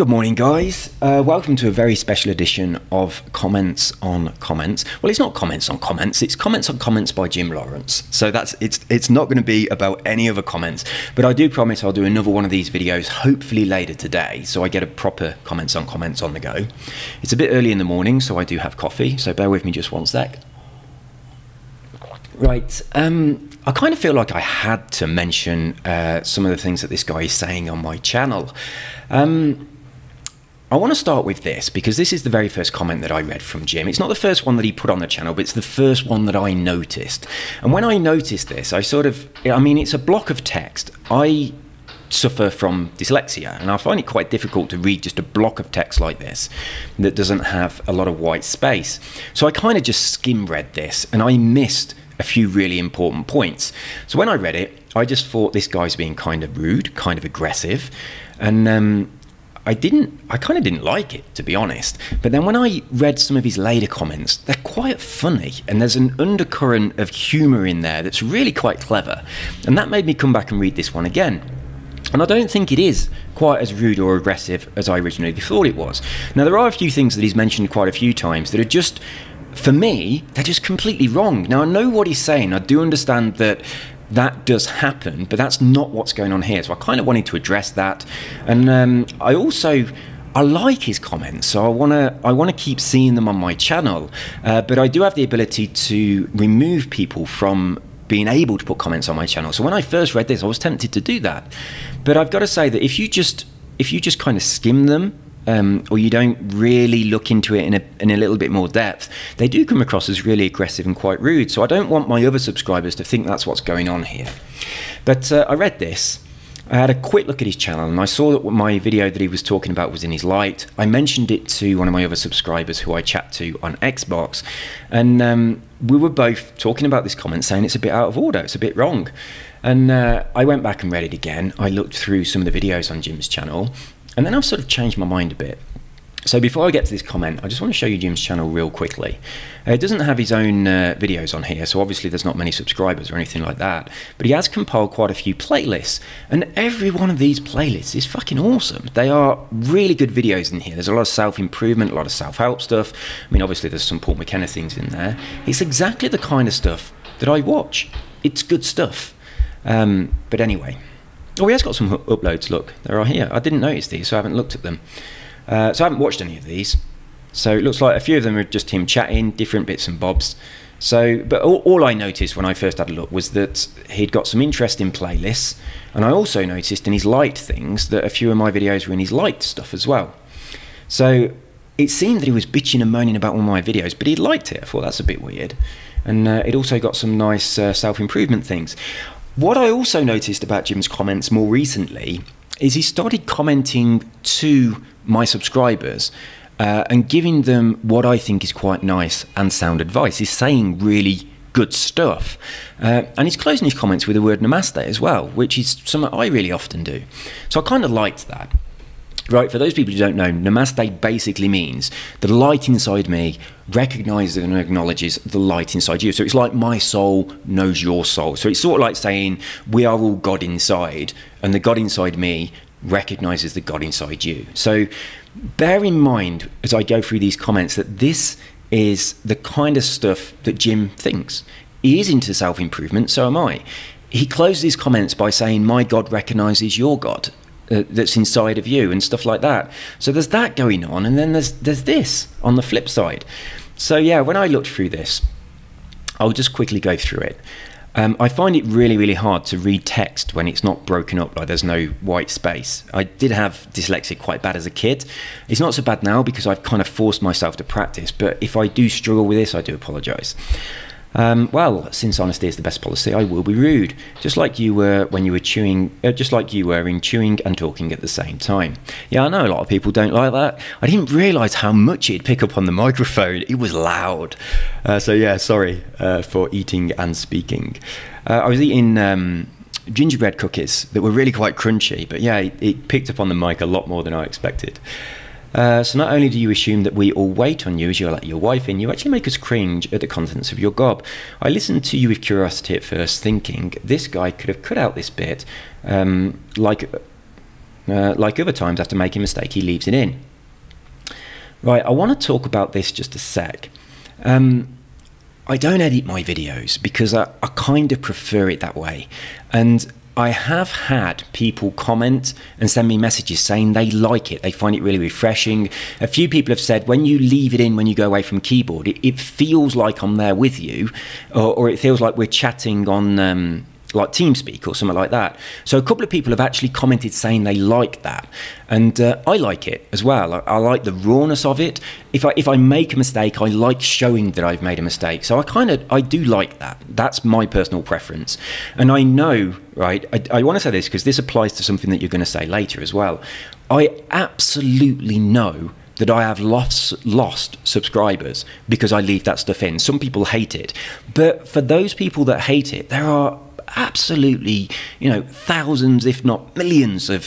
Good morning, guys. Welcome to a very special edition of Comments on Comments. Well, it's not Comments on Comments, it's Comments on Comments by Jim Lawrence. So it's not going to be about any other comments, but I do promise I'll do another one of these videos, hopefully later today, so I get a proper Comments on Comments on the go. It's a bit early in the morning, so I do have coffee, so bear with me just one sec. Right, I kind of feel like I had to mention some of the things that this guy is saying on my channel. I want to start with this because this is the very first comment that I read from Jim. It's not the first one that he put on the channel, but it's the first one that I noticed. And when I noticed this, it's a block of text. I suffer from dyslexia, and I find it quite difficult to read just a block of text like this that doesn't have a lot of white space. So I kind of just skim read this, and I missed a few really important points. So when I read it, I just thought this guy's being kind of rude, kind of aggressive, and I kind of didn't like it, to be honest. But then when I read some of his later comments, they're quite funny, and there's an undercurrent of humour in there that's really quite clever, and that made me come back and read this one again. And I don't think it is quite as rude or aggressive as I originally thought it was. Now, there are a few things that he's mentioned quite a few times that are just, for me, they're just completely wrong. Now, I know what he's saying. I do understand that that does happen, but that's not what's going on here. So I kind of wanted to address that. And I like his comments, so I want to keep seeing them on my channel. But I do have the ability to remove people from being able to put comments on my channel. So when I first read this, I was tempted to do that. But I've got to say that if you just kind of skim them, or you don't really look into it in a little bit more depth, they do come across as really aggressive and quite rude. So I don't want my other subscribers to think that's what's going on here. But I read this, I had a quick look at his channel, and I saw that my video that he was talking about was in his light. I mentioned it to one of my other subscribers who I chat to on Xbox, and we were both talking about this comment, saying it's a bit out of order, it's a bit wrong. And I went back and read it again. I looked through some of the videos on Jim's channel, and then I've sort of changed my mind a bit. So before I get to this comment, I just want to show you Jim's channel real quickly. It doesn't have his own videos on here, so obviously there's not many subscribers or anything like that. But he has compiled quite a few playlists, and every one of these playlists is fucking awesome. They are really good videos in here. There's a lot of self-improvement, a lot of self-help stuff. I mean, obviously there's some Paul McKenna things in there. It's exactly the kind of stuff that I watch. It's good stuff. But anyway. Oh, he has got some uploads, look, they are here. I didn't notice these, so I haven't looked at them. So I haven't watched any of these. So it looks like a few of them are just him chatting, different bits and bobs. So, but all I noticed when I first had a look was that he'd got some interesting playlists, and I also noticed in his liked things that a few of my videos were in his liked stuff as well. So it seemed that he was bitching and moaning about one of my videos, but he liked it. I thought that's a bit weird. And it also got some nice self-improvement things. What I also noticed about Jim's comments more recently is he started commenting to my subscribers and giving them what I think is quite nice and sound advice. He's saying really good stuff. And he's closing his comments with the word namaste as well, which is something I really often do. So I kind of liked that. Right, for those people who don't know, namaste basically means the light inside me recognizes and acknowledges the light inside you. So it's like my soul knows your soul. So it's sort of like saying we are all God inside, and the God inside me recognizes the God inside you. So bear in mind as I go through these comments that this is the kind of stuff that Jim thinks. He is into self-improvement, so am I. He closes his comments by saying, my God recognizes your God. That's inside of you and stuff like that. So there's that going on, and then there's this on the flip side. So yeah, when I looked through this, I'll just quickly go through it. I find it really, really hard to read text when it's not broken up, like there's no white space. I did have dyslexia quite bad as a kid. It's not so bad now because I've kind of forced myself to practice, but if I do struggle with this, I do apologise. Well, since honesty is the best policy, I will be rude, just like you were when you were chewing, just like you were in chewing and talking at the same time. Yeah, I know a lot of people don't like that. I didn't realise how much it'd pick up on the microphone. It was loud. So yeah, sorry for eating and speaking. I was eating gingerbread cookies that were really quite crunchy, but yeah, it picked up on the mic a lot more than I expected. So not only do you assume that we all wait on you as you let your wife in, you actually make us cringe at the contents of your gob. I listened to you with curiosity at first, thinking this guy could have cut out this bit, Like other times, after making a mistake, he leaves it in. Right, I want to talk about this just a sec. I don't edit my videos because I kind of prefer it that way. And I have had people comment and send me messages saying they like it. They find it really refreshing. A few people have said when you leave it in when you go away from keyboard, it feels like I'm there with you, or it feels like we're chatting on like TeamSpeak or something like that. So a couple of people have actually commented saying they like that, and I like it as well. I like the rawness of it. If I make a mistake, I like showing that I've made a mistake. So I do like that. That's my personal preference. And I know, right, I want to say this because this applies to something that you're going to say later as well. I absolutely know that I have lost subscribers because I leave that stuff in. Some people hate it, but for those people that hate it, there are absolutely, thousands, if not millions of,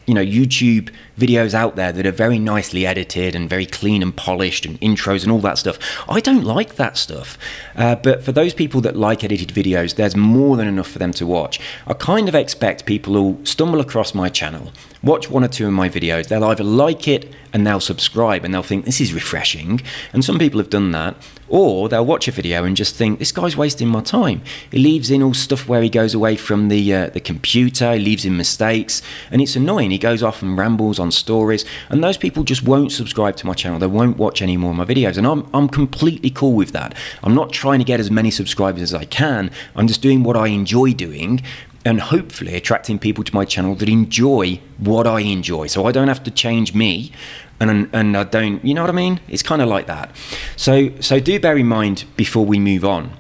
YouTube videos out there that are very nicely edited and very clean and polished and intros and all that stuff. I don't like that stuff. But for those people that like edited videos, there's more than enough for them to watch. I kind of expect people who stumble across my channel, watch one or two of my videos, they'll either like it and they'll subscribe and they'll think this is refreshing, and some people have done that, or they'll watch a video and just think this guy's wasting my time. He leaves in all stuff where he goes away from the computer, he leaves in mistakes, and it's annoying. He goes off and rambles on stories, and those people just won't subscribe to my channel. They won't watch any more of my videos, and I'm completely cool with that. I'm not trying to get as many subscribers as I can. I'm just doing what I enjoy doing, and hopefully attracting people to my channel that enjoy what I enjoy, so I don't have to change me, and I don't, you know what I mean? It's kind of like that. So do bear in mind before we move on,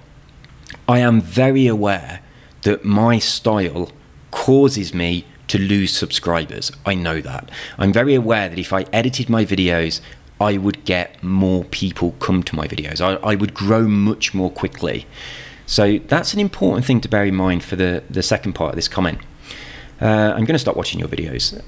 I am very aware that my style causes me to lose subscribers. I know that. I'm very aware that if I edited my videos, I would get more people come to my videos. I would grow much more quickly. So that's an important thing to bear in mind for the second part of this comment. I'm going to stop watching your videos.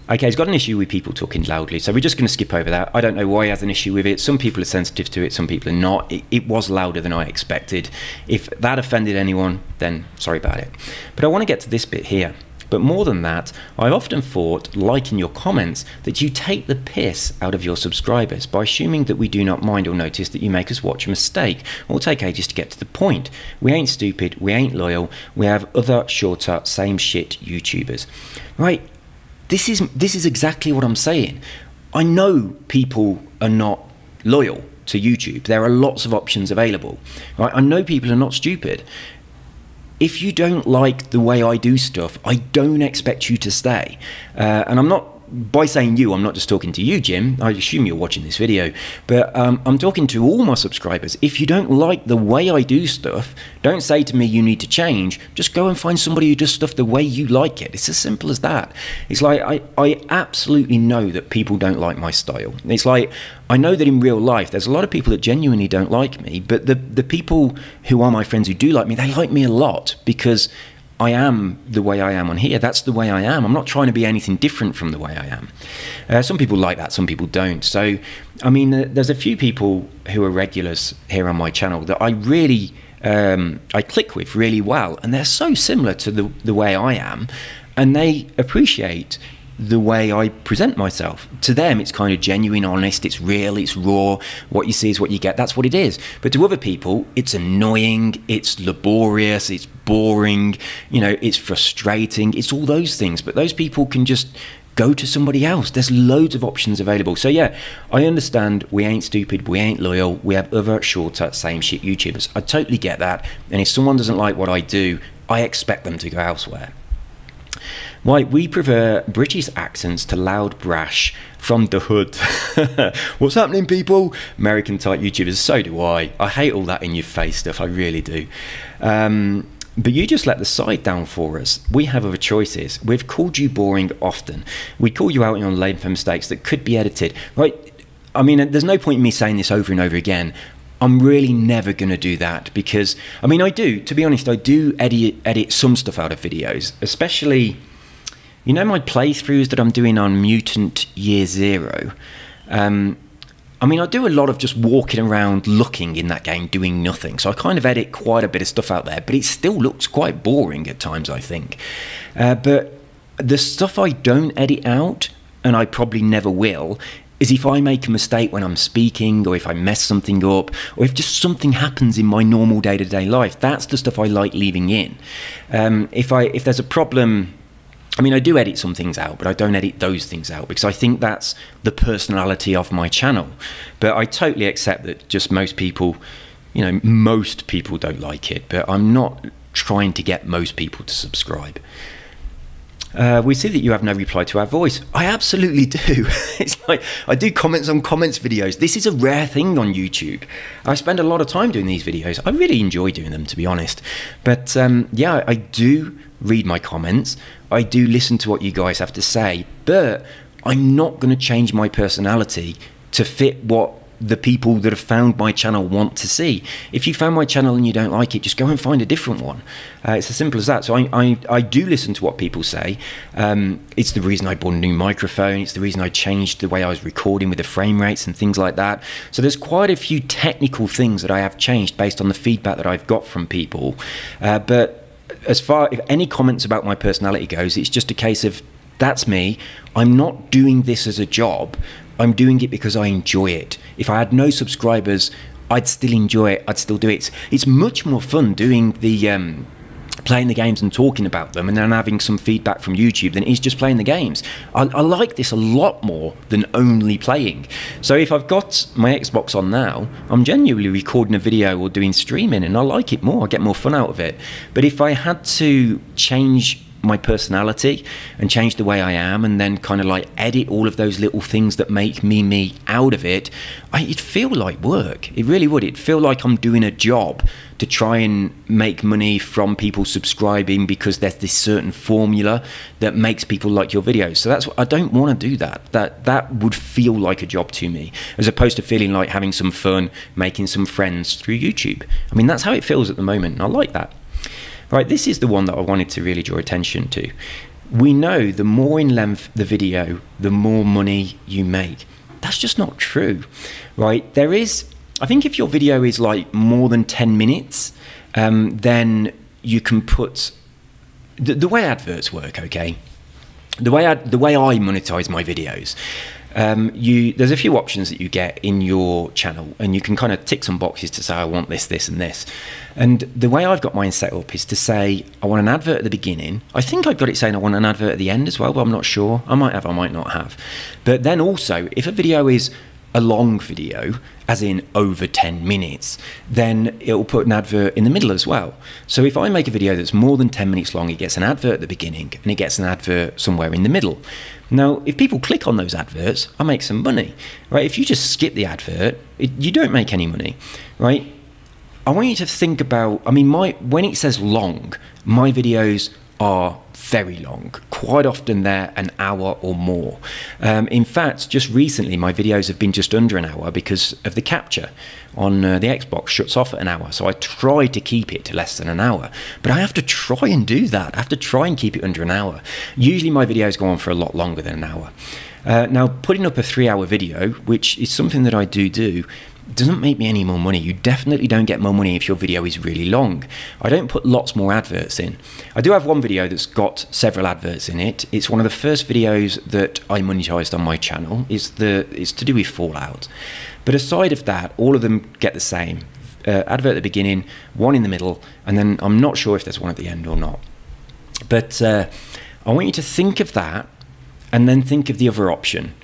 Okay, he's got an issue with people talking loudly, so we're just going to skip over that. I don't know why he has an issue with it. Some people are sensitive to it, some people are not. It was louder than I expected. If that offended anyone, then sorry about it. But I want to get to this bit here. But more than that, I've often thought, like in your comments, that you take the piss out of your subscribers by assuming that we do not mind or notice that you make us watch a mistake or take ages to get to the point. We ain't stupid, we ain't loyal, we have other shorter, same shit YouTubers. Right, this is exactly what I'm saying. I know people are not loyal to YouTube. There are lots of options available. Right? I know people are not stupid. If you don't like the way I do stuff, I don't expect you to stay. And I'm not, by saying you, I'm not just talking to you, Jim. I assume you're watching this video. But I'm talking to all my subscribers. If you don't like the way I do stuff, don't say to me you need to change. Just go and find somebody who does stuff the way you like it. It's as simple as that. It's like I absolutely know that people don't like my style. It's like I know that in real life there's a lot of people that genuinely don't like me, but the people who are my friends who do like me, they like me a lot because I am the way I am on here. That's the way I am. I'm not trying to be anything different from the way I am. Some people like that, some people don't. So, I mean, there's a few people who are regulars here on my channel that I really, I click with really well. And they're so similar to the way I am. And they appreciate the way I present myself. To them, it's kind of genuine, honest, it's real, it's raw. What you see is what you get. That's what it is. But to other people, it's annoying, it's laborious, it's boring, it's frustrating, it's all those things. But those people can just go to somebody else. There's loads of options available. So yeah, I understand we ain't stupid, we ain't loyal, we have other shorter, same shit YouTubers. I totally get that. And if someone doesn't like what I do, I expect them to go elsewhere. Why, we prefer British accents to loud brash from the hood. What's happening, people? American type YouTubers, so do I. I hate all that in your face stuff, I really do. But you just let the side down for us. We have other choices. We've called you boring often. We call you out on lame for mistakes that could be edited. Right? I mean, there's no point in me saying this over and over again. I'm really never going to do that because, I mean, I do, to be honest, I do edit some stuff out of videos, especially, my playthroughs that I'm doing on Mutant Year Zero. I mean, I do a lot of just walking around looking in that game, doing nothing. So I kind of edit quite a bit of stuff out there, but it still looks quite boring at times, I think. But The stuff I don't edit out, and I probably never will, is if I make a mistake when I'm speaking, or if I mess something up, or if just something happens in my normal day-to-day life. That's the stuff I like leaving in. If there's a problem, I mean, I do edit some things out, but I don't edit those things out because I think that's the personality of my channel. But I totally accept that just most people, most people don't like it, but I'm not trying to get most people to subscribe. We see that you have no reply to our voice. I absolutely do. It's like I do comments on comments videos. This is a rare thing on YouTube. I spend a lot of time doing these videos. I really enjoy doing them, to be honest. But yeah, I do read my comments. I do listen to what you guys have to say. But I'm not going to change my personality to fit what the people that have found my channel want to see. If you found my channel and you don't like it, just go and find a different one. It's as simple as that. So I do listen to what people say. It's the reason I bought a new microphone. It's the reason I changed the way I was recording with the frame rates and things like that. So there's quite a few technical things that I have changed based on the feedback that I've got from people. But as far as any comments about my personality goes, it's just a case of that's me. I'm not doing this as a job. I'm doing it because I enjoy it. If I had no subscribers, I'd still enjoy it. I'd still do it. It's much more fun doing the playing the games and talking about them and then having some feedback from YouTube than it is just playing the games. I like this a lot more than only playing. So if I've got my Xbox on now, I'm genuinely recording a video or doing streaming and I like it more. I get more fun out of it. But if I had to change my personality and change the way I am and then kind of like edit all of those little things that make me out of it, it'd feel like work. It really would. It'd feel like I'm doing a job to try and make money from people subscribing because there's this certain formula that makes people like your videos. So that's what I don't want to do. That would feel like a job to me, as opposed to feeling like having some fun, making some friends through YouTube. I mean, that's how it feels at the moment, and I like that. Right, this is the one that I wanted to really draw attention to. We know the more in length the video, the more money you make. That's just not true, right? I think if your video is like more than 10 minutes, then you can put, the way adverts work, okay? The way I monetize my videos, there's a few options that you get in your channel and you can kind of tick some boxes to say I want this, this and this. And the way I've got mine set up is to say I want an advert at the beginning. I think I've got it saying I want an advert at the end as well, but I'm not sure. I might have, I might not have. But then also, if a video is a long video, as in over 10 minutes, then it'll put an advert in the middle as well. So if I make a video that's more than 10 minutes long, it gets an advert at the beginning and it gets an advert somewhere in the middle. Now, if people click on those adverts, I make some money, right? If you just skip the advert, you don't make any money, right? I want you to think about, I mean, when it says long, my videos are very long. Quite often they're an hour or more. In fact, just recently my videos have been just under an hour because of the capture on the Xbox shuts off at an hour. So I try to keep it to less than an hour, but I have to try and do that. I have to try and keep it under an hour. Usually my videos go on for a lot longer than an hour. Now, putting up a 3-hour video, which is something that I do, doesn't make me any more money. You definitely don't get more money if your video is really long. I don't put lots more adverts in. I do have one video that's got several adverts in it. It's one of the first videos that I monetized on my channel. It's to do with Fallout. But aside of that, all of them get the same. Advert at the beginning, one in the middle, and then I'm not sure if there's one at the end or not. But I want you to think of that and then think of the other option.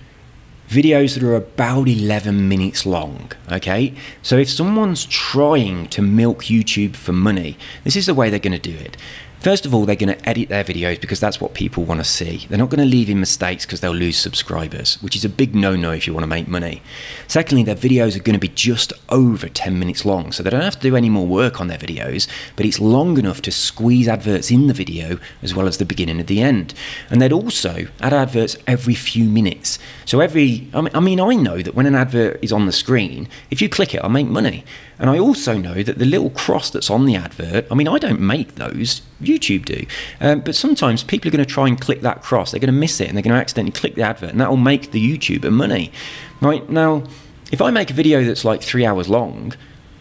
Videos that are about 11 minutes long, okay? So if someone's trying to milk YouTube for money, this is the way they're going to do it. First of all, they're going to edit their videos because that's what people want to see. They're not going to leave in mistakes because they'll lose subscribers, which is a big no-no if you want to make money. Secondly, their videos are going to be just over 10 minutes long, so they don't have to do any more work on their videos, but it's long enough to squeeze adverts in the video as well as the beginning and the end. And they'd also add adverts every few minutes. So I know that when an advert is on the screen, if you click it, I make money. And I also know that the little cross that's on the advert, I mean, I don't make those, YouTube do. But sometimes people are going to try and click that cross. They're going to miss it and they're going to accidentally click the advert, and that will make the YouTuber money. Right, now, if I make a video that's like 3 hours long,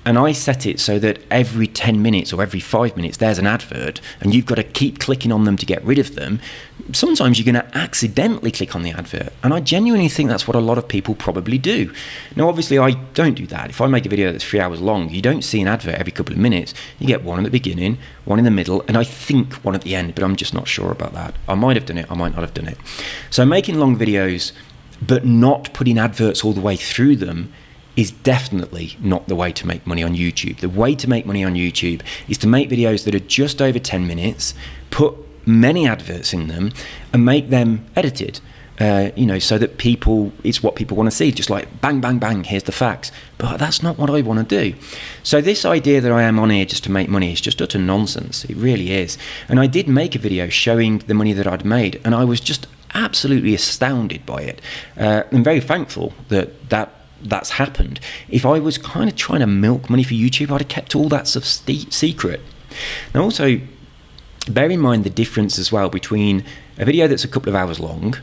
and I set it so that every 10 minutes or every 5 minutes there's an advert, and you've got to keep clicking on them to get rid of them, sometimes you're going to accidentally click on the advert. And I genuinely think that's what a lot of people probably do. Now, obviously, I don't do that. If I make a video that's 3 hours long, you don't see an advert every couple of minutes. You get one at the beginning, one in the middle, and I think one at the end, but I'm just not sure about that. I might have done it, I might not have done it. So making long videos, but not putting adverts all the way through them, is definitely not the way to make money on YouTube. The way to make money on YouTube is to make videos that are just over 10 minutes, put many adverts in them, and make them edited, you know, so that it's what people want to see, just like bang, bang, bang, here's the facts. But that's not what I want to do. So this idea that I am on here just to make money is just utter nonsense. It really is. And I did make a video showing the money that I'd made, and I was just absolutely astounded by it. I'm very thankful that's happened. If I was kind of trying to milk money for YouTube, I'd have kept all that stuff secret. Now also, bear in mind the difference as well between a video that's a couple of hours long.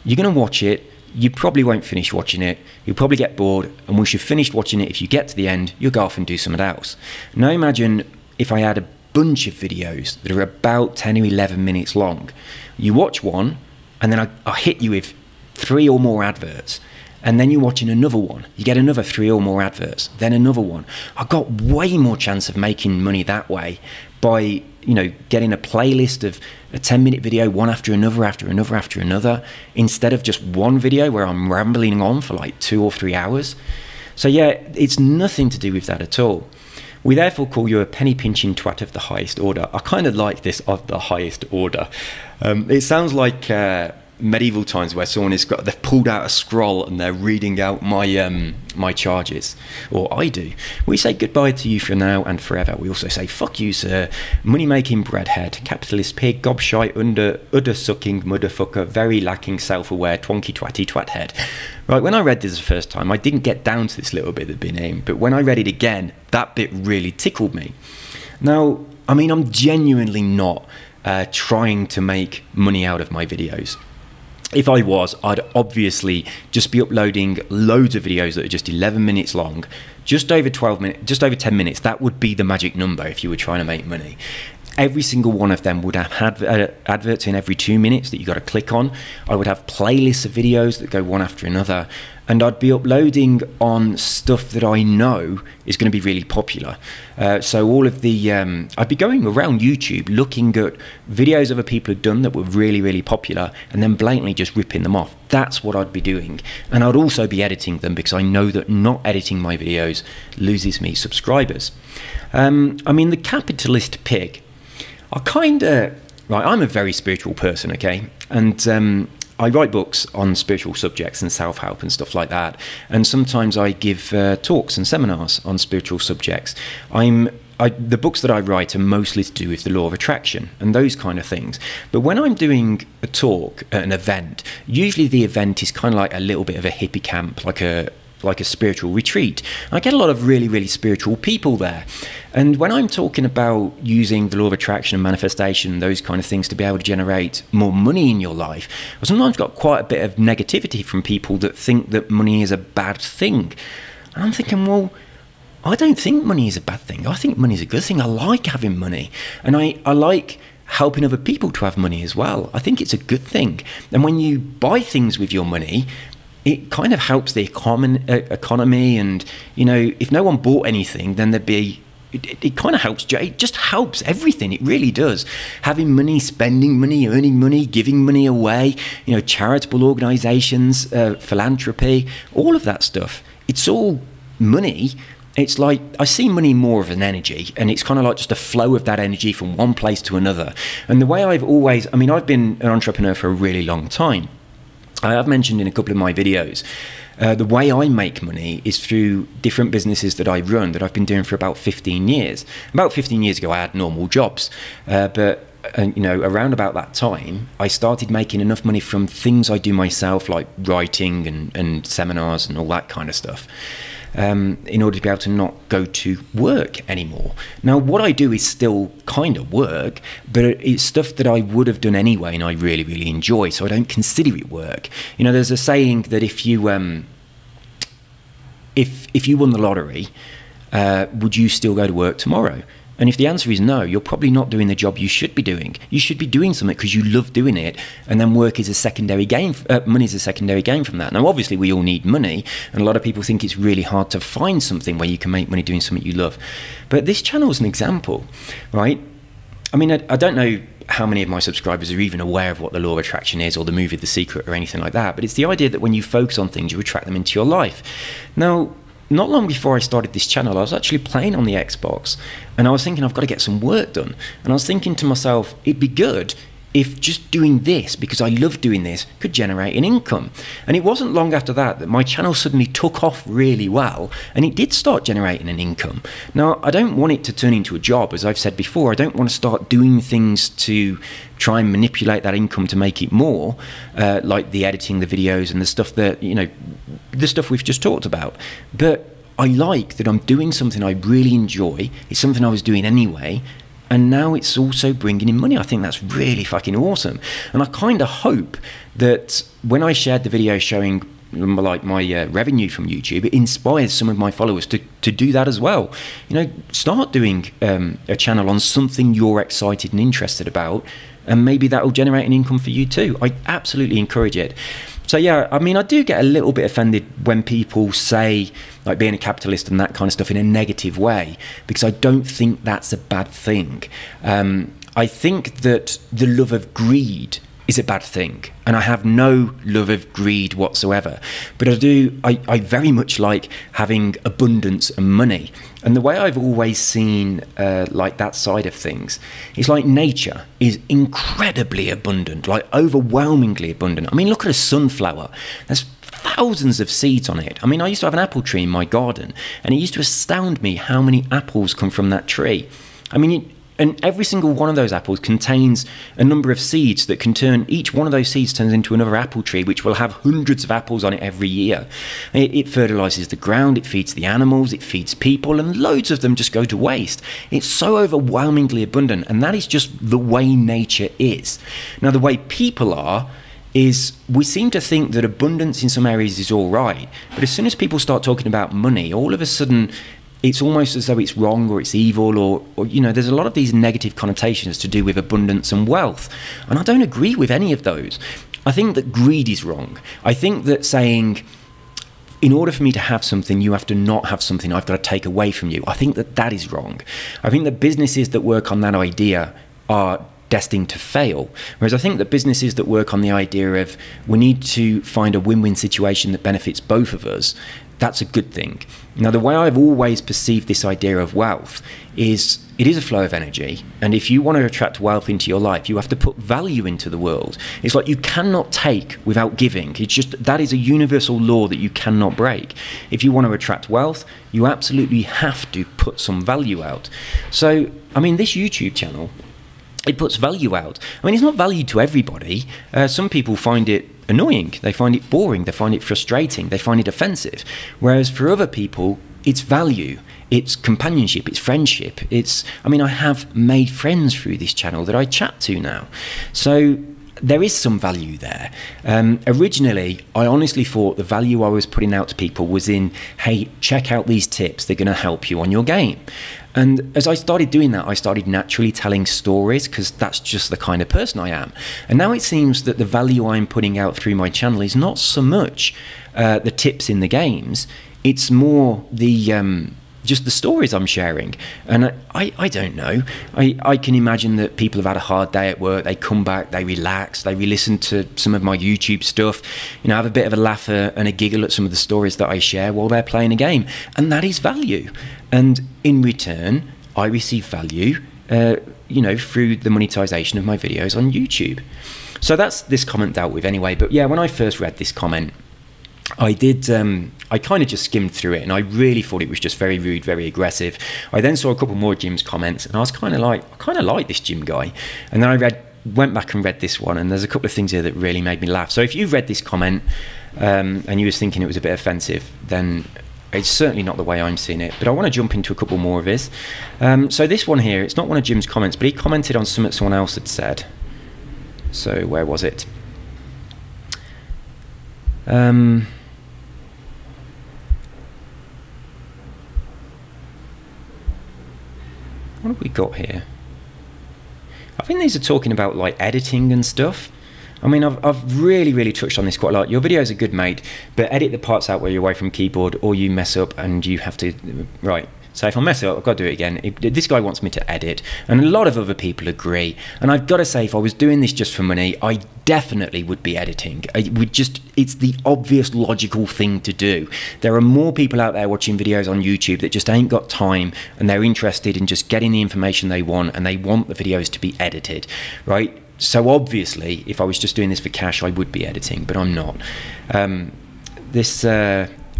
You're going to watch it, you probably won't finish watching it, you'll probably get bored, and once you've finished watching it, if you get to the end, you'll go off and do something else. Now imagine if I had a bunch of videos that are about 10 or 11 minutes long. You watch one, and then I hit you with 3 or more adverts. And then you're watching another one, you get another 3 or more adverts, then another one. I've got way more chance of making money that way by, you know, getting a playlist of a 10-minute video, one after another, after another, after another, instead of just one video where I'm rambling on for like 2 or 3 hours. So yeah, it's nothing to do with that at all. We therefore call you a penny pinching twat of the highest order. I kind of like this, of the highest order. It sounds like medieval times where they've pulled out a scroll and they're reading out my charges, or I do. We say goodbye to you for now and forever. We also say fuck you, sir, money-making breadhead, capitalist pig, gobshite, udder-sucking motherfucker, very lacking self-aware, twonky twatty twathead. Right, when I read this the first time, I didn't get down to this little bit at the beginning, but when I read it again, that bit really tickled me. Now, I mean, I'm genuinely not trying to make money out of my videos. If I was, I'd obviously just be uploading loads of videos that are just 11 minutes long, just over 12 minutes, just over 10 minutes. That would be the magic number if you were trying to make money. Every single one of them would have adverts in every 2 minutes that you got to click on. I would have playlists of videos that go one after another, and I'd be uploading on stuff that I know is going to be really popular. So all of the, I'd be going around YouTube looking at videos other people had done that were really, really popular, and then blatantly just ripping them off. That's what I'd be doing. And I'd also be editing them, because I know that not editing my videos loses me subscribers. I mean, the capitalist pig, right, I'm a very spiritual person, okay? And I write books on spiritual subjects and self-help and stuff like that. And sometimes I give talks and seminars on spiritual subjects. The books that I write are mostly to do with the law of attraction and those kind of things. But when I'm doing a talk at an event, usually the event is kind of like a little bit of a hippie camp, like a spiritual retreat. I get a lot of really, really spiritual people there. And when I'm talking about using the law of attraction and manifestation, those kind of things to be able to generate more money in your life, I've sometimes got quite a bit of negativity from people that think that money is a bad thing. And I'm thinking, well, I don't think money is a bad thing. I think money is a good thing. I like having money. And I like helping other people to have money as well. I think it's a good thing. And when you buy things with your money, it kind of helps the economy, and, you know, if no one bought anything, then there'd be, it kind of helps, it just helps everything, it really does. Having money, spending money, earning money, giving money away, you know, charitable organisations, philanthropy, all of that stuff, it's all money. It's like, I see money more of an energy, and it's kind of like just a flow of that energy from one place to another. And the way I've been an entrepreneur for a really long time. I've mentioned in a couple of my videos, the way I make money is through different businesses that I run that I've been doing for about 15 years. About 15 years ago, I had normal jobs, but you know, around about that time, I started making enough money from things I do myself, like writing and seminars and all that kind of stuff, in order to be able to not go to work anymore. Now, what I do is still kind of work, but it's stuff that I would have done anyway, and I really, really enjoy, so I don't consider it work. You know, there's a saying that if you won the lottery would you still go to work tomorrow? And if the answer is no, you're probably not doing the job you should be doing. You should be doing something because you love doing it, and then work is a secondary gain. Money is a secondary gain from that. Now, obviously, we all need money, and a lot of people think it's really hard to find something where you can make money doing something you love. But this channel is an example, right? I mean, I don't know how many of my subscribers are even aware of what the law of attraction is, or the movie The Secret, or anything like that, but it's the idea that when you focus on things, you attract them into your life. Now, not long before I started this channel, I was actually playing on the Xbox, and I was thinking, I've got to get some work done. And I was thinking to myself, it'd be good if just doing this, because I love doing this, could generate an income. And it wasn't long after that my channel suddenly took off really well, and it did start generating an income. Now, I don't want it to turn into a job, as I've said before. I don't want to start doing things to try and manipulate that income to make it more, like the editing, the videos, and the stuff that, you know, the stuff we've just talked about. But I like that I'm doing something I really enjoy. It's something I was doing anyway, and now it's also bringing in money. I think that's really fucking awesome. And I kind of hope that when I shared the video showing like my revenue from YouTube, it inspires some of my followers to do that as well. You know, start doing a channel on something you're excited and interested about, and maybe that will generate an income for you too. I absolutely encourage it. So yeah, I mean, I do get a little bit offended when people say, like, being a capitalist and that kind of stuff in a negative way, because I don't think that's a bad thing. I think that the love of greed is a bad thing, and I have no love of greed whatsoever. But I very much like having abundance and money. And the way I've always seen like that side of things is like nature is incredibly abundant, like overwhelmingly abundant. I mean, look at a sunflower. There's thousands of seeds on it. I mean, I used to have an apple tree in my garden, and it used to astound me how many apples come from that tree. I mean, and every single one of those apples contains a number of seeds that can turn, each one of those seeds turns into another apple tree, which will have hundreds of apples on it every year. It fertilizes the ground, it feeds the animals, it feeds people, and loads of them just go to waste. It's so overwhelmingly abundant, and that is just the way nature is. Now, the way people are is we seem to think that abundance in some areas is all right, but as soon as people start talking about money, all of a sudden it's almost as though it's wrong or it's evil, or you know, there's a lot of these negative connotations to do with abundance and wealth. And I don't agree with any of those. I think that greed is wrong. I think that saying, in order for me to have something, you have to not have something I've got to take away from you, I think that that is wrong. I think that businesses that work on that idea are destined to fail. Whereas I think that businesses that work on the idea of we need to find a win-win situation that benefits both of us, that's a good thing. Now, the way I've always perceived this idea of wealth is it is a flow of energy, and if you want to attract wealth into your life, you have to put value into the world. It's like you cannot take without giving. It's just, that is a universal law that you cannot break. If you want to attract wealth, you absolutely have to put some value out. So, I mean, this YouTube channel, it puts value out. I mean, it's not valued to everybody. Some people find it annoying, they find it boring, they find it frustrating, they find it offensive. Whereas for other people, it's value, it's companionship, it's friendship. I mean, I have made friends through this channel that I chat to now. So there is some value there. Originally, I honestly thought the value I was putting out to people was in, hey, check out these tips, they're going to help you on your game. And as I started doing that, I started naturally telling stories, because that's just the kind of person I am. And now it seems that the value I'm putting out through my channel is not so much the tips in the games, it's more the just the stories I'm sharing. And I don't know, I can imagine that people have had a hard day at work, they come back, they relax, they re-listen to some of my YouTube stuff, you know, have a bit of a laugh and a giggle at some of the stories that I share while they're playing a game. And that is value. And in return, I receive value, you know, through the monetization of my videos on YouTube. So that's this comment dealt with anyway. But yeah, when I first read this comment, I kind of just skimmed through it, and I really thought it was just very rude, very aggressive. I then saw a couple more Jim's comments, and I was kind of like this Jim guy. And then I went back and read this one, and there's a couple of things here that really made me laugh. So if you've read this comment and you was thinking it was a bit offensive, then it's certainly not the way I'm seeing it. But I want to jump into a couple more of his. So this one here, it's not one of Jim's comments, but he commented on something someone else had said. So where was it? what have we got here? I think these are talking about like editing and stuff. I mean, I've really touched on this quite a lot. Your videos are good, mate, but edit the parts out where you're away from keyboard or you mess up and you have to, right. So if I mess up, I've got to do it again. This guy wants me to edit, and a lot of other people agree. And I've got to say, if I was doing this just for money, I definitely would be editing. It's the obvious, logical thing to do. There are more people out there watching videos on YouTube that just ain't got time, and they're interested in just getting the information they want, and they want the videos to be edited, right? So obviously, if I was just doing this for cash, I would be editing, but I'm not.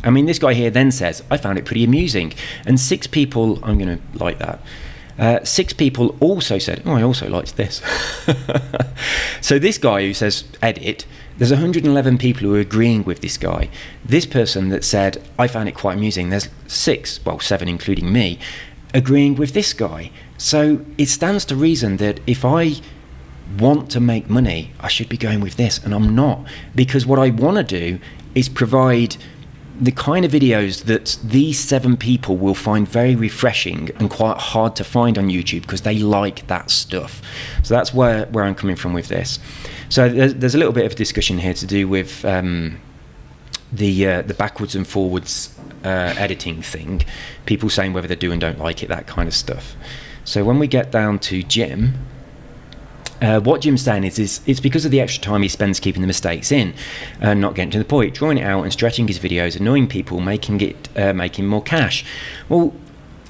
I mean, this guy here then says, I found it pretty amusing. And 6 people, I'm going to like that. 6 people also said, oh, I also liked this. So this guy who says edit, there's 111 people who are agreeing with this guy. This person that said, I found it quite amusing, there's 6, well, 7 including me, agreeing with this guy. So it stands to reason that if I want to make money, I should be going with this, and I'm not. Because what I want to do is provide the kind of videos that these 7 people will find very refreshing and quite hard to find on YouTube because they like that stuff. So that's where I'm coming from with this. So there's a little bit of discussion here to do with the backwards and forwards editing thing. People saying whether they do and don't like it, that kind of stuff. So when we get down to Jim, what Jim's saying is it's because of the extra time he spends keeping the mistakes in and not getting to the point, drawing it out and stretching his videos, annoying people, making more cash. Well,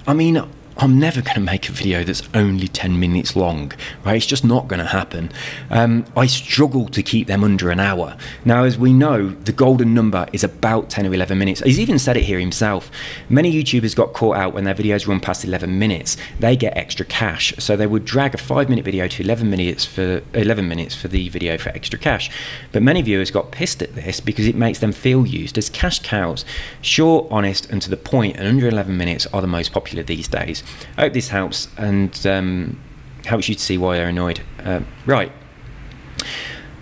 I mean, I'm never going to make a video that's only 10 minutes long, right? It's just not going to happen. I struggle to keep them under an hour. Now, as we know, the golden number is about 10 or 11 minutes. He's even said it here himself. Many YouTubers got caught out when their videos run past 11 minutes. They get extra cash. So they would drag a 5-minute video to 11 minutes for the video for extra cash. But many viewers got pissed at this because it makes them feel used as cash cows. Short, honest, and to the point, and under 11 minutes are the most popular these days. I hope this helps and helps you to see why they're annoyed. Right.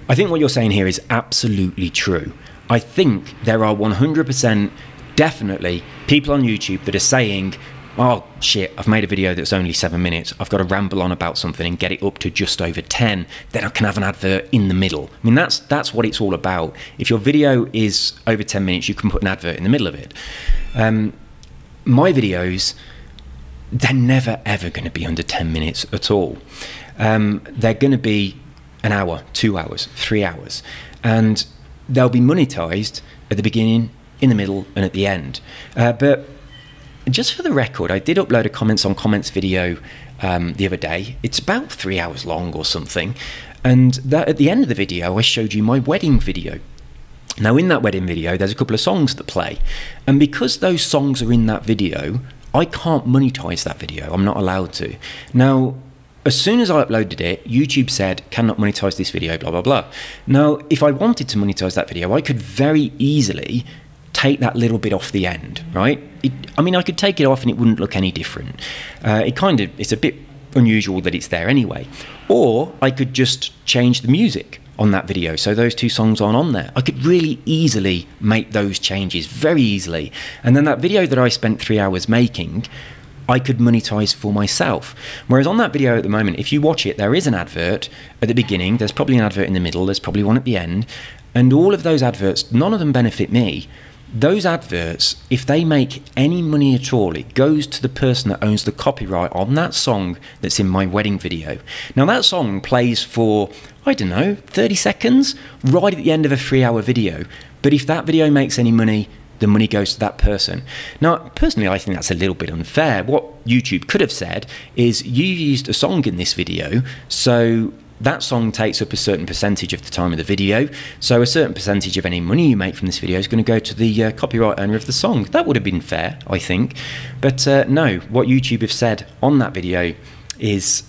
I think what you're saying here is absolutely true. I think there are 100% definitely people on YouTube that are saying, oh shit, I've made a video that's only 7 minutes. I've got to ramble on about something and get it up to just over 10. Then I can have an advert in the middle. I mean, that's what it's all about. If your video is over 10 minutes, you can put an advert in the middle of it. My videos, they're never ever going to be under 10 minutes at all. They're going to be an hour, 2 hours, 3 hours, and they'll be monetized at the beginning, in the middle, and at the end. But just for the record, I did upload a comments on comments video the other day. It's about 3 hours long or something, and that at the end of the video I showed you my wedding video. Now in that wedding video there's a couple of songs that play, and because those songs are in that video, I can't monetize that video. I'm not allowed to. Now, as soon as I uploaded it, YouTube said, cannot monetize this video, blah, blah, blah. Now, if I wanted to monetize that video, I could very easily take that little bit off the end, right? I mean, I could take it off and it wouldn't look any different. It's a bit unusual that it's there anyway. Or I could just change the music on that video, so those 2 songs aren't on there. I could really easily make those changes, very easily, and then that video that I spent 3 hours making, I could monetize for myself. Whereas on that video at the moment, if you watch it, there is an advert at the beginning, there's probably an advert in the middle, there's probably one at the end, and all of those adverts, none of them benefit me. Those adverts, if they make any money at all, it goes to the person that owns the copyright on that song that's in my wedding video. Now that song plays for, I don't know, 30 seconds, right at the end of a 3-hour video. But if that video makes any money, the money goes to that person. Now, personally, I think that's a little bit unfair. What YouTube could have said is, you used a song in this video, so that song takes up a certain percentage of the time of the video, so a certain percentage of any money you make from this video is going to go to the copyright owner of the song. That would have been fair, I think. But no, what YouTube have said on that video is,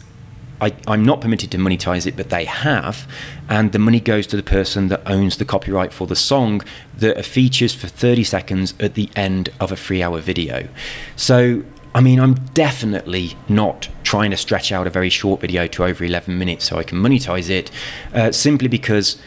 I'm not permitted to monetize it, but they have, and the money goes to the person that owns the copyright for the song that features for 30 seconds at the end of a 3-hour video. So, I mean, I'm definitely not trying to stretch out a very short video to over 11 minutes so I can monetize it, simply because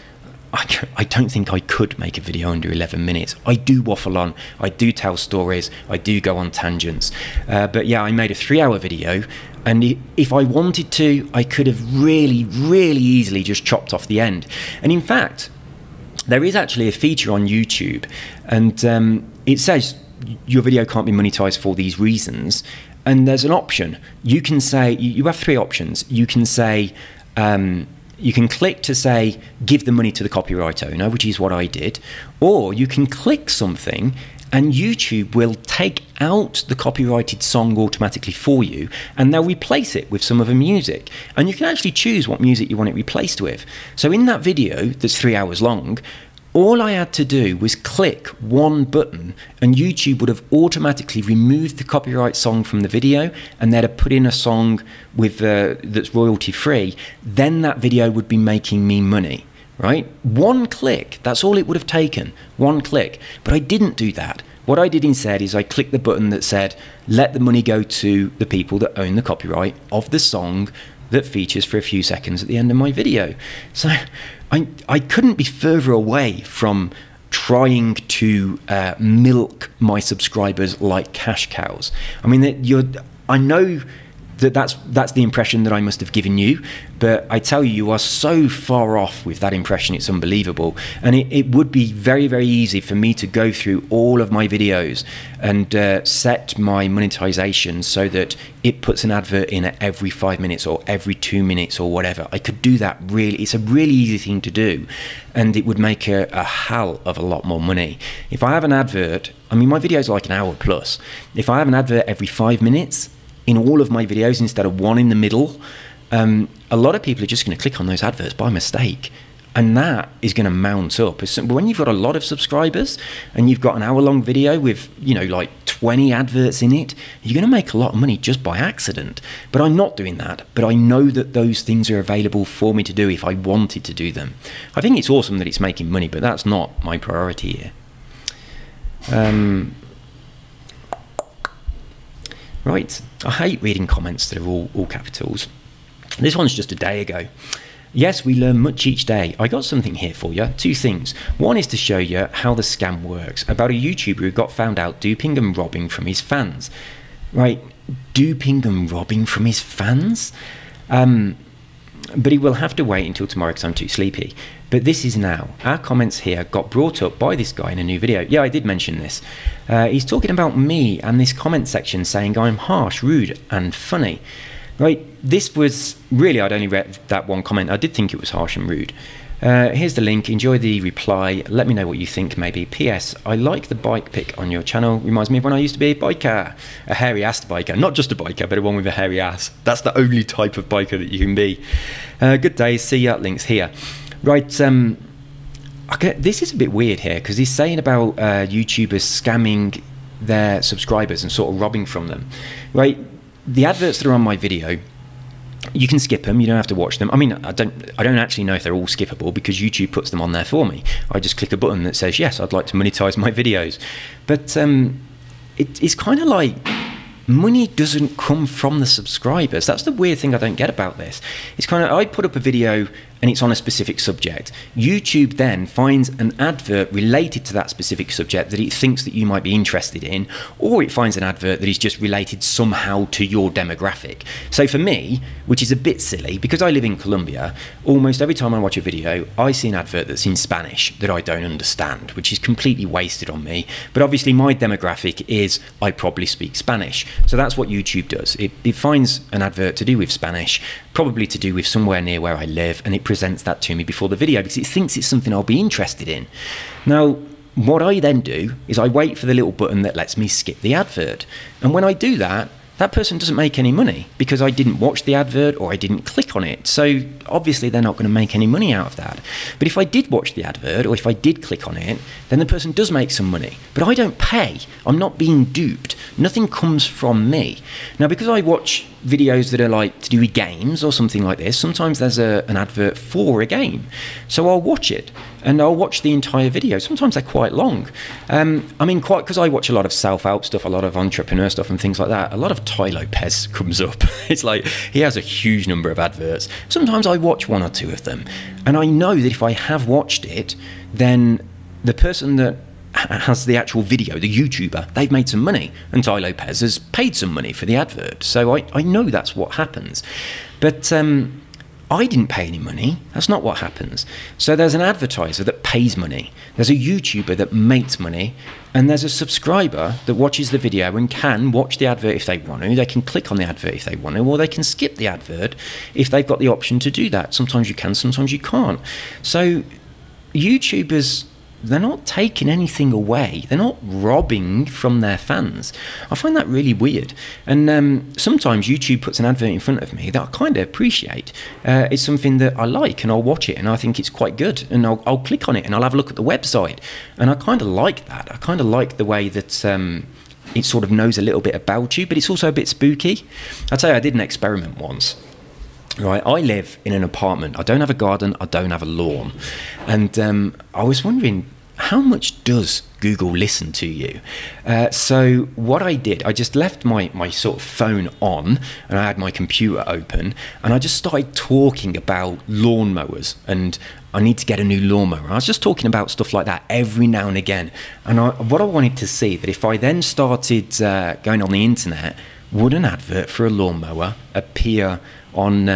I don't think I could make a video under 11 minutes. I do waffle on, I do tell stories, I do go on tangents. But yeah, I made a 3-hour video, And if I wanted to, I could have really, really easily just chopped off the end. And in fact, there is actually a feature on YouTube, and it says your video can't be monetized for these reasons. And there's an option. You can say, you have three options. You can say, you can click to say, give the money to the copyright owner, which is what I did. Or you can click something and YouTube will take out the copyrighted song automatically for you, and they'll replace it with some other music. And you can actually choose what music you want it replaced with. So in that video that's 3 hours long, all I had to do was click one button and YouTube would have automatically removed the copyright song from the video, and they'd have put in a song with that's royalty free. Then that video would be making me money, right? One click, that's all it would have taken, one click. But I didn't do that. What I did instead is I clicked the button that said, let the money go to the people that own the copyright of the song that features for a few seconds at the end of my video. So I couldn't be further away from trying to milk my subscribers like cash cows. I mean, I know that's the impression that I must have given you, but I tell you, you are so far off with that impression, it's unbelievable. And it would be very, very easy for me to go through all of my videos and set my monetization so that it puts an advert in at every 5 minutes or every 2 minutes or whatever. I could do that really. It's a really easy thing to do, and it would make a hell of a lot more money. If I have an advert, I mean, my videos are like an hour plus. If I have an advert every 5 minutes in all of my videos instead of one in the middle, a lot of people are just going to click on those adverts by mistake, and that is going to mount up. When you've got a lot of subscribers and you've got an hour-long video with, you know, like 20 adverts in it, you're going to make a lot of money just by accident. But I'm not doing that, but I know that those things are available for me to do if I wanted to do them. I think it's awesome that it's making money, but that's not my priority here. Right, I hate reading comments that are all capitals. This one's just a day ago. Yes, we learn much each day. I got something here for you. Two things. One is to show you how the scam works, about a YouTuber who got found out duping and robbing from his fans. Right, duping and robbing from his fans? But he will have to wait until tomorrow because I'm too sleepy. But this is now. Our comments here got brought up by this guy in a new video. Yeah, I did mention this. He's talking about me and this comment section saying I'm harsh, rude and funny. Right, this was really, I'd only read that one comment. I did think it was harsh and rude. Here's the link. Enjoy the reply. Let me know what you think maybe. P.S. I like the bike pic on your channel. Reminds me of when I used to be a biker. A hairy-assed biker. Not just a biker, but a one with a hairy ass. That's the only type of biker that you can be. Good day. See ya. Links here. Right. Okay, this is a bit weird here because he's saying about YouTubers scamming their subscribers and sort of robbing from them. Right. The adverts that are on my video, you can skip them. You don't have to watch them. I mean, I don't actually know if they're all skippable because YouTube puts them on there for me. I just click a button that says, yes, I'd like to monetize my videos. But it's kind of like money doesn't come from the subscribers. That's the weird thing I don't get about this. It's kind of, I put up a video and it's on a specific subject. YouTube then finds an advert related to that specific subject that it thinks that you might be interested in, or it finds an advert that is just related somehow to your demographic. So for me, which is a bit silly, because I live in Colombia, almost every time I watch a video, I see an advert that's in Spanish that I don't understand, which is completely wasted on me. But obviously my demographic is I probably speak Spanish. So that's what YouTube does. It finds an advert to do with Spanish, probably to do with somewhere near where I live, and it presents that to me before the video because it thinks it's something I'll be interested in. Now, what I then do is I wait for the little button that lets me skip the advert. And when I do that, that person doesn't make any money because I didn't watch the advert or I didn't click on it. So obviously they're not going to make any money out of that. But if I did watch the advert or if I did click on it, then the person does make some money. But I don't pay. I'm not being duped. Nothing comes from me. Now, because I watch videos that are like to do with games or something like this, sometimes there's an advert for a game. So I'll watch it and I'll watch the entire video. Sometimes they're quite long. I mean, because I watch a lot of self-help stuff, a lot of entrepreneur stuff and things like that, a lot of Tai Lopez comes up. It's like he has a huge number of adverts. Sometimes I watch one or two of them and I know that if I have watched it, then the person that has the actual video, the YouTuber, they've made some money, and Tai Lopez has paid some money for the advert. So I know that's what happens. But I didn't pay any money. That's not what happens. So there's an advertiser that pays money. There's a YouTuber that makes money. And there's a subscriber that watches the video and can watch the advert if they want to. They can click on the advert if they want to, or they can skip the advert if they've got the option to do that. Sometimes you can, sometimes you can't. So YouTubers, they're not taking anything away. They're not robbing from their fans. I find that really weird. And sometimes YouTube puts an advert in front of me that I kind of appreciate. It's something that I like, and I'll watch it, and I think it's quite good. And I'll click on it, and I'll have a look at the website. And I kind of like that. I kind of like the way that it sort of knows a little bit about you, but it's also a bit spooky. I'll tell you, I did an experiment once. Right, I live in an apartment. I don't have a garden. I don't have a lawn. And I was wondering, how much does Google listen to you? So what I did, I just left my sort of phone on, and I had my computer open, and I just started talking about lawnmowers, and I need to get a new lawnmower. I was just talking about stuff like that every now and again. And what I wanted to see, that if I then started going on the internet, would an advert for a lawnmower appear on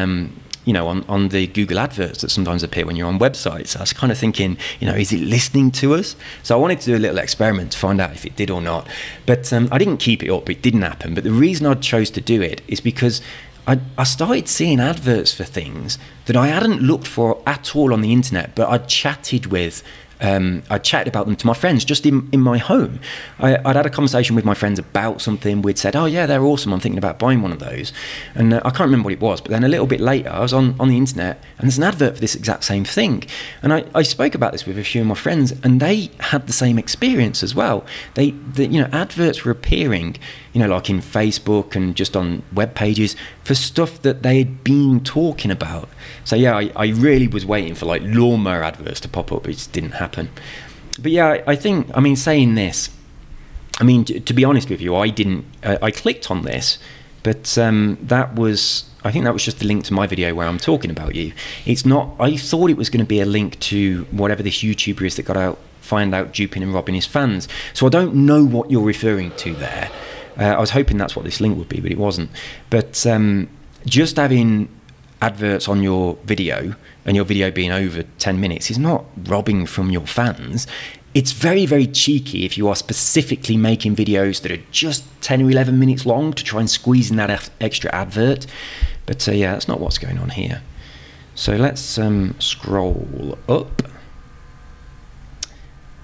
on the Google adverts that sometimes appear when you're on websites? I was kind of thinking, is it listening to us? So I wanted to do a little experiment to find out if it did or not. But I didn't keep it up. It didn't happen. But the reason I chose to do it is because I started seeing adverts for things that I hadn't looked for at all on the internet, but I'd chatted with. I chatted about them to my friends just in my home. I'd had a conversation with my friends about something. We'd said, oh yeah, they're awesome, I'm thinking about buying one of those. And I can't remember what it was, but then a little bit later I was on the internet, and there's an advert for this exact same thing. And I spoke about this with a few of my friends, and they had the same experience as well. Adverts were appearing, like in Facebook and just on web pages for stuff that they had been talking about. So yeah, I really was waiting for like lawnmower adverts to pop up. It just didn't happen. But yeah, I think, saying this, to be honest with you, I clicked on this, but I think that was just the link to my video where I'm talking about you. It's not, I thought it was going to be a link to whatever this YouTuber is that find out duping and robbing his fans. So I don't know what you're referring to there. I was hoping that's what this link would be, but it wasn't. But just having adverts on your video, and your video being over 10 minutes, is not robbing from your fans. It's very, very cheeky if you are specifically making videos that are just 10 or 11 minutes long to try and squeeze in that extra advert. But yeah, that's not what's going on here. So let's scroll up.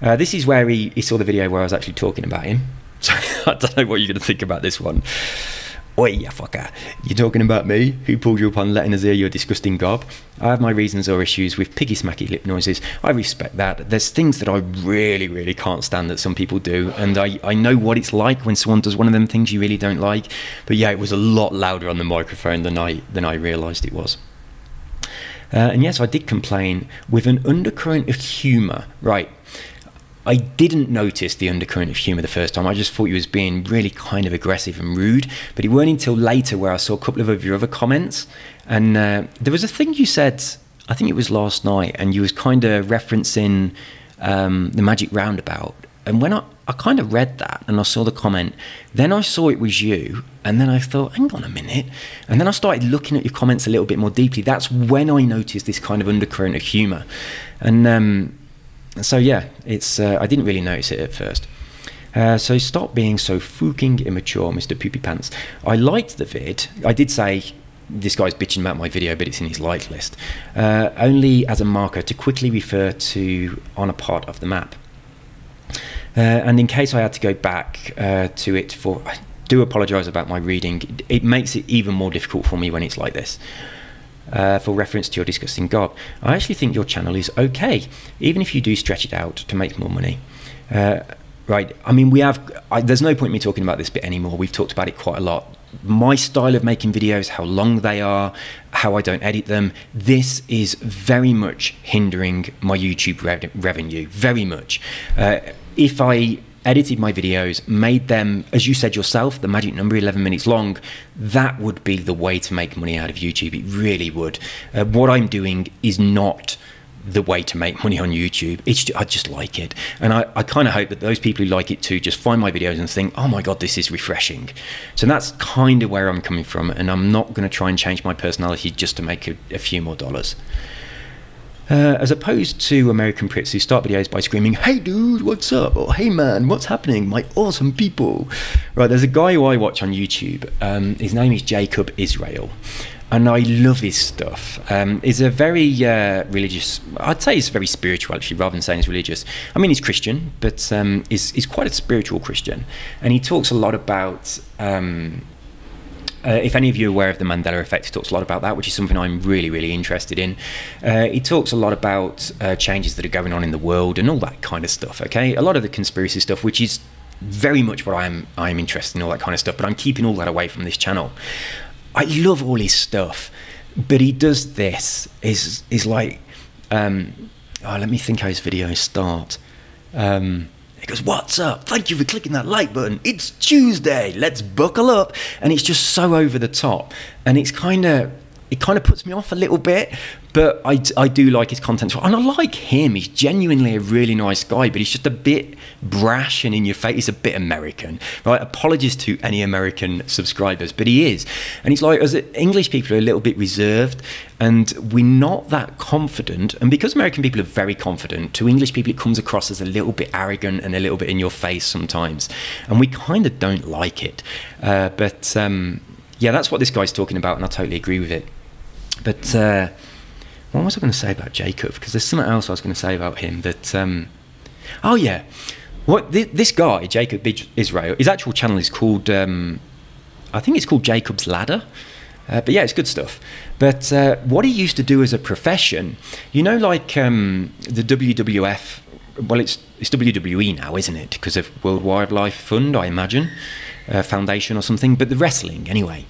This is where he saw the video where I was actually talking about him. So I don't know what you're going to think about this one. Oi, you fucker. You're talking about me? Who pulled you upon letting us hear your disgusting gob? I have my reasons or issues with piggy smacky lip noises. I respect that. There's things that I really, really can't stand that some people do, and I know what it's like when someone does one of them things you really don't like. But yeah, it was a lot louder on the microphone than I realised it was. And yes, I did complain with an undercurrent of humour. Right. I didn't notice the undercurrent of humour the first time. I just thought he was being really kind of aggressive and rude. But it weren't until later where I saw a couple of your other comments. And there was a thing you said, I think it was last night, and you was kind of referencing the Magic Roundabout. And when I kind of read that and I saw the comment, then I saw it was you. And then I thought, hang on a minute. And then I started looking at your comments a little bit more deeply. That's when I noticed this kind of undercurrent of humour. And so yeah, it's I didn't really notice it at first. So stop being so fucking immature, Mr. Poopy Pants. I liked the vid. I did say this guy's bitching about my video, but it's in his like list. Only as a marker to quickly refer to on a part of the map. And in case I had to go back to it for... I do apologise about my reading. It makes it even more difficult for me when it's like this. For reference to your disgusting gob, I actually think your channel is okay, even if you do stretch it out to make more money. Right, there's no point in me talking about this bit anymore. We've talked about it quite a lot. My style of making videos, how long they are, how I don't edit them, this is very much hindering my YouTube revenue, very much. If I edited my videos, made them, as you said yourself, the magic number, 11 minutes long, that would be the way to make money out of YouTube. It really would. What I'm doing is not the way to make money on YouTube. I just like it, and I kind of hope that those people who like it too just find my videos and think, oh my god, this is refreshing. So that's kind of where I'm coming from, and I'm not going to try and change my personality just to make a few more dollars. As opposed to American Brits who start videos by screaming, hey dude, what's up? Or hey man, what's happening? My awesome people. Right, there's a guy who I watch on YouTube. His name is Jacob Israel. And I love his stuff. He's a very religious, I'd say he's very spiritual actually, rather than saying he's religious. I mean, he's Christian, but he's quite a spiritual Christian. And he talks a lot about, if any of you are aware of the Mandela Effect, he talks a lot about that, which is something I'm really, really interested in. He talks a lot about changes that are going on in the world and all that kind of stuff, okay? A lot of the conspiracy stuff, which is very much what I'm interested in, all that kind of stuff, but I'm keeping all that away from this channel. I love all his stuff, but he does this, is like, let me think how his videos start. He goes, what's up? Thank you for clicking that like button. It's Tuesday. Let's buckle up. And it's just so over the top. And it kind of puts me off a little bit, but I do like his content. And I like him. He's genuinely a really nice guy, but he's just a bit brash and in your face. He's a bit American, right? Apologies to any American subscribers, but he is. And he's like, as English people are a little bit reserved, and we're not that confident. And because American people are very confident, to English people it comes across as a little bit arrogant and a little bit in your face sometimes. And we kind of don't like it. Yeah, that's what this guy's talking about, and I totally agree with it. But what was I going to say about Jacob? Because there's something else I was going to say about him. That oh yeah, this guy Jacob Israel, his actual channel is called I think it's called Jacob's Ladder. But yeah, it's good stuff. But what he used to do as a profession, you know, like the WWF. Well, it's WWE now, isn't it? Because of World Wildlife Fund, I imagine. Foundation or something, but the wrestling anyway.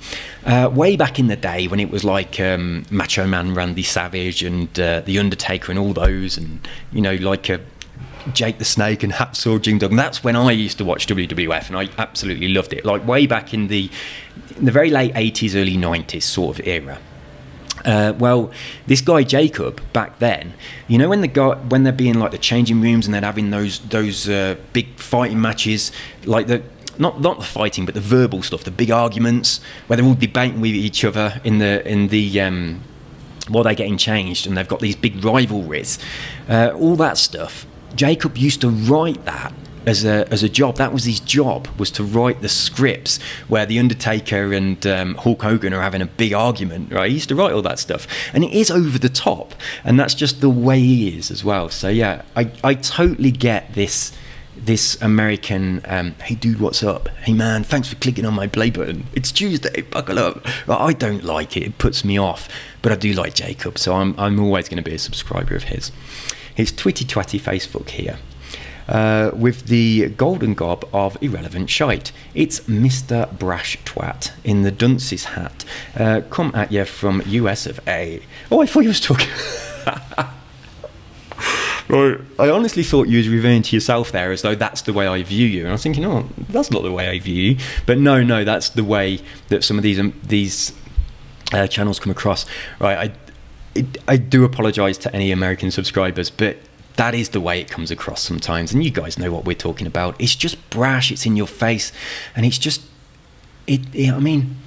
Way back in the day when it was like Macho Man Randy Savage and The Undertaker and all those, and you know, like Jake the Snake and Hacksaw Jim Duggan. That's when I used to watch WWF, and I absolutely loved it. Like way back in the very late 80s, early 90s sort of era. Well, this guy Jacob back then, you know, when they're being like the changing rooms and they're having those big fighting matches, like not the fighting, but the verbal stuff, the big arguments where they're all debating with each other in the while they're getting changed, and they've got these big rivalries, all that stuff. Jacob used to write that as a job. That was his job, was to write the scripts where the Undertaker and Hulk Hogan are having a big argument, right? He used to write all that stuff, and it is over the top, and that's just the way he is as well. So yeah, I totally get this American, hey dude, what's up? Hey man, thanks for clicking on my play button. It's Tuesday, buckle up. I don't like it. It puts me off, but I do like Jacob, so I'm always going to be a subscriber of his. His Twitty Twatty Facebook here. With the golden gob of irrelevant shite. It's Mr. Brash Twat in the dunce's hat. Come at you from US of A. Oh, I thought you was talking... Right. I honestly thought you was referring to yourself there as though that's the way I view you. And I was thinking, oh, that's not the way I view you. But no, that's the way that some of these channels come across. Right, I do apologise to any American subscribers, but that is the way it comes across sometimes. And you guys know what we're talking about. It's just brash, it's in your face, and it's just... I mean...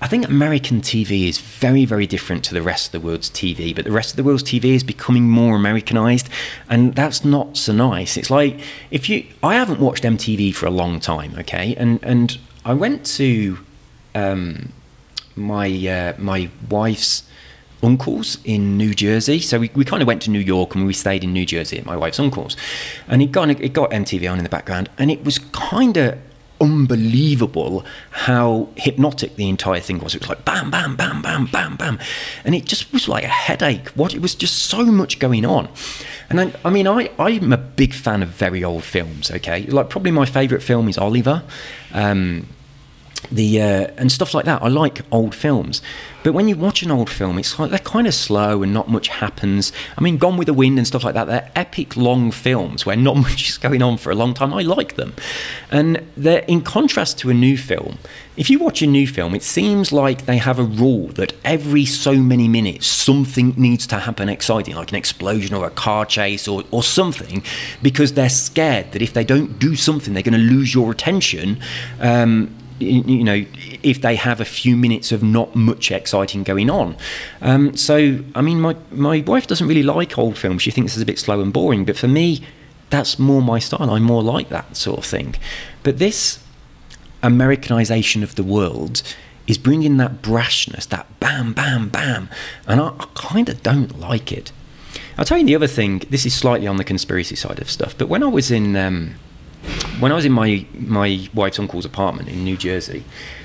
I think American TV is very, very different to the rest of the world's TV, but the rest of the world's TV is becoming more Americanized, and that's not so nice. It's like, I haven't watched MTV for a long time, okay, and I went to my wife's uncles in New Jersey, so we kind of went to New York and we stayed in New Jersey at my wife's uncles, and it got MTV on in the background, and it was kind of unbelievable how hypnotic the entire thing was. It was like bam, bam, bam, bam, bam, bam, and it just was like a headache. It was just so much going on. And I mean, I'm a big fan of very old films. Okay, like probably my favourite film is Oliver. and stuff like that. I like old films, but when you watch an old film, it's like they're kind of slow and not much happens. I mean, Gone with the Wind and stuff like that, they're epic long films where not much is going on for a long time. I like them, and they're in contrast to a new film. If you watch a new film, it seems like they have a rule that every so many minutes something needs to happen exciting, like an explosion or a car chase or something, because they're scared that if they don't do something, they're going to lose your attention. You know, if they have a few minutes of not much exciting going on. So, I mean, my wife doesn't really like old films. She thinks it's a bit slow and boring. But for me, that's more my style. I'm more like that sort of thing. But this Americanization of the world is bringing that brashness, that bam, bam, bam. And I kind of don't like it. I'll tell you the other thing. This is slightly on the conspiracy side of stuff. But when I was in my wife's uncle's apartment in New Jersey,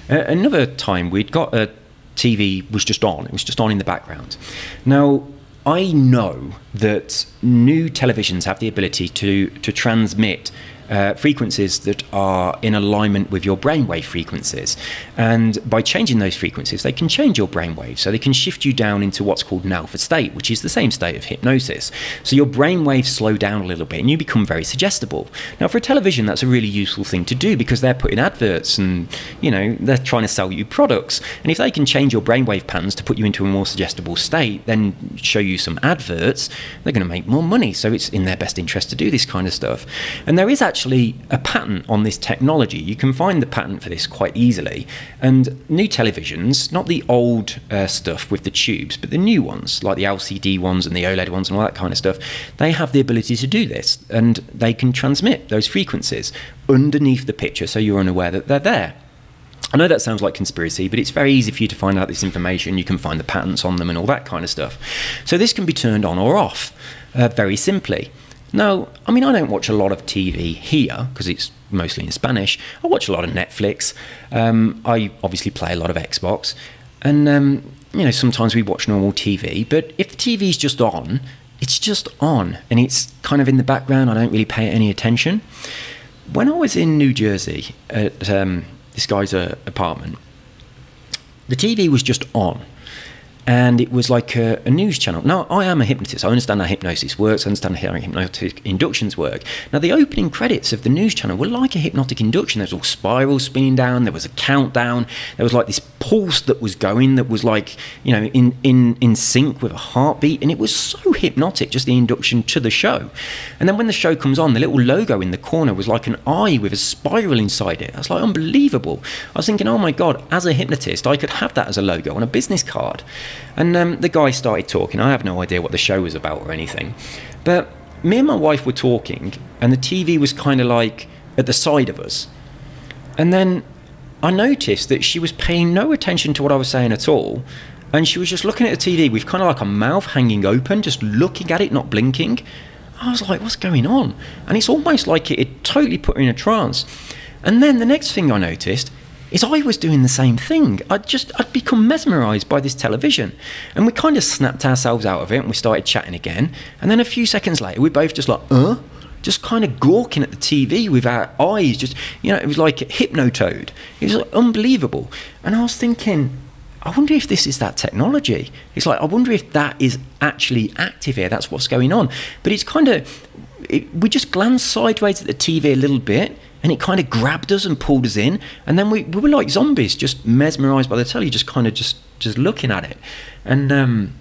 another time we'd got a TV was just on. It was just on in the background. Now, I know that new televisions have the ability to transmit frequencies that are in alignment with your brainwave frequencies, and by changing those frequencies they can change your brainwave, so they can shift you down into what's called an alpha state, which is the same state of hypnosis. So your brainwaves slow down a little bit and you become very suggestible. Now, for a television, that's a really useful thing to do, because they're putting adverts and, you know, they're trying to sell you products, and if they can change your brainwave patterns to put you into a more suggestible state, then show you some adverts, they're going to make more money. So it's in their best interest to do this kind of stuff. And there is actually a patent on this technology. You can find the patent for this quite easily. And new televisions, not the old stuff with the tubes, but the new ones, like the LCD ones and the OLED ones and all that kind of stuff, they have the ability to do this, and they can transmit those frequencies underneath the picture, so you're unaware that they're there. I know that sounds like conspiracy, but it's very easy for you to find out this information. You can find the patents on them and all that kind of stuff. So this can be turned on or off very simply. Now, I mean, I don't watch a lot of TV here because it's mostly in Spanish. I watch a lot of Netflix. I obviously play a lot of Xbox. And, you know, sometimes we watch normal TV. But if the TV's just on, it's just on. And it's kind of in the background. I don't really pay any attention. When I was in New Jersey at this guy's apartment, the TV was just on. And it was like a news channel. Now, I am a hypnotist. I understand how hypnosis works. I understand how hypnotic inductions work. Now, the opening credits of the news channel were like a hypnotic induction. There was all spirals spinning down. There was a countdown. There was like this pulse that was going that was like, you know, in sync with a heartbeat. And it was so hypnotic, just the induction to the show. And then when the show comes on, the little logo in the corner was like an eye with a spiral inside it. That's like unbelievable. I was thinking, oh my God, as a hypnotist, I could have that as a logo on a business card. And the guy started talking. I have no idea what the show was about or anything. But me and my wife were talking, and the TV was kind of like at the side of us. And then I noticed that she was paying no attention to what I was saying at all. And she was just looking at the TV with kind of like a mouth hanging open, just looking at it, not blinking. I was like, what's going on? And it's almost like it had totally put her in a trance. And then the next thing I noticed is I was doing the same thing. I'd become mesmerised by this television. And we kind of snapped ourselves out of it and we started chatting again. And then a few seconds later, we both just like, just kind of gawking at the TV with our eyes. Just, you know, it was like hypnotoad. It was like unbelievable. And I was thinking, I wonder if this is that technology. It's like, I wonder if that is actually active here. That's what's going on. But it's kind of, we just glanced sideways at the TV a little bit, and it kind of grabbed us and pulled us in, and then we were like zombies, just mesmerised by the telly, just kind of just looking at it. And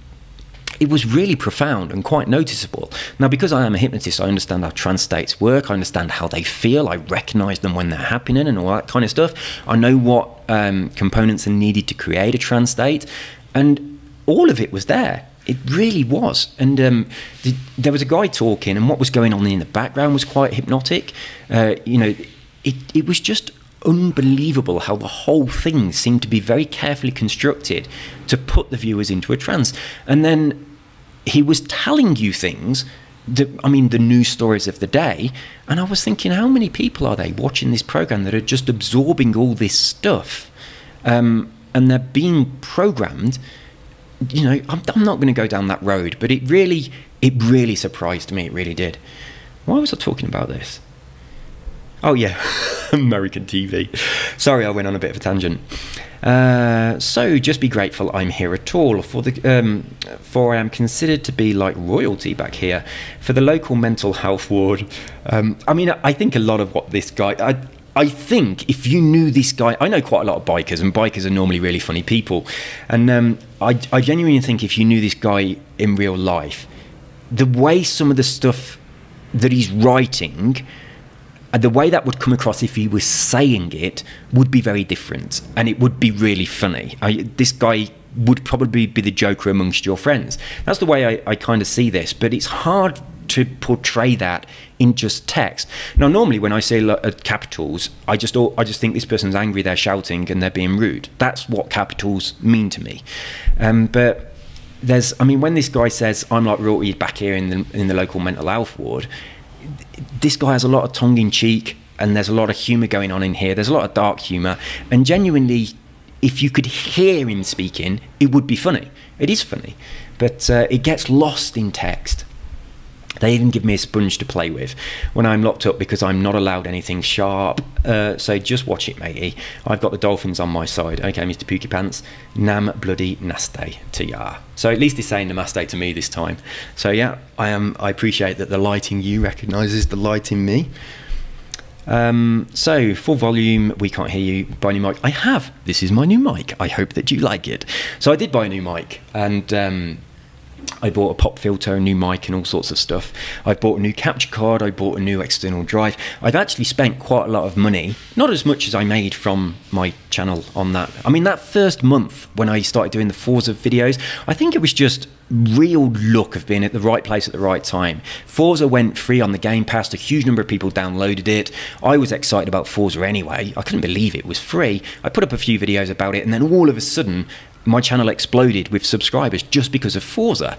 it was really profound and quite noticeable. Now, because I am a hypnotist, I understand how trance states work. I understand how they feel. I recognise them when they're happening and all that kind of stuff. I know what components are needed to create a trance state, and all of it was there. It really was. And there was a guy talking, and what was going on in the background was quite hypnotic. You know, it was just unbelievable how the whole thing seemed to be very carefully constructed to put the viewers into a trance. And then he was telling you things, I mean, the news stories of the day, and I was thinking, how many people are they watching this program that are just absorbing all this stuff, and they're being programmed? You know, I'm not going to go down that road, but it really surprised me. It really did. Why was I talking about this? Oh yeah, American TV. Sorry, I went on a bit of a tangent. So just be grateful I'm here at all, for I am considered to be like royalty back here for the local mental health ward. I mean, I think a lot of what this guy, I think if you knew this guy, I know quite a lot of bikers, and bikers are normally really funny people, and I genuinely think if you knew this guy in real life, the way some of the stuff that he's writing, the way that would come across if he was saying it would be very different, and it would be really funny. This guy would probably be the joker amongst your friends. That's the way I kind of see this, but it's hard to portray that in just text. Now, normally when I say capitals, I just think this person's angry, they're shouting, and they're being rude. That's what capitals mean to me. But I mean, when this guy says, I'm like royalty back here in the local mental health ward, this guy has a lot of tongue-in-cheek, and there's a lot of humour going on in here. There's a lot of dark humour, and genuinely, if you could hear him speaking, it would be funny. It is funny, but it gets lost in text. They even give me a sponge to play with when I'm locked up because I'm not allowed anything sharp. So just watch it, matey. I've got the dolphins on my side. Okay, Mr. Pookie Pants. Nam bloody naste to ya. So at least he's saying namaste to me this time. So yeah, I appreciate that the light in you recognises the light in me. So full volume, we can't hear you. Buy a new mic. I have. This is my new mic. I hope that you like it. So I did buy a new mic, and I bought a pop filter, a new mic, and all sorts of stuff. I bought a new capture card. I bought a new external drive. I've actually spent quite a lot of money, not as much as I made from my channel on that. I mean, that first month when I started doing the Forza videos, I think it was just real luck of being at the right place at the right time. Forza went free on the Game Pass. A huge number of people downloaded it. I was excited about Forza anyway. I couldn't believe it was free. I put up a few videos about it, and then all of a sudden, my channel exploded with subscribers just because of Forza.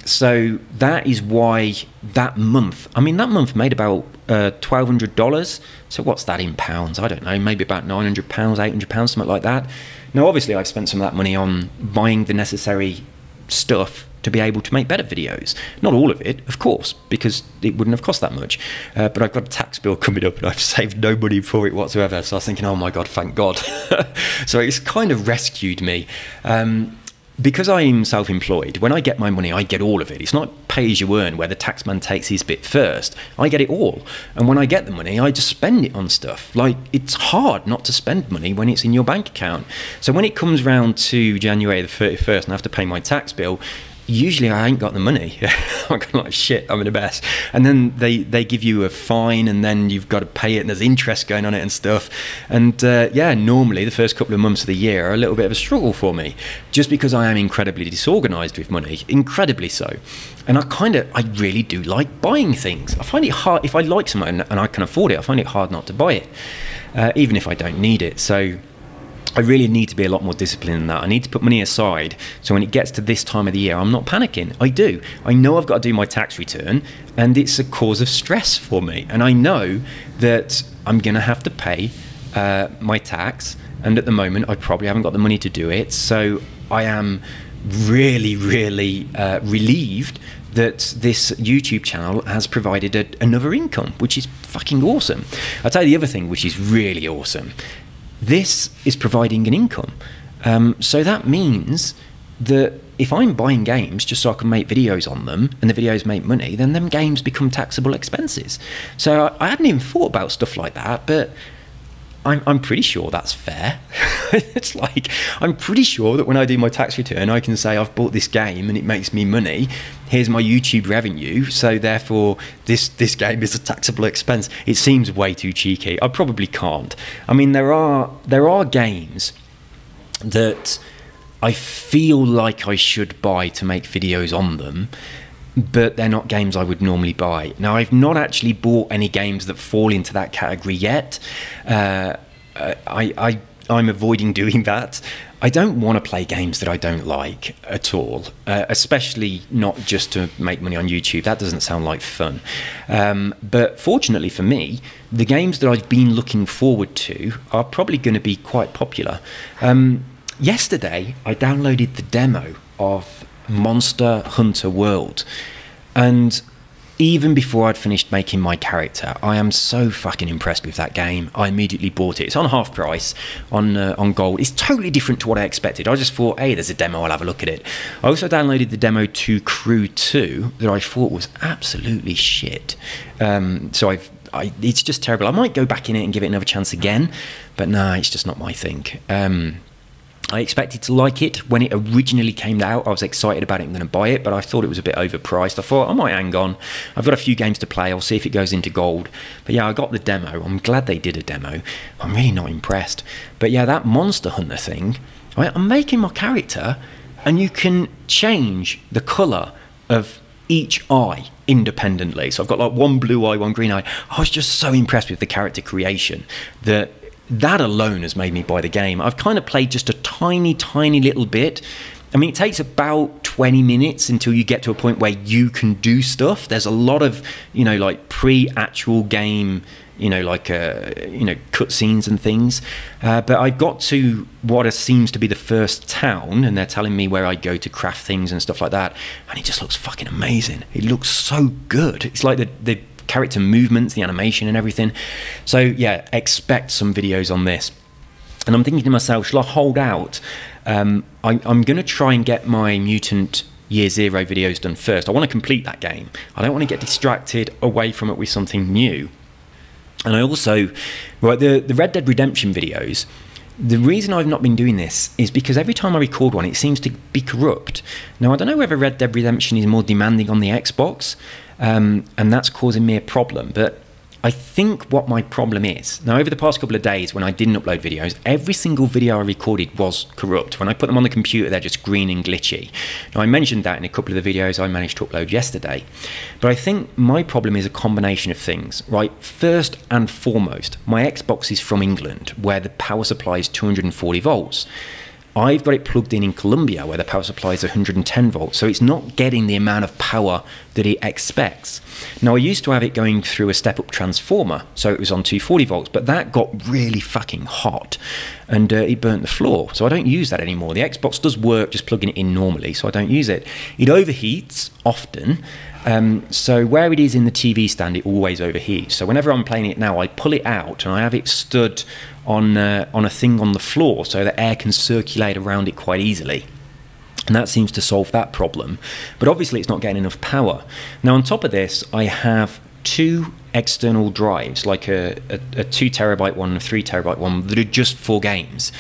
So that is why that month, I mean, that month made about $1,200. So what's that in pounds? I don't know, maybe about £900, £800, something like that. Now, obviously, I've spent some of that money on buying the necessary stuff to be able to make better videos. Not all of it, of course, because it wouldn't have cost that much. But I've got a tax bill coming up, and I've saved no money for it whatsoever. So I was thinking, oh my God, thank God. So it's kind of rescued me. Because I'm self-employed, when I get my money, I get all of it. It's not pay as you earn where the taxman takes his bit first. I get it all. And when I get the money, I just spend it on stuff. Like, it's hard not to spend money when it's in your bank account. So when it comes round to January the 31st and I have to pay my tax bill, usually I ain't got the money. I'm like, shit, I'm in a mess. And then they give you a fine, and then you've got to pay it, and there's interest going on it and stuff. And yeah, normally the first couple of months of the year are a little bit of a struggle for me, just because I am incredibly disorganized with money, incredibly so. And I really do like buying things. I find it hard, if I like something and I can afford it, I find it hard not to buy it, even if I don't need it. So I really need to be a lot more disciplined in that. I need to put money aside, so when it gets to this time of the year, I'm not panicking. I do. I know I've got to do my tax return, and it's a cause of stress for me. And I know that I'm going to have to pay my tax, and at the moment, I probably haven't got the money to do it. So I am really, really relieved that this YouTube channel has provided another income, which is fucking awesome. I'll tell you the other thing, which is really awesome. This is providing an income. So that means that if I'm buying games just so I can make videos on them, and the videos make money, then them games become taxable expenses. So I hadn't even thought about stuff like that, but I'm pretty sure that's fair. It's like, I'm pretty sure that when I do my tax return, I can say I've bought this game and it makes me money. Here's my YouTube revenue, so therefore this game is a taxable expense. It seems way too cheeky. I probably can't. I mean, there are games that I feel like I should buy to make videos on them, but they're not games I would normally buy. Now, I've not actually bought any games that fall into that category yet. I'm avoiding doing that. I don't want to play games that I don't like at all, especially not just to make money on YouTube. That doesn't sound like fun. But fortunately for me, the games that I've been looking forward to are probably going to be quite popular. Yesterday, I downloaded the demo of Monster Hunter World, and even before I'd finished making my character. I am so fucking impressed with that game. I immediately bought it. It's on half price on Gold. It's totally different to what I expected. I just thought, hey, there's a demo, I'll have a look at it. I also downloaded the demo to Crew 2 that I thought was absolutely shit. So it's just terrible. I might go back in it and give it another chance again, but no, it's just not my thing. I expected to like it when it originally came out. I was excited about it and going to buy it, but I thought it was a bit overpriced. I thought I might hang on. I've got a few games to play. I'll see if it goes into Gold. But yeah, I got the demo. I'm glad they did a demo. I'm really not impressed. But yeah, that Monster Hunter thing, I'm making my character and you can change the colour of each eye independently. So I've got like one blue eye, one green eye. I was just so impressed with the character creation that alone has made me buy the game. I've kind of played just a tiny little bit. I mean, it takes about 20 minutes until you get to a point where you can do stuff. There's a lot of, like pre-actual game, like, cutscenes and things. But I've got to what seems to be the first town, and they're telling me where I go to craft things and stuff like that. And it just looks fucking amazing. It looks so good. It's like the character movements, the animation and everything. So yeah, expect some videos on this. And I'm thinking to myself, shall I hold out? I'm going to try and get my Mutant Year Zero videos done first. I want to complete that game. I don't want to get distracted away from it with something new. And I also, the Red Dead Redemption videos, the reason I've not been doing this is because every time I record one, it seems to be corrupt. Now, I don't know whether Red Dead Redemption is more demanding on the Xbox, and that's causing me a problem. But I think what my problem is, now over the past couple of days when I didn't upload videos, every single video I recorded was corrupt. When I put them on the computer, they're just green and glitchy. Now, I mentioned that in a couple of the videos I managed to upload yesterday. But I think my problem is a combination of things, right? First and foremost, my Xbox is from England, where the power supply is 240 volts. I've got it plugged in Colombia, where the power supply is 110 volts, so it's not getting the amount of power that it expects. Now, I used to have it going through a step-up transformer, so it was on 240 volts, but that got really fucking hot, and it burnt the floor, so I don't use that anymore. The Xbox does work just plugging it in normally, so I don't use it. It overheats often, so where it is in the TV stand, it always overheats. So whenever I'm playing it now, I pull it out, and I have it stood on a thing on the floor so that air can circulate around it quite easily, and that seems to solve that problem. But obviously it's not getting enough power. Now, on top of this, I have two external drives, like a 2 terabyte one and a 3 terabyte one, that are just for games.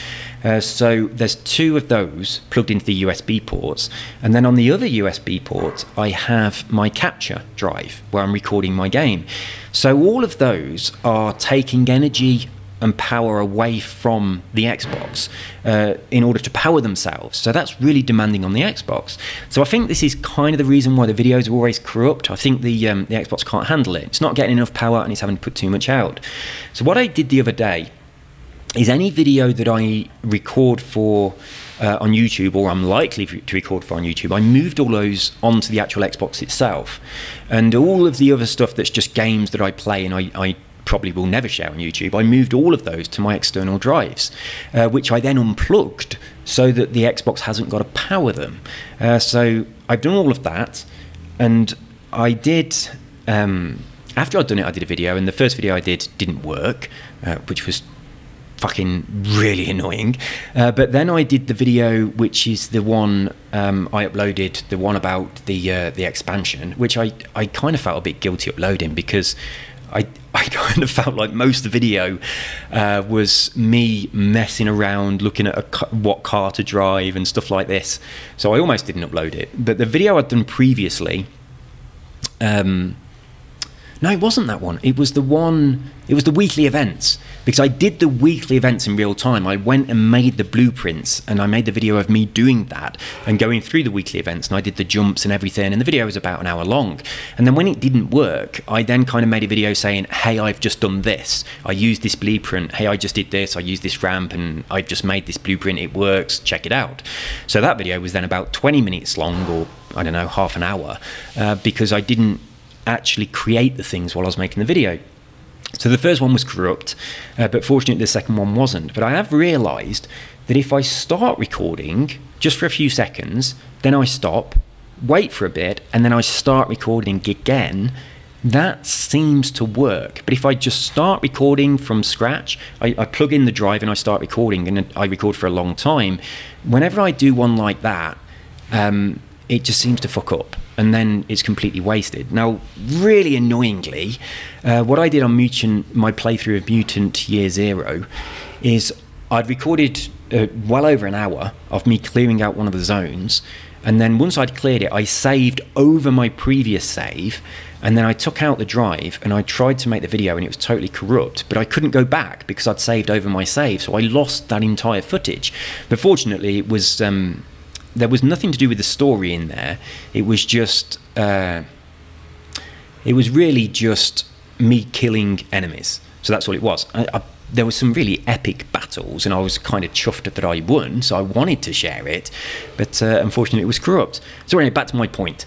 So there's two of those plugged into the USB ports, and then on the other USB port I have my capture drive where I'm recording my game. So all of those are taking energy and power away from the Xbox in order to power themselves. So that's really demanding on the Xbox. So I think this is kind of the reason why the videos are always corrupt. I think the Xbox can't handle it. It's not getting enough power and it's having to put too much out. So what I did the other day is any video that I record for on YouTube, or I'm likely to record for on YouTube, I moved all those onto the actual Xbox itself. And all of the other stuff that's just games that I play and I probably will never share on YouTube, I moved all of those to my external drives, which I then unplugged so that the Xbox hasn't got to power them. So I've done all of that, and I did, after I'd done it, I did a video, and the first video I did didn't work, which was fucking really annoying. But then I did the video, which is the one I uploaded, the one about the expansion, which I kind of felt a bit guilty uploading, because I kind of felt like most of the video was me messing around, looking at what car to drive and stuff like this. So I almost didn't upload it. But the video I'd done previously, no, it wasn't that one. It was the one, it was the weekly events, because I did the weekly events in real time. I went and made the blueprints, and I made the video of me doing that and going through the weekly events, and I did the jumps and everything, and the video was about an hour long. And then when it didn't work, I then kind of made a video saying, hey, I've just done this. I used this blueprint. Hey, I just did this. I used this ramp, and I've just made this blueprint. It works. Check it out. So that video was then about 20 minutes long, or I don't know, half an hour, because I didn't actually create the things while I was making the video. So the first one was corrupt, but fortunately the second one wasn't. But I have realized that if I start recording just for a few seconds, then I stop, wait for a bit, and then I start recording again, that seems to work. But if I just start recording from scratch, I plug in the drive and I start recording, and I record for a long time. Whenever I do one like that, it just seems to fuck up, and then it's completely wasted. Now, really annoyingly, what I did on Mutant, my playthrough of Mutant Year Zero, is I'd recorded well over an hour of me clearing out one of the zones, and then once I'd cleared it, I saved over my previous save, and then I took out the drive and I tried to make the video, and it was totally corrupt, but I couldn't go back because I'd saved over my save, so I lost that entire footage. But fortunately, it was there was nothing to do with the story in there. It was just it was really just me killing enemies. So that's all it was. There was some really epic battles, and I was kind of chuffed that I won, so I wanted to share it, but unfortunately it was corrupt. So anyway, back to my point.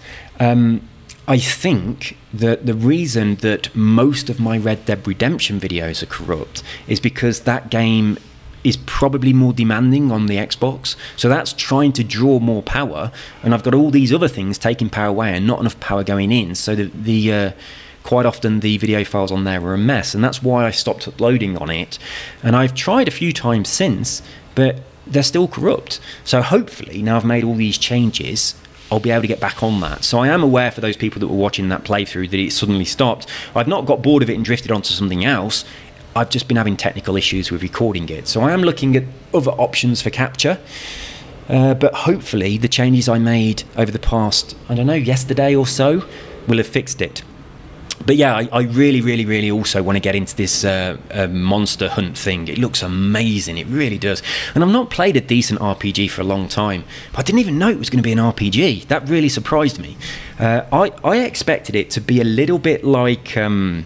I think that the reason that most of my Red Dead Redemption videos are corrupt is because that game is probably more demanding on the Xbox, so that's trying to draw more power, and I've got all these other things taking power away and not enough power going in, so the quite often the video files on there were a mess, and that's why I stopped uploading on it. And I've tried a few times since, but they're still corrupt. So hopefully now I've made all these changes, I'll be able to get back on that. So I am aware, for those people that were watching that playthrough, that it suddenly stopped. I've not got bored of it and drifted onto something else. I've just been having technical issues with recording it. So I am looking at other options for capture. But hopefully the changes I made over the past, I don't know, yesterday or so, will have fixed it. But yeah, I really, really, really also want to get into this monster hunt thing. It looks amazing, it really does. And I've not played a decent RPG for a long time. But I didn't even know it was going to be an RPG. That really surprised me. I expected it to be a little bit like, I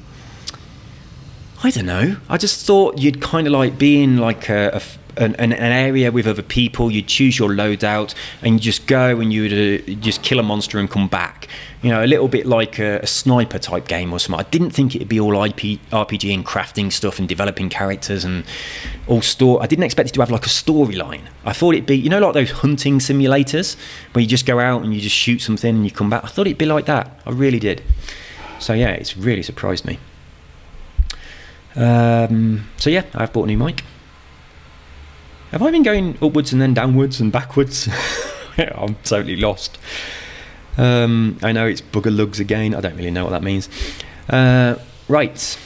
don't know. I just thought you'd kind of like be in like an area with other people. You'd choose your loadout and you just go and you'd just kill a monster and come back. You know, a little bit like a sniper type game or something. I didn't think it'd be all RPG and crafting stuff and developing characters and all I didn't expect it to have like a storyline. I thought it'd be, you know, like those hunting simulators where you just go out and you just shoot something and you come back. I thought it'd be like that. I really did. So yeah, it's really surprised me. So yeah, I've bought a new mic. Have I been going upwards and then downwards and backwards? I'm totally lost. I know it's bugger lugs again. I don't really know what that means. Right.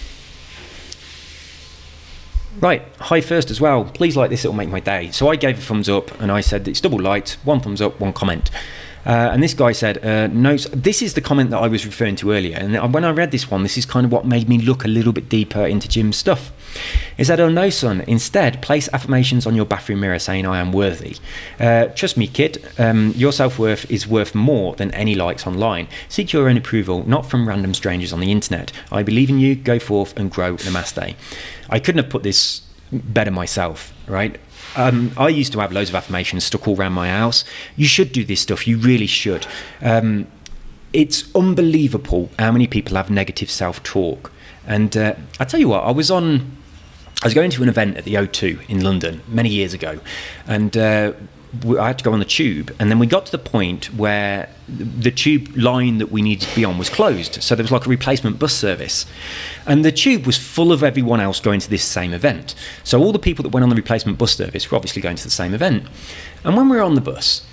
Hi first as well. Please like this, it'll make my day. So I gave a thumbs up and I said it's double liked, 1 thumbs up, 1 comment. And this guy said, no, this is the comment that I was referring to earlier. And when I read this one, this is kind of what made me look a little bit deeper into Jim's stuff. He said, oh no son, instead place affirmations on your bathroom mirror saying I am worthy. Trust me kid, your self-worth is worth more than any likes online. Seek your own approval, not from random strangers on the internet. I believe in you, go forth and grow. Namaste. I couldn't have put this better myself, right? I used to have loads of affirmations stuck all around my house. You should do this stuff, you really should. It's unbelievable how many people have negative self-talk. And I tell you what, I was going to an event at the O2 in London many years ago, and I had to go on the tube, and then we got to the point where the tube line that we needed to be on was closed, so there was like a replacement bus service, and the tube was full of everyone else going to this same event. So all the people that went on the replacement bus service were obviously going to the same event. And when we were on the bus,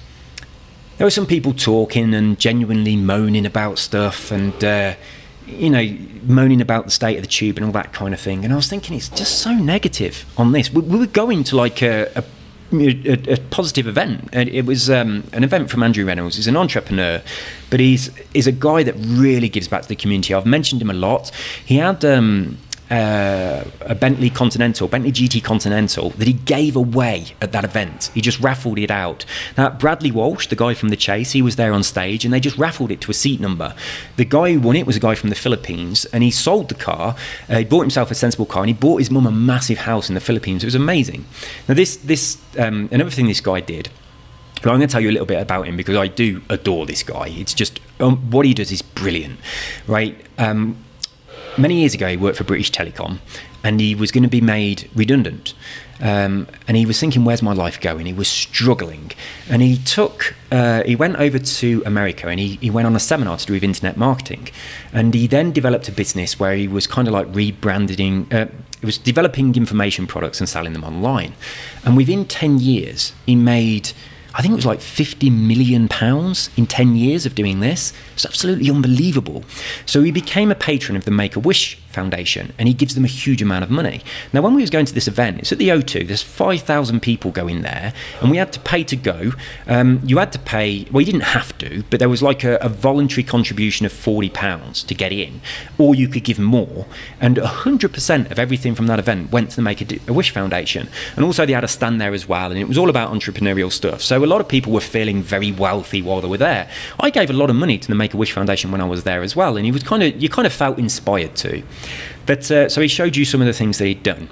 there were some people talking and genuinely moaning about stuff, and you know, moaning about the state of the tube and all that kind of thing. And I was thinking, it's just so negative on this. We were going to like a positive event, and it was an event from Andrew Reynolds. He's an entrepreneur, but he's a guy that really gives back to the community. I've mentioned him a lot. He had a Bentley GT Continental that he gave away at that event. He just raffled it out. Now Bradley Walsh, the guy from The Chase, he was there on stage, and they just raffled it to a seat number. The guy who won it was a guy from the Philippines, and he sold the car. He bought himself a sensible car, and he bought his mum a massive house in the Philippines. It was amazing. Now another thing this guy did, but I'm going to tell you a little bit about him because I do adore this guy. It's just what he does is brilliant, right? many years ago, he worked for British Telecom, and he was going to be made redundant. And he was thinking, where's my life going? He was struggling. And he went over to America, and he went on a seminar to do with internet marketing. And he then developed a business where he was kind of like rebranding, it was developing information products and selling them online. And within 10 years, he made, I think it was like £50 million in 10 years of doing this. It's absolutely unbelievable. So he became a patron of the Make-A-Wish Foundation, and he gives them a huge amount of money. Now, when we was going to this event, it's at the O2, there's 5,000 people going there, and we had to pay to go. You had to pay, well, you didn't have to, but there was like a voluntary contribution of £40 to get in, or you could give more, and 100% of everything from that event went to the Make-A-Wish Foundation. And also they had a stand there as well, and it was all about entrepreneurial stuff. So a lot of people were feeling very wealthy while they were there. I gave a lot of money to the Make-A-Wish Foundation when I was there as well, and you kind of felt inspired to. But so he showed you some of the things that he'd done.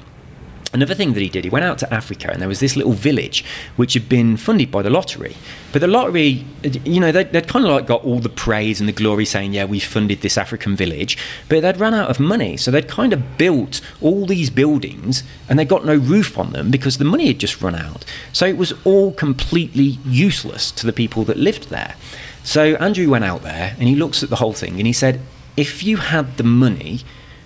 Another thing that he did, he went out to Africa, and there was this little village which had been funded by the lottery. But the lottery, you know, they'd kind of like got all the praise and the glory saying, yeah, we funded this African village, but they'd run out of money. So they'd kind of built all these buildings, and they got no roof on them because the money had just run out. So it was all completely useless to the people that lived there. So Andrew went out there, and he looks at the whole thing, and he said, if you had the money,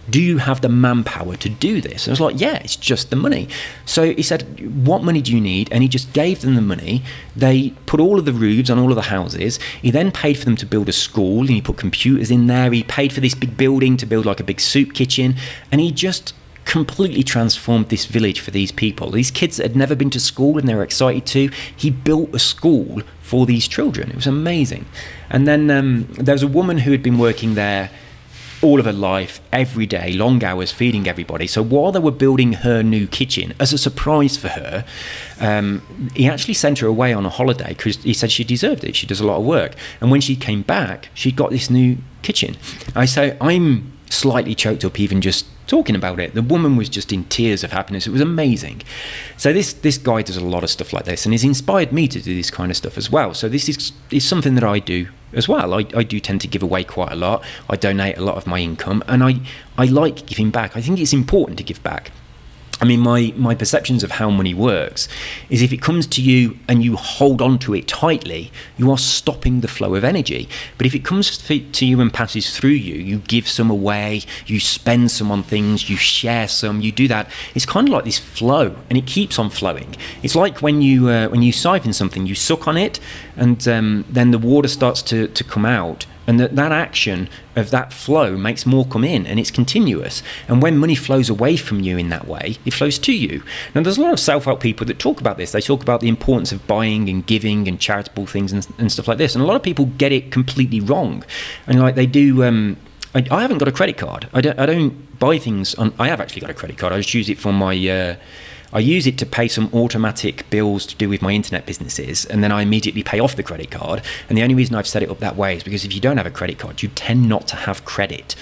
do you have the manpower to do this? And I was like, yeah, it's just the money. So he said, what money do you need? And he just gave them the money. They put all of the roofs on all of the houses. He then paid for them to build a school, and he put computers in there. He paid for this big building to build like a big soup kitchen. And he just completely transformed this village for these people. These kids that had never been to school and they were excited to. He built a school for these children. It was amazing. And then there was a woman who had been working there all of her life, every day, long hours, feeding everybody. So while they were building her new kitchen, as a surprise for her, he actually sent her away on a holiday because he said she deserved it. She does a lot of work. And when she came back, she got this new kitchen. I'm slightly choked up even just talking about it. The woman was just in tears of happiness. It was amazing. So this guy does a lot of stuff like this, and he's inspired me to do this kind of stuff as well. So this is something that I do as well. I do tend to give away quite a lot. I donate a lot of my income, and I like giving back. I think it's important to give back. I mean, my perceptions of how money works is if it comes to you and you hold on to it tightly, you are stopping the flow of energy. But if it comes to you and passes through you, you give some away, you spend some on things, you share some, you do that. It's kind of like this flow, and it keeps on flowing. It's like when you siphon something, you suck on it, and then the water starts to come out. And that action of that flow makes more come in, and it's continuous. And when money flows away from you in that way, it flows to you. Now, there's a lot of self-help people that talk about this. They talk about the importance of buying and giving and charitable things and stuff like this. And a lot of people get it completely wrong. And like they do, I haven't got a credit card. I don't buy things on. I have actually got a credit card. I just use it for my. I use it to pay some automatic bills to do with my internet businesses, and then I immediately pay off the credit card. And the only reason I've set it up that way is because if you don't have a credit card, you tend not to have credit.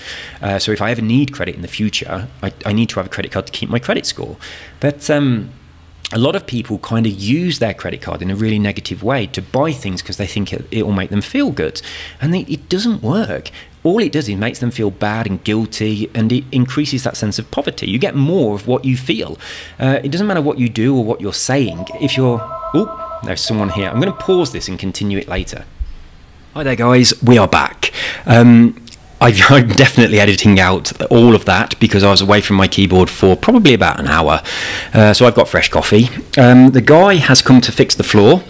So if I ever need credit in the future, I need to have a credit card to keep my credit score. But a lot of people kind of use their credit card in a really negative way to buy things because they think it will make them feel good. And it doesn't work. All it does is makes them feel bad and guilty, and it increases that sense of poverty. You get more of what you feel. It doesn't matter what you do or what you're saying. If you're... Oh, there's someone here. I'm going to pause this and continue it later. Hi there, guys. We are back. I'm definitely editing out all of that because I was away from my keyboard for probably about an hour. So I've got fresh coffee. The guy has come to fix the floor.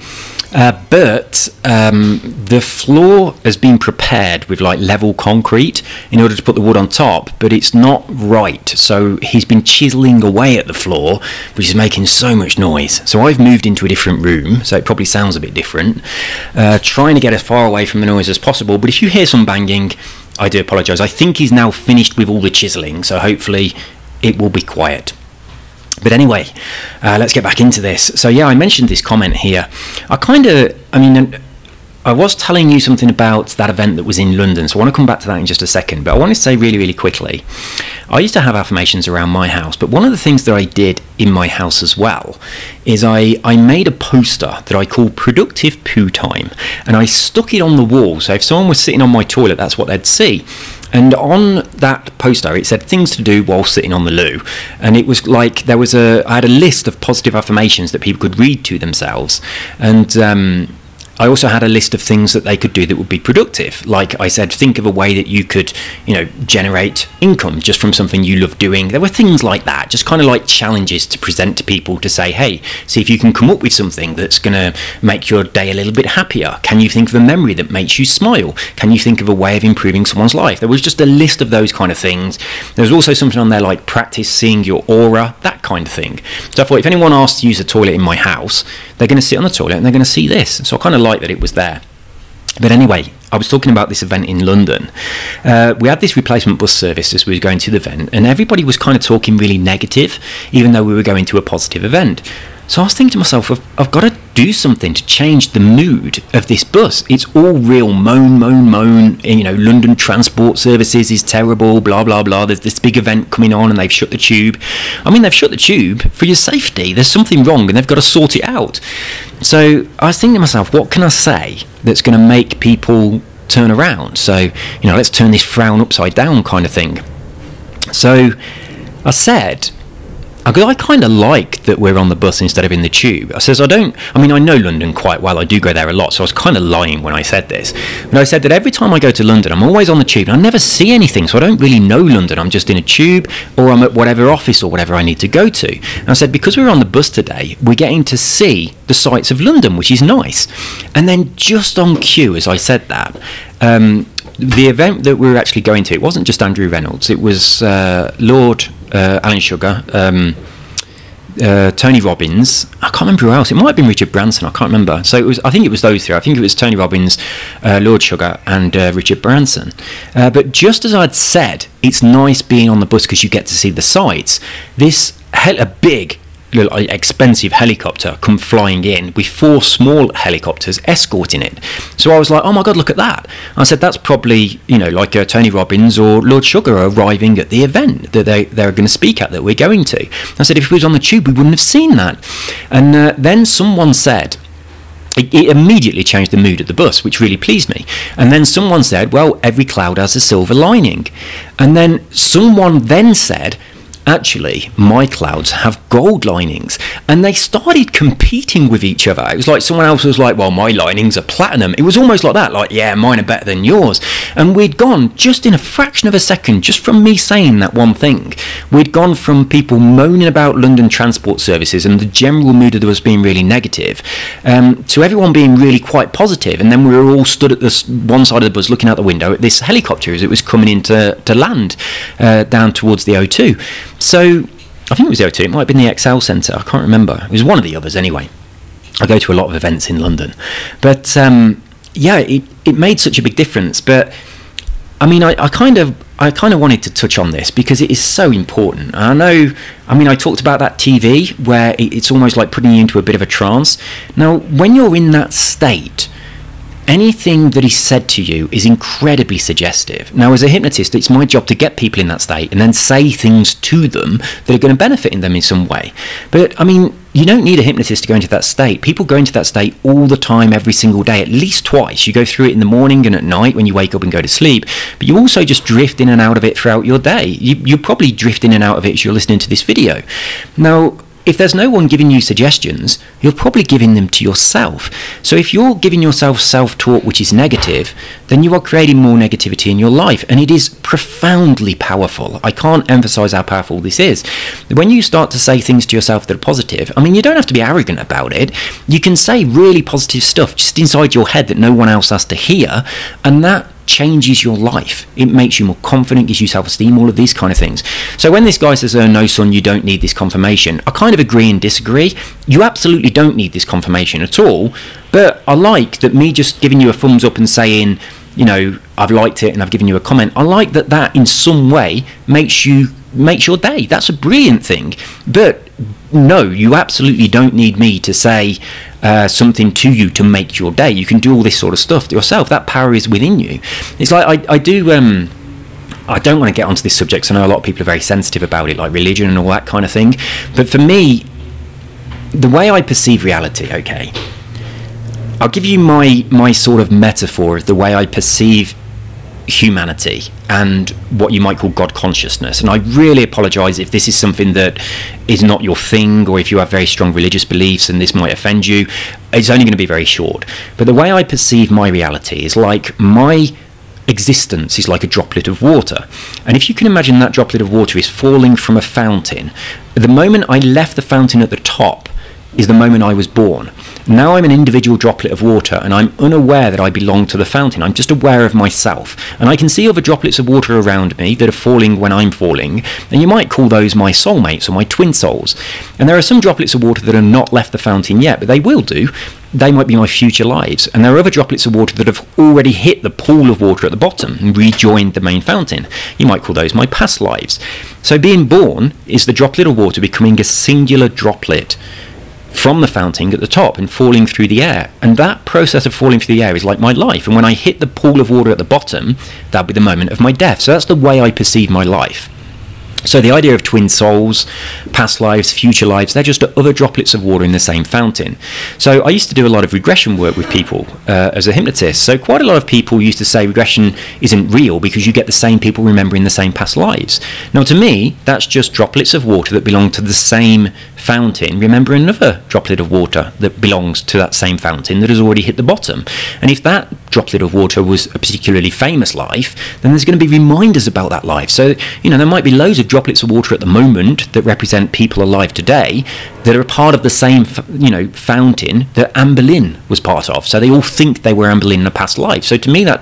But the floor has been prepared with like level concrete in order to put the wood on top, but it's not right. So he's been chiseling away at the floor, which is making so much noise. So I've moved into a different room, so it probably sounds a bit different, trying to get as far away from the noise as possible. But if you hear some banging, I do apologise. I think he's now finished with all the chiseling, so hopefully it will be quiet. But anyway, let's get back into this. So yeah, I mentioned this comment here. I was telling you something about that event that was in London, so I want to come back to that in just a second. But I want to say really, really quickly, I used to have affirmations around my house, but one of the things that I did in my house as well is I made a poster that I called Productive Poo Time, and I stuck it on the wall. So if someone was sitting on my toilet, that's what they'd see. And on that poster, it said things to do while sitting on the loo. And it was like I had a list of positive affirmations that people could read to themselves. And I also had a list of things that they could do that would be productive. Like I said, think of a way that you could, generate income just from something you love doing. There were things like that, just kind of like challenges to present to people to say, hey, see if you can come up with something that's going to make your day a little bit happier. Can you think of a memory that makes you smile? Can you think of a way of improving someone's life? There was just a list of those kind of things. There was also something on there like practice seeing your aura, that kind of thing. So I thought if anyone asks to use a toilet in my house, they're going to sit on the toilet and they're going to see this. So I kind of like that it was there. But anyway, I was talking about this event in London. We had this replacement bus service as we were going to the event, and everybody was kind of talking really negative, even though we were going to a positive event. So I was thinking to myself, I've got to do something to change the mood of this bus. It's all real moan. London Transport Services is terrible, blah, blah, blah. There's this big event coming on and they've shut the tube. I mean, they've shut the tube for your safety. There's something wrong and they've got to sort it out. So I was thinking to myself, what can I say that's going to make people turn around? So, let's turn this frown upside down kind of thing. So I said, I kind of like that we're on the bus instead of in the tube. I know London quite well. I do go there a lot, so I was kind of lying when I said this. But I said that every time I go to London, I'm always on the tube, and I never see anything, so I don't really know London. I'm just in a tube, or I'm at whatever office or whatever I need to go to. And I said, because we're on the bus today, we're getting to see the sights of London, which is nice. And then just on cue, as I said that, the event that we were actually going to, it wasn't just Andrew Reynolds, it was Lord Alan Sugar, Tony Robbins, I can't remember who else, it might have been Richard Branson, I can't remember. So I think it was those three. I think it was Tony Robbins, Lord Sugar and Richard Branson. But just as I'd said, it's nice being on the bus because you get to see the sights, a big expensive helicopter come flying in with 4 small helicopters escorting it. So I was like, oh my god, look at that. I said, that's probably like Tony Robbins or Lord Sugar arriving at the event that they're going to speak at, that we're going to. I said, if it was on the tube we wouldn't have seen that. And then someone said, it immediately changed the mood of the bus, which really pleased me. And then someone said, well, every cloud has a silver lining. And then someone then said, actually, my clouds have gold linings. And they started competing with each other. It was like someone else was like, well, my linings are platinum. It was almost like that, like, yeah, mine are better than yours. And we'd gone, just in a fraction of a second, just from me saying that one thing, we'd gone from people moaning about London Transport Services and the general mood of the bus being really negative, to everyone being really quite positive. And then we were all stood at this one side of the bus looking out the window at this helicopter as it was coming in to land down towards the O2. So I think it was the O2, it might have been the Excel Centre, I can't remember. It was one of the others anyway. I go to a lot of events in London. But yeah, it made such a big difference. But I mean, I kind of wanted to touch on this because it is so important. I talked about that TV where it's almost like putting you into a bit of a trance. Now, when you're in that state, anything that is said to you is incredibly suggestive. Now, as a hypnotist, it's my job to get people in that state and then say things to them that are going to benefit them in some way. But, I mean, you don't need a hypnotist to go into that state. People go into that state all the time, every single day, at least twice. You go through it in the morning and at night when you wake up and go to sleep. But you also just drift in and out of it throughout your day. You probably drift in and out of it as you're listening to this video. Now, if there's no one giving you suggestions, you're probably giving them to yourself. So if you're giving yourself self-talk which is negative, then you are creating more negativity in your life, and it is profoundly powerful. I can't emphasize how powerful this is. When you start to say things to yourself that are positive, I mean, you don't have to be arrogant about it. You can say really positive stuff just inside your head that no one else has to hear, and that changes your life. It makes you more confident, gives you self-esteem, all of these kind of things. So when this guy says, oh no son, you don't need this confirmation, I kind of agree and disagree. You absolutely don't need this confirmation at all, but I like that me just giving you a thumbs up and saying, I've liked it and I've given you a comment, I like that in some way makes your day. That's a brilliant thing. But no, you absolutely don't need me to say something to you to make your day. You can do all this sort of stuff yourself. That power is within you. It's like I don't want to get onto this subject because I know a lot of people are very sensitive about it, like religion and all that kind of thing. But for me, the way I perceive reality, okay, I'll give you my sort of metaphor of the way I perceive humanity and what you might call God consciousness. And I really apologize if this is something that is not your thing, or if you have very strong religious beliefs and this might offend you. It's only going to be very short. But the way I perceive my reality is like my existence is like a droplet of water. And if you can imagine that droplet of water is falling from a fountain, the moment I left the fountain at the top is the moment I was born. Now I'm an individual droplet of water, and I'm unaware that I belong to the fountain. I'm just aware of myself. And I can see other droplets of water around me that are falling when I'm falling, and you might call those my soulmates or my twin souls. And there are some droplets of water that have not left the fountain yet, but they will do. They might be my future lives. And there are other droplets of water that have already hit the pool of water at the bottom and rejoined the main fountain. You might call those my past lives. So being born is the droplet of water becoming a singular droplet from the fountain at the top and falling through the air. And that process of falling through the air is like my life. And when I hit the pool of water at the bottom, that'll be the moment of my death. So that's the way I perceive my life. So the idea of twin souls, past lives, future lives, they're just other droplets of water in the same fountain. So I used to do a lot of regression work with people as a hypnotist. So quite a lot of people used to say regression isn't real because you get the same people remembering the same past lives. Now to me, that's just droplets of water that belong to the same fountain remembering another droplet of water that belongs to that same fountain that has already hit the bottom. And if that droplet of water was a particularly famous life, then there's going to be reminders about that life. So, there might be loads of droplets of water at the moment that represent people alive today that are part of the same, fountain that Anne Boleyn was part of. So they all think they were Anne Boleyn in a past life. So to me, that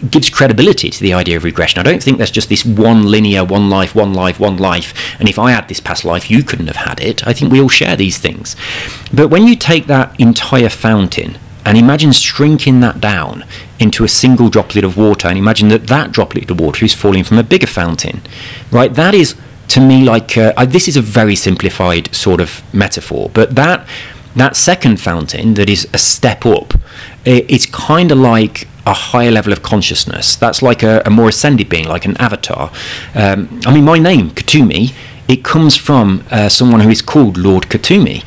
gives credibility to the idea of regression. I don't think there's just this one linear, one life, and if I had this past life, you couldn't have had it. I think we all share these things. But when you take that entire fountain and imagine shrinking that down into a single droplet of water, and imagine that droplet of water is falling from a bigger fountain, right? That is, to me, like, this is a very simplified sort of metaphor, but that second fountain that is a step up, it's kind of like a higher level of consciousness. That's like a more ascended being, like an avatar. My name, Kuthumi, it comes from someone who is called Lord Kuthumi.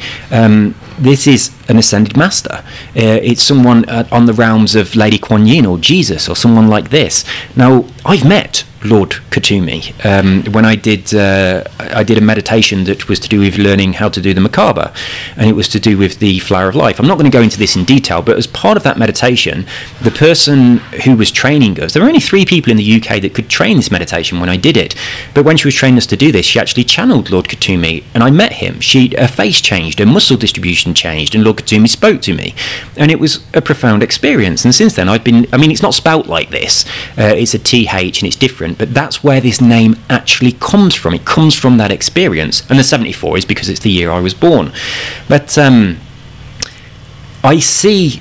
This is an ascended master. It's someone on the realms of Lady Kuan Yin or Jesus or someone like this. Now, I've met Lord Kuthumi when I did a meditation that was to do with learning how to do the Merkaba, and it was to do with the flower of life. I'm not going to go into this in detail, but as part of that meditation, the person who was training us, there were only 3 people in the UK that could train this meditation when I did it, but when she was training us to do this, she actually channeled Lord Kuthumi, and I met him. Her face changed, her muscle distribution changed, and Lord Kuthumi spoke to me, and it was a profound experience. And since then, it's not spelt like this, it's a TH and it's different, but that's where this name actually comes from. It comes from that experience, and the 74 is because it's the year I was born. But I see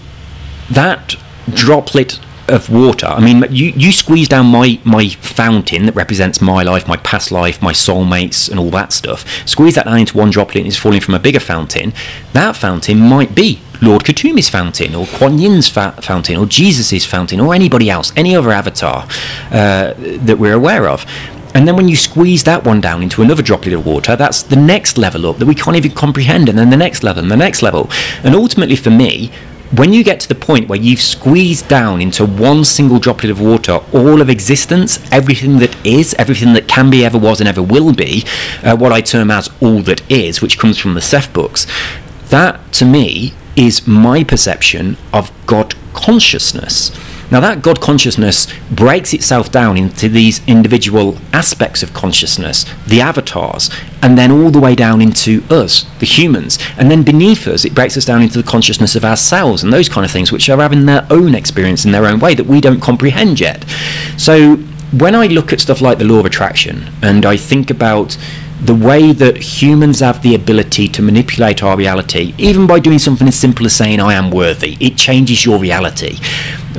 that droplet of water. You squeeze down my fountain that represents my life, my past life, my soulmates and all that stuff, squeeze that down into one droplet and it's falling from a bigger fountain. That fountain might be Lord Kuthumi's fountain, or Kuan Yin's fountain, or Jesus's fountain, or anybody else, any other avatar that we're aware of. And then when you squeeze that one down into another droplet of water, that's the next level up that we can't even comprehend, and then the next level and the next level. And ultimately for me, when you get to the point where you've squeezed down into one single droplet of water all of existence, everything that is, everything that can be, ever was and ever will be, what I term as all that is, which comes from the Ceph books, that to me is my perception of God consciousness. Now that God consciousness breaks itself down into these individual aspects of consciousness, the avatars, and then all the way down into us, the humans. And then beneath us, it breaks us down into the consciousness of ourselves and those kind of things, which are having their own experience in their own way that we don't comprehend yet. So when I look at stuff like the law of attraction, and I think about the way that humans have the ability to manipulate our reality, even by doing something as simple as saying I am worthy, it changes your reality.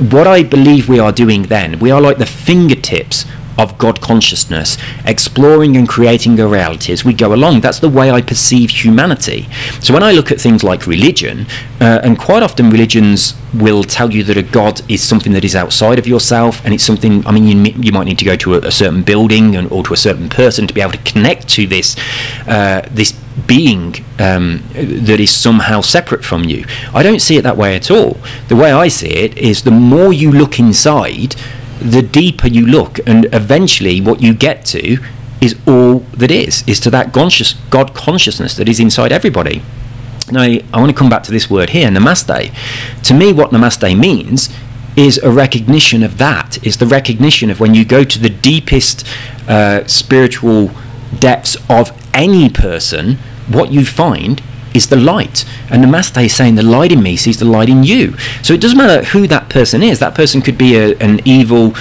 What I believe we are doing then, we are like the fingertips of God consciousness, exploring and creating a reality as we go along. That's the way I perceive humanity. So when I look at things like religion, and quite often religions will tell you that a God is something that is outside of yourself, and it's something, you might need to go to a certain building or to a certain person to be able to connect to this this being that is somehow separate from you. I don't see it that way at all. The way I see it is the more you look inside, the deeper you look, and eventually what you get to is all that is to that God consciousness that is inside everybody. Now, I want to come back to this word here, namaste. To me, what namaste means is a recognition of that, is the recognition of when you go to the deepest spiritual depths of any person, what you find is the light. And namaste is saying the light in me sees the light in you. So it doesn't matter who that person is. That person could be an evil,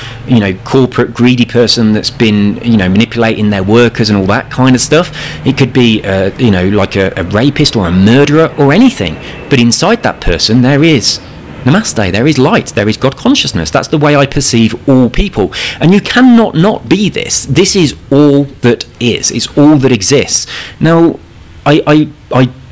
corporate greedy person that's been, manipulating their workers and all that kind of stuff. It could be, like a rapist or a murderer or anything. But inside that person there is namaste, there is light, there is God consciousness. That's the way I perceive all people. And you cannot not be this. This is all that is. It's all that exists. Now, I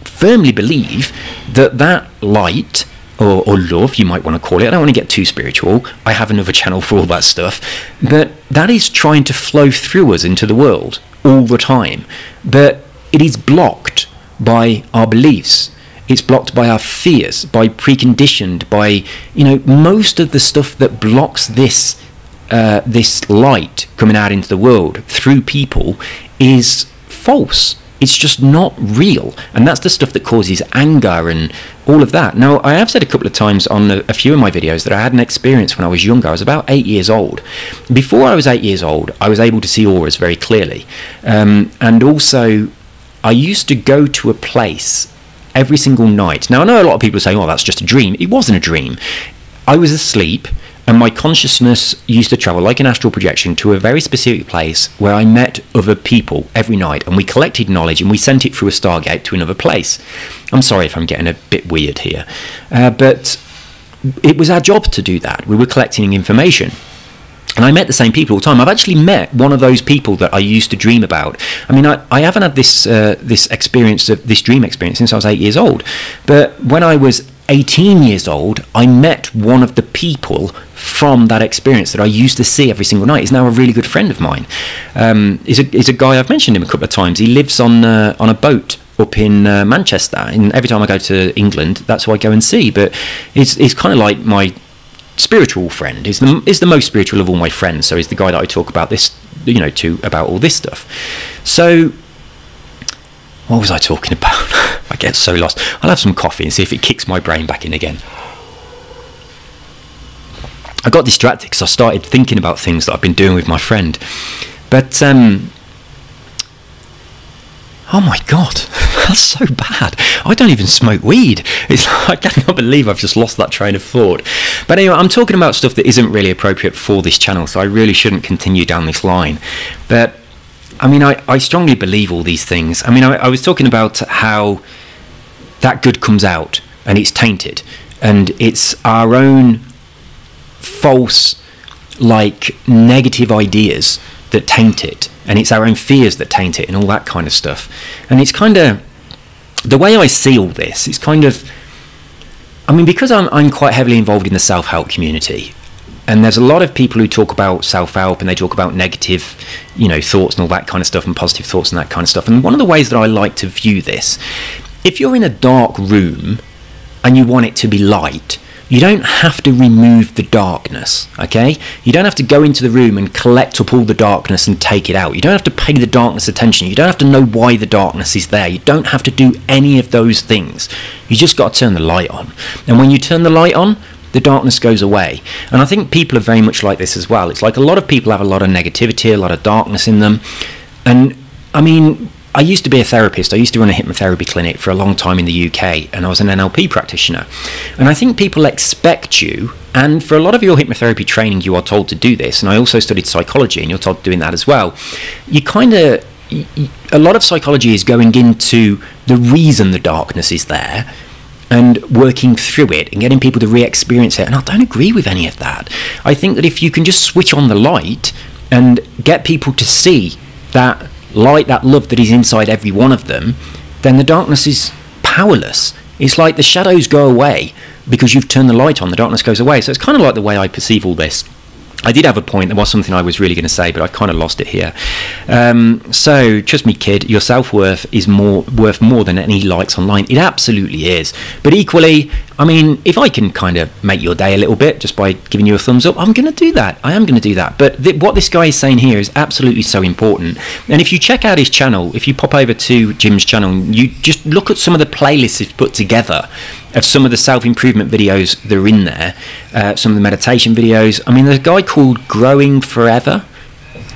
firmly believe that light, or love, you might want to call it, I don't want to get too spiritual, I have another channel for all that stuff, but that is trying to flow through us into the world all the time. But it is blocked by our beliefs. It's blocked by our fears, by preconditioned, by, most of the stuff that blocks this light coming out into the world through people is false. It's just not real, and that's the stuff that causes anger and all of that. Now, I have said a couple of times on a few of my videos that I had an experience when I was younger. I was about 8 years old. Before I was 8 years old, I was able to see auras very clearly, and also I used to go to a place every single night. Now, I know a lot of people say, oh, that's just a dream. It wasn't a dream. I was asleep, and my consciousness used to travel like an astral projection to a very specific place where I met other people every night, and we collected knowledge and we sent it through a Stargate to another place. I'm sorry if I'm getting a bit weird here, but it was our job to do that. We were collecting information. And I met the same people all the time. I've actually met one of those people that I used to dream about. I mean, I haven't had this experience, this dream experience, since I was 8 years old. But when I was 18 years old, I met one of the people from that experience that I used to see every single night. He's now a really good friend of mine. He's a guy, I've mentioned him a couple of times. He lives on a boat up in Manchester, and every time I go to England, that's who I go and see. But he's kind of like my spiritual friend. He's the most spiritual of all my friends. So he's the guy that I talk about this, about all this stuff. So what was I talking about? I get so lost. I'll have some coffee and see if it kicks my brain back in again. I got distracted because I started thinking about things that I've been doing with my friend. But oh my god, that's so bad. I don't even smoke weed. I cannot believe I've just lost that train of thought. But anyway, I'm talking about stuff that isn't really appropriate for this channel, so I really shouldn't continue down this line. But I mean, I strongly believe all these things. I mean, I was talking about how that good comes out and it's tainted, and it's our own false, negative ideas that taint it, and it's our own fears that taint it and all that kind of stuff. And it's kind of the way I see all this. It's kind of, I mean, because I'm quite heavily involved in the self-help community, and there's a lot of people who talk about self-help and they talk about negative, thoughts and all that kind of stuff, and positive thoughts and that kind of stuff. And one of the ways that I like to view this, if you're in a dark room and you want it to be light, you don't have to remove the darkness, okay? You don't have to go into the room and collect up all the darkness and take it out. You don't have to pay the darkness attention. You don't have to know why the darkness is there. You don't have to do any of those things. You just got to turn the light on. And when you turn the light on, the darkness goes away. And I think people are very much like this as well. It's like a lot of people have a lot of negativity, a lot of darkness in them. And I mean, I used to be a therapist. I used to run a hypnotherapy clinic for a long time in the UK, and I was an NLP practitioner. And I think people expect you, and for a lot of your hypnotherapy training, you are told to do this. And I also studied psychology, and you're told to doing that as well. A lot of psychology is going into the reason the darkness is there, and working through it and getting people to re-experience it. And I don't agree with any of that. I think that if you can just switch on the light and get people to see that light, that love that is inside every one of them, then the darkness is powerless. It's like the shadows go away because you've turned the light on, the darkness goes away. So it's kind of like the way I perceive all this. I did have a point. There was something I was really going to say, but I kind of lost it here. So, trust me, kid, your self-worth is worth more than any likes online. It absolutely is. But equally, I mean, if I can kind of make your day a little bit just by giving you a thumbs up, I'm going to do that. I am going to do that. But what this guy is saying here is absolutely so important. And if you check out his channel, if you pop over to Jim's channel, you just look at some of the playlists he's put together of some of the self-improvement videos that are in there, some of the meditation videos. I mean, there's a guy called Growing Forever,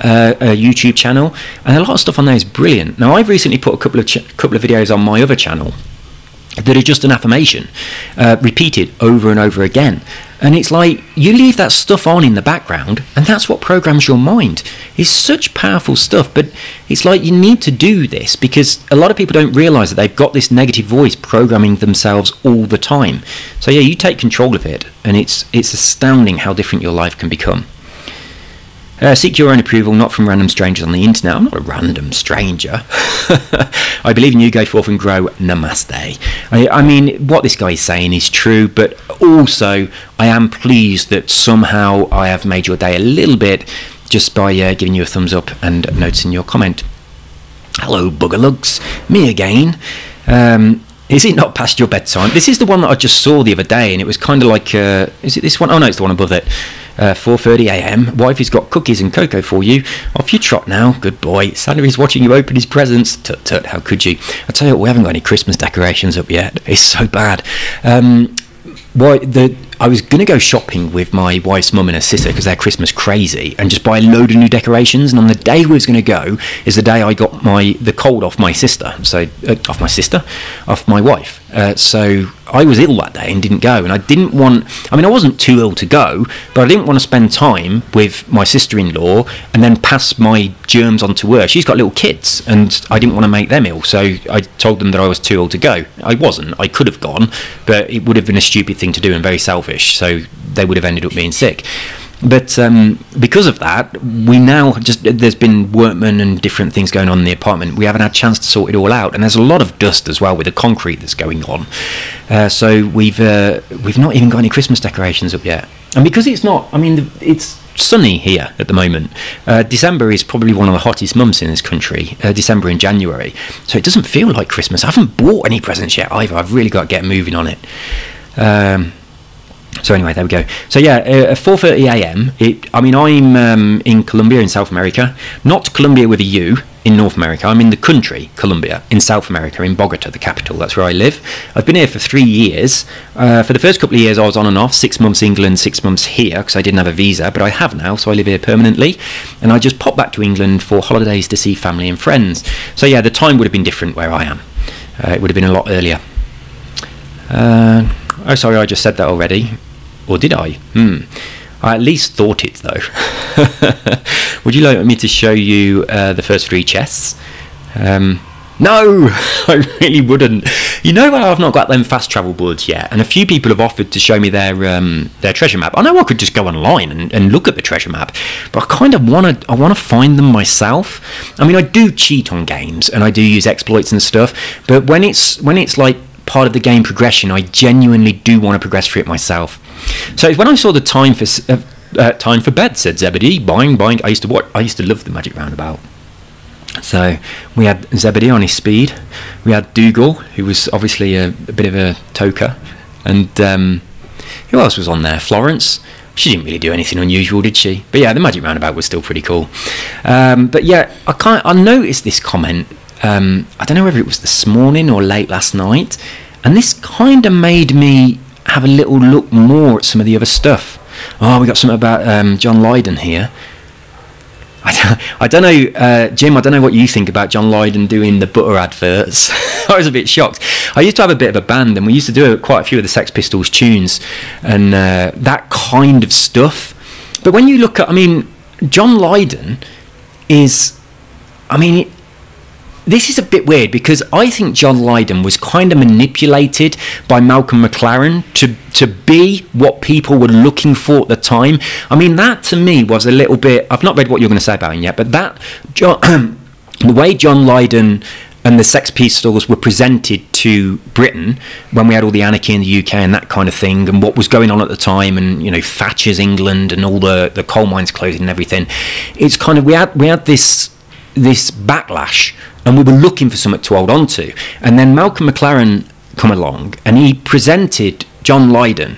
a YouTube channel, and a lot of stuff on there is brilliant. Now, I've recently put a couple of videos on my other channel that are just an affirmation, repeated over and over again. And it's like, you leave that stuff on in the background, and that's what programs your mind. It's such powerful stuff, but it's like you need to do this because a lot of people don't realise that they've got this negative voice programming themselves all the time. So yeah, you take control of it, and it's astounding how different your life can become. Seek your own approval, not from random strangers on the internet. I'm not a random stranger. I believe in you, go forth and grow. Namaste. I mean, what this guy is saying is true, but also I am pleased that somehow I have made your day a little bit just by giving you a thumbs up and noticing your comment. Hello, Buggerlugs. Me again. Is it not past your bedtime? This is the one that I just saw the other day, and it was kind of like, is it this one? Oh no, it's the one above it. 4:30 a.m. Wifey's got cookies and cocoa for you. Off you trot now. Good boy. Santa's watching you open his presents. Tut tut. How could you? I tell you what, we haven't got any Christmas decorations up yet. It's so bad. I was going to go shopping with my wife's mum and her sister because they're Christmas crazy and just buy a load of new decorations. And on the day we was going to go is the day I got the cold off my sister. So off my wife. So I was ill that day and didn't go. And I didn't want. I mean, I wasn't too ill to go, but I didn't want to spend time with my sister-in-law and then pass my germs on to her. She's got little kids, and I didn't want to make them ill. So I told them that I was too ill to go. I wasn't. I could have gone, but it would have been a stupid thing to do and very selfish. So they would have ended up being sick. But because of that, we now there's been workmen and different things going on in the apartment. We haven't had a chance to sort it all out, and there's a lot of dust as well with the concrete that's going on. So we've not even got any Christmas decorations up yet. And because it's not, I mean, it's sunny here at the moment. December is probably one of the hottest months in this country. December and January, so it doesn't feel like Christmas. I haven't bought any presents yet either. I've really got to get moving on it. So anyway, there we go. So yeah, 4:30 a.m. I mean, I'm in Colombia in South America, not Colombia with a U in North America. I'm in the country Colombia in South America, in Bogota, the capital. That's where I live. I've been here for 3 years. For the first couple of years, I was on and off. 6 months England, 6 months here because I didn't have a visa, but I have now, so I live here permanently. And I just popped back to England for holidays to see family and friends. So yeah, the time would have been different where I am. It would have been a lot earlier. Oh, sorry, I just said that already. Or did I? I at least thought it, though. Would you like me to show you the first 3 chests? No, I really wouldn't. You know, I've not got them fast travel boards yet, and a few people have offered to show me their treasure map. I know I could just go online and look at the treasure map, but I kind of want to find them myself. I mean, I do cheat on games and I do use exploits and stuff, but when it's like part of the game progression, I genuinely do want to progress through it myself. So when I saw the time for bed, said Zebedee, boing boing. I used to love the Magic Roundabout. So we had Zebedee on his speed. We had Dougal, who was obviously a bit of a toker, and who else was on there? Florence. She didn't really do anything unusual, did she? But yeah, the Magic Roundabout was still pretty cool. But yeah, I noticed this comment. I don't know whether it was this morning or late last night, and this kind of made me have a little look more at some of the other stuff. Oh, we got something about John Lydon here. I don't know, Jim, I don't know what you think about John Lydon doing the butter adverts. I was a bit shocked. I used to have a bit of a band, and we used to do quite a few of the Sex Pistols tunes and that kind of stuff. But when you look at, I mean, John Lydon is, I mean, this is a bit weird because I think John Lydon was kind of manipulated by Malcolm McLaren to be what people were looking for at the time. I mean, that to me was a little bit, I've not read what you're going to say about him yet, but that the way John Lydon and the Sex Pistols were presented to Britain when we had all the anarchy in the UK and that kind of thing, and what was going on at the time, and you know, Thatcher's England and all the coal mines closing and everything. It's kind of, we had this backlash, and we were looking for something to hold on to. And then Malcolm McLaren come along, and he presented John Lydon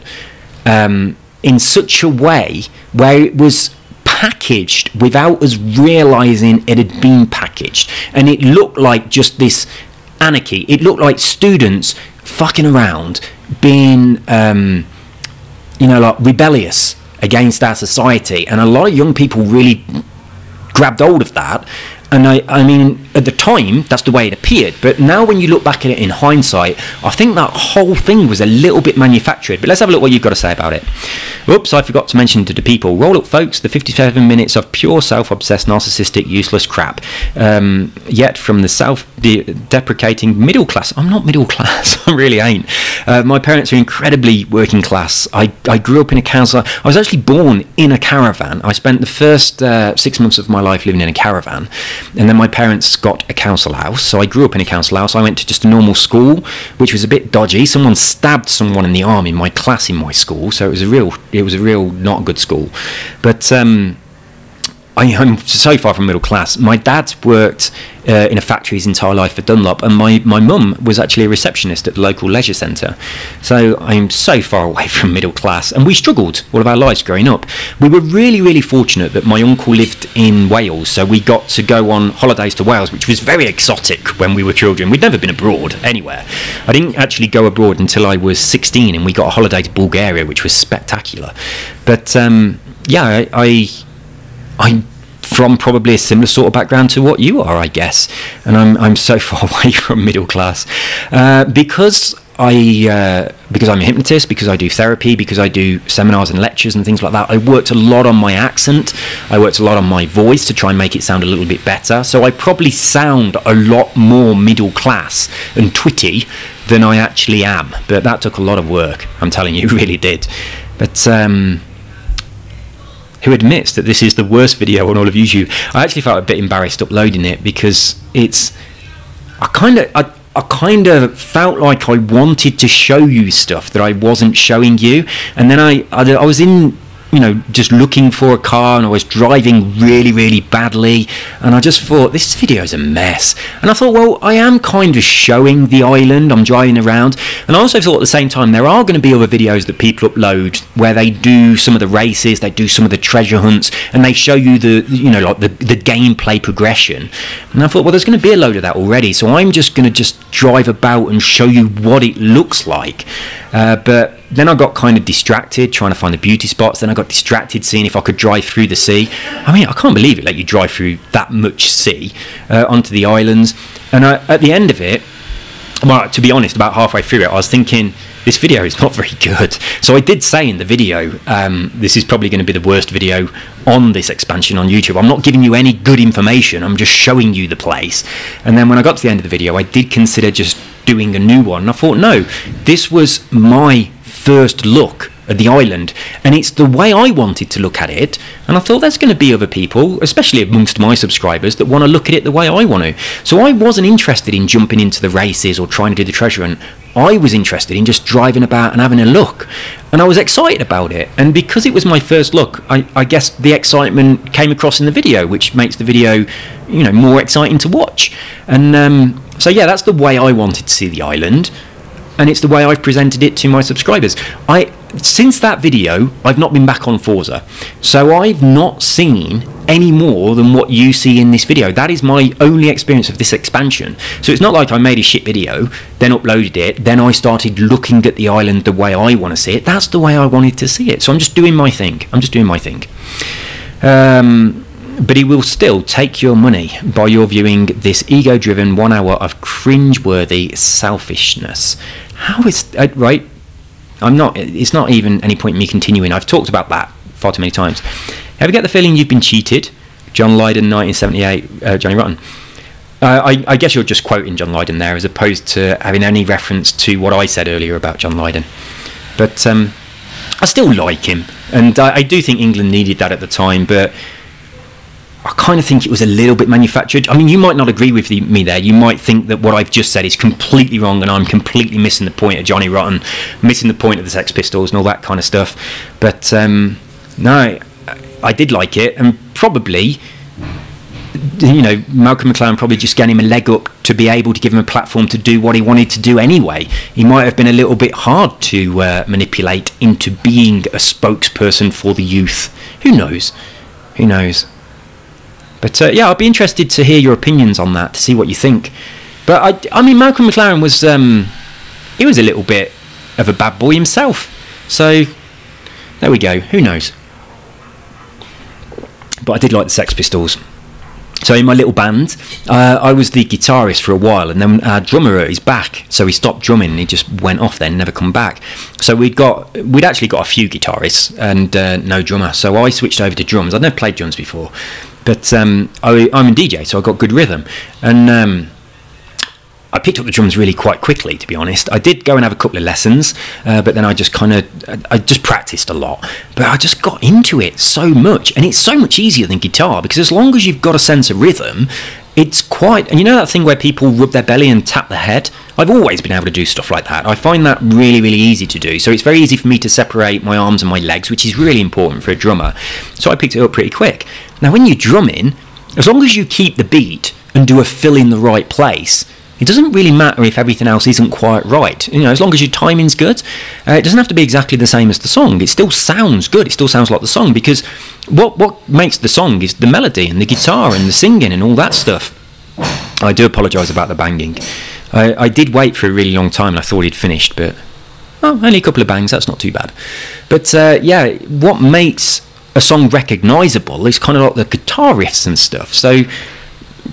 in such a way where it was packaged without us realising it had been packaged, and it looked like just this anarchy. It looked like students fucking around, being you know, like rebellious against our society, and a lot of young people really grabbed hold of that. And I mean, at the time, that's the way it appeared. But now when you look back at it in hindsight, I think that whole thing was a little bit manufactured. But let's have a look what you've got to say about it. Oops, I forgot to mention to the people. Roll up, folks, the 57 minutes of pure self-obsessed, narcissistic, useless crap. Yet from the self-deprecating middle class. I'm not middle class. I really ain't. My parents are incredibly working class. I grew up in a council. I was actually born in a caravan. I spent the first 6 months of my life living in a caravan. And then my parents got a council house, so I grew up in a council house. I went to just a normal school, which was a bit dodgy. Someone stabbed someone in the arm in my class in my school, so it was a real not a good school. But I'm so far from middle class. My dad's worked in a factory his entire life for Dunlop, and my mum was actually a receptionist at the local leisure centre. So I'm so far away from middle class, and we struggled all of our lives growing up. We were really, really fortunate that my uncle lived in Wales, so we got to go on holidays to Wales, which was very exotic when we were children. We'd never been abroad anywhere. I didn't actually go abroad until I was 16, and we got a holiday to Bulgaria, which was spectacular. But yeah, I'm from probably a similar sort of background to what you are, I guess, and I'm so far away from middle class because I'm a hypnotist, because I do therapy, because I do seminars and lectures and things like that. I worked a lot on my accent. I worked a lot on my voice to try and make it sound a little bit better. So I probably sound a lot more middle class and twitty than I actually am. But that took a lot of work. I'm telling you, it really did. But who admits that this is the worst video on all of YouTube? I actually felt a bit embarrassed uploading it because I kind of felt like I wanted to show you stuff that I wasn't showing you, and then I was in, you know, just looking for a car, and I was driving really, really badly, and I just thought, this video is a mess. And I thought, well, I am kind of showing the island, I'm driving around. And I also thought at the same time, there are going to be other videos that people upload where they do some of the races, they do some of the treasure hunts, and they show you the, you know, like the gameplay progression. And I thought, well, there's going to be a load of that already, so I'm just going to just drive about and show you what it looks like. But then I got kind of distracted trying to find the beauty spots. Then I got distracted seeing if I could drive through the sea. I mean, I can't believe it let you drive through that much sea onto the islands. And at the end of it, well, to be honest, about halfway through it, I was thinking, this video is not very good. So I did say in the video, this is probably going to be the worst video on this expansion on YouTube. I'm not giving you any good information, I'm just showing you the place. And then when I got to the end of the video, I did consider just doing a new one. And I thought, no, this was my first look at the island, and it's the way I wanted to look at it. And I thought there's going to be other people, especially amongst my subscribers, that want to look at it the way I want to. So I wasn't interested in jumping into the races or trying to do the treasure hunt. I was interested in just driving about and having a look, and I was excited about it. And because it was my first look, I guess the excitement came across in the video, which makes the video, you know, more exciting to watch. And so yeah, that's the way I wanted to see the island, and it's the way I've presented it to my subscribers. Since that video, I've not been back on Forza, so I've not seen any more than what you see in this video. That is my only experience of this expansion. So it's not like I made a shit video, then uploaded it, then I started looking at the island the way I want to see it. That's the way I wanted to see it. So I'm just doing my thing. But he will still take your money by your viewing this ego-driven 1 hour of cringe-worthy selfishness. How is right? It's not even any point in me continuing. I've talked about that far too many times. Ever get the feeling you've been cheated? John Lydon, 1978, Johnny Rotten. I guess you're just quoting John Lydon there, as opposed to having any reference to what I said earlier about John Lydon. But I still like him, and I do think England needed that at the time. But I kind of think it was a little bit manufactured. I mean, you might not agree with me there. You might think that what I've just said is completely wrong and I'm completely missing the point of Johnny Rotten, missing the point of the Sex Pistols and all that kind of stuff. But no, I did like it, and probably, you know, Malcolm McLaren probably just gave him a leg up to be able to give him a platform to do what he wanted to do anyway. He might have been a little bit hard to manipulate into being a spokesperson for the youth. Who knows? Who knows? But yeah, I'd be interested to hear your opinions on that, to see what you think. But I mean, Malcolm McLaren was he was a little bit of a bad boy himself. So there we go. Who knows? But I did like the Sex Pistols. So in my little band, I was the guitarist for a while, and then our drummer hurt his back, so he stopped drumming and he just went off then, never come back. So we'd actually got a few guitarists and no drummer, so I switched over to drums. I'd never played drums before, but I'm a DJ, so I got good rhythm, and I picked up the drums really quite quickly, to be honest. I did go and have a couple of lessons, but then I just practiced a lot. But I just got into it so much, and it's so much easier than guitar, because as long as you've got a sense of rhythm, it's quite... And you know that thing where people rub their belly and tap their head? I've always been able to do stuff like that. I find that really, really easy to do. So it's very easy for me to separate my arms and my legs, which is really important for a drummer. So I picked it up pretty quick. Now, when you're drumming, as long as you keep the beat and do a fill in the right place, it doesn't really matter if everything else isn't quite right. You know, as long as your timing's good, it doesn't have to be exactly the same as the song. It still sounds good. It still sounds like the song, because what makes the song is the melody and the guitar and the singing and all that stuff. I do apologise about the banging. I did wait for a really long time and I thought he'd finished, but only a couple of bangs. That's not too bad. But yeah, what makes a song recognisable is kind of like the guitar riffs and stuff. So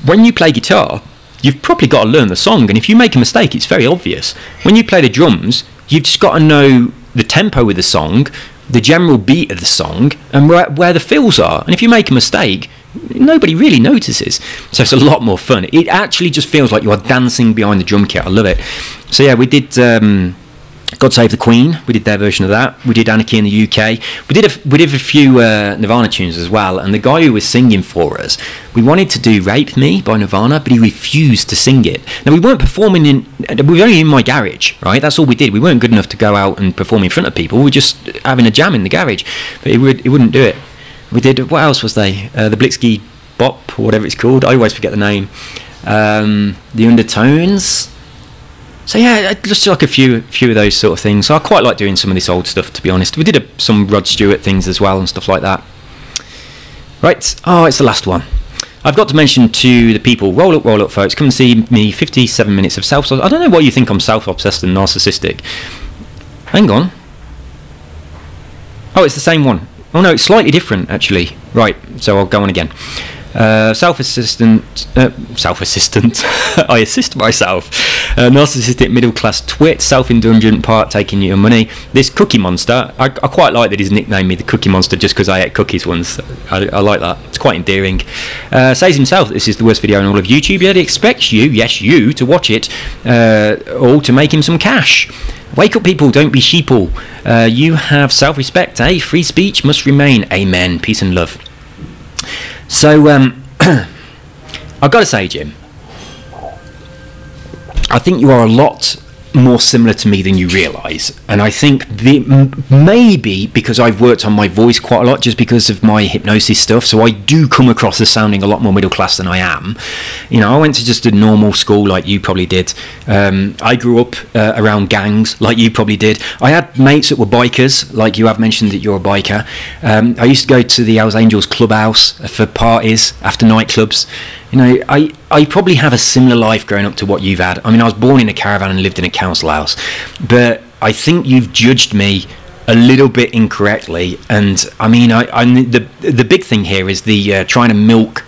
when you play guitar, you've probably got to learn the song, and if you make a mistake, it's very obvious. When you play the drums, you've just got to know the tempo of the song, the general beat of the song, and where the fills are. And if you make a mistake, nobody really notices. So it's a lot more fun. It actually just feels like you are dancing behind the drum kit. I love it. So yeah, we did God Save the Queen. We did their version of that. We did Anarchy in the UK. We did a few Nirvana tunes as well. And the guy who was singing for us, we wanted to do "Rape Me" by Nirvana, but he refused to sing it. Now, we weren't performing we were only in my garage, right? That's all we did. We weren't good enough to go out and perform in front of people. We were just having a jam in the garage, but he wouldn't do it. We did, what else was they? The Blitzkrieg Bop, or whatever it's called. I always forget the name. The Undertones. So yeah, just like a few of those sort of things. So I quite like doing some of this old stuff, to be honest. We did some Rod Stewart things as well and stuff like that. Right, it's the last one. I've got to mention to the people, roll up folks, come and see me 57 minutes of self... I don't know why you think I'm self-obsessed and narcissistic. Hang on. Oh, it's the same one. Oh no, it's slightly different actually. Right, so I'll go on again. Self-assistant, I assist myself. Narcissistic middle-class twit, self-indulgent part taking your money. This Cookie Monster, I quite like that he's nicknamed me the Cookie Monster just because I ate cookies once. I like that. It's quite endearing. Says himself, this is the worst video on all of YouTube, yet he expects you, yes you, to watch it, all to make him some cash. Wake up people, don't be sheeple. You have self-respect, eh? Free speech must remain. Amen. Peace and love. So, I've got to say, Jim, I think you are a lot more similar to me than you realise, and I think maybe because I've worked on my voice quite a lot, just because of my hypnosis stuff, so I do come across as sounding a lot more middle class than I am. You know, I went to just a normal school like you probably did. I grew up around gangs like you probably did. I had mates that were bikers, like you have mentioned that you're a biker. I used to go to the Hells Angels clubhouse for parties after nightclubs. You know, I probably have a similar life growing up to what you've had. I mean, I was born in a caravan and lived in a council house, but I think you've judged me a little bit incorrectly. And I mean, the big thing here is the trying to milk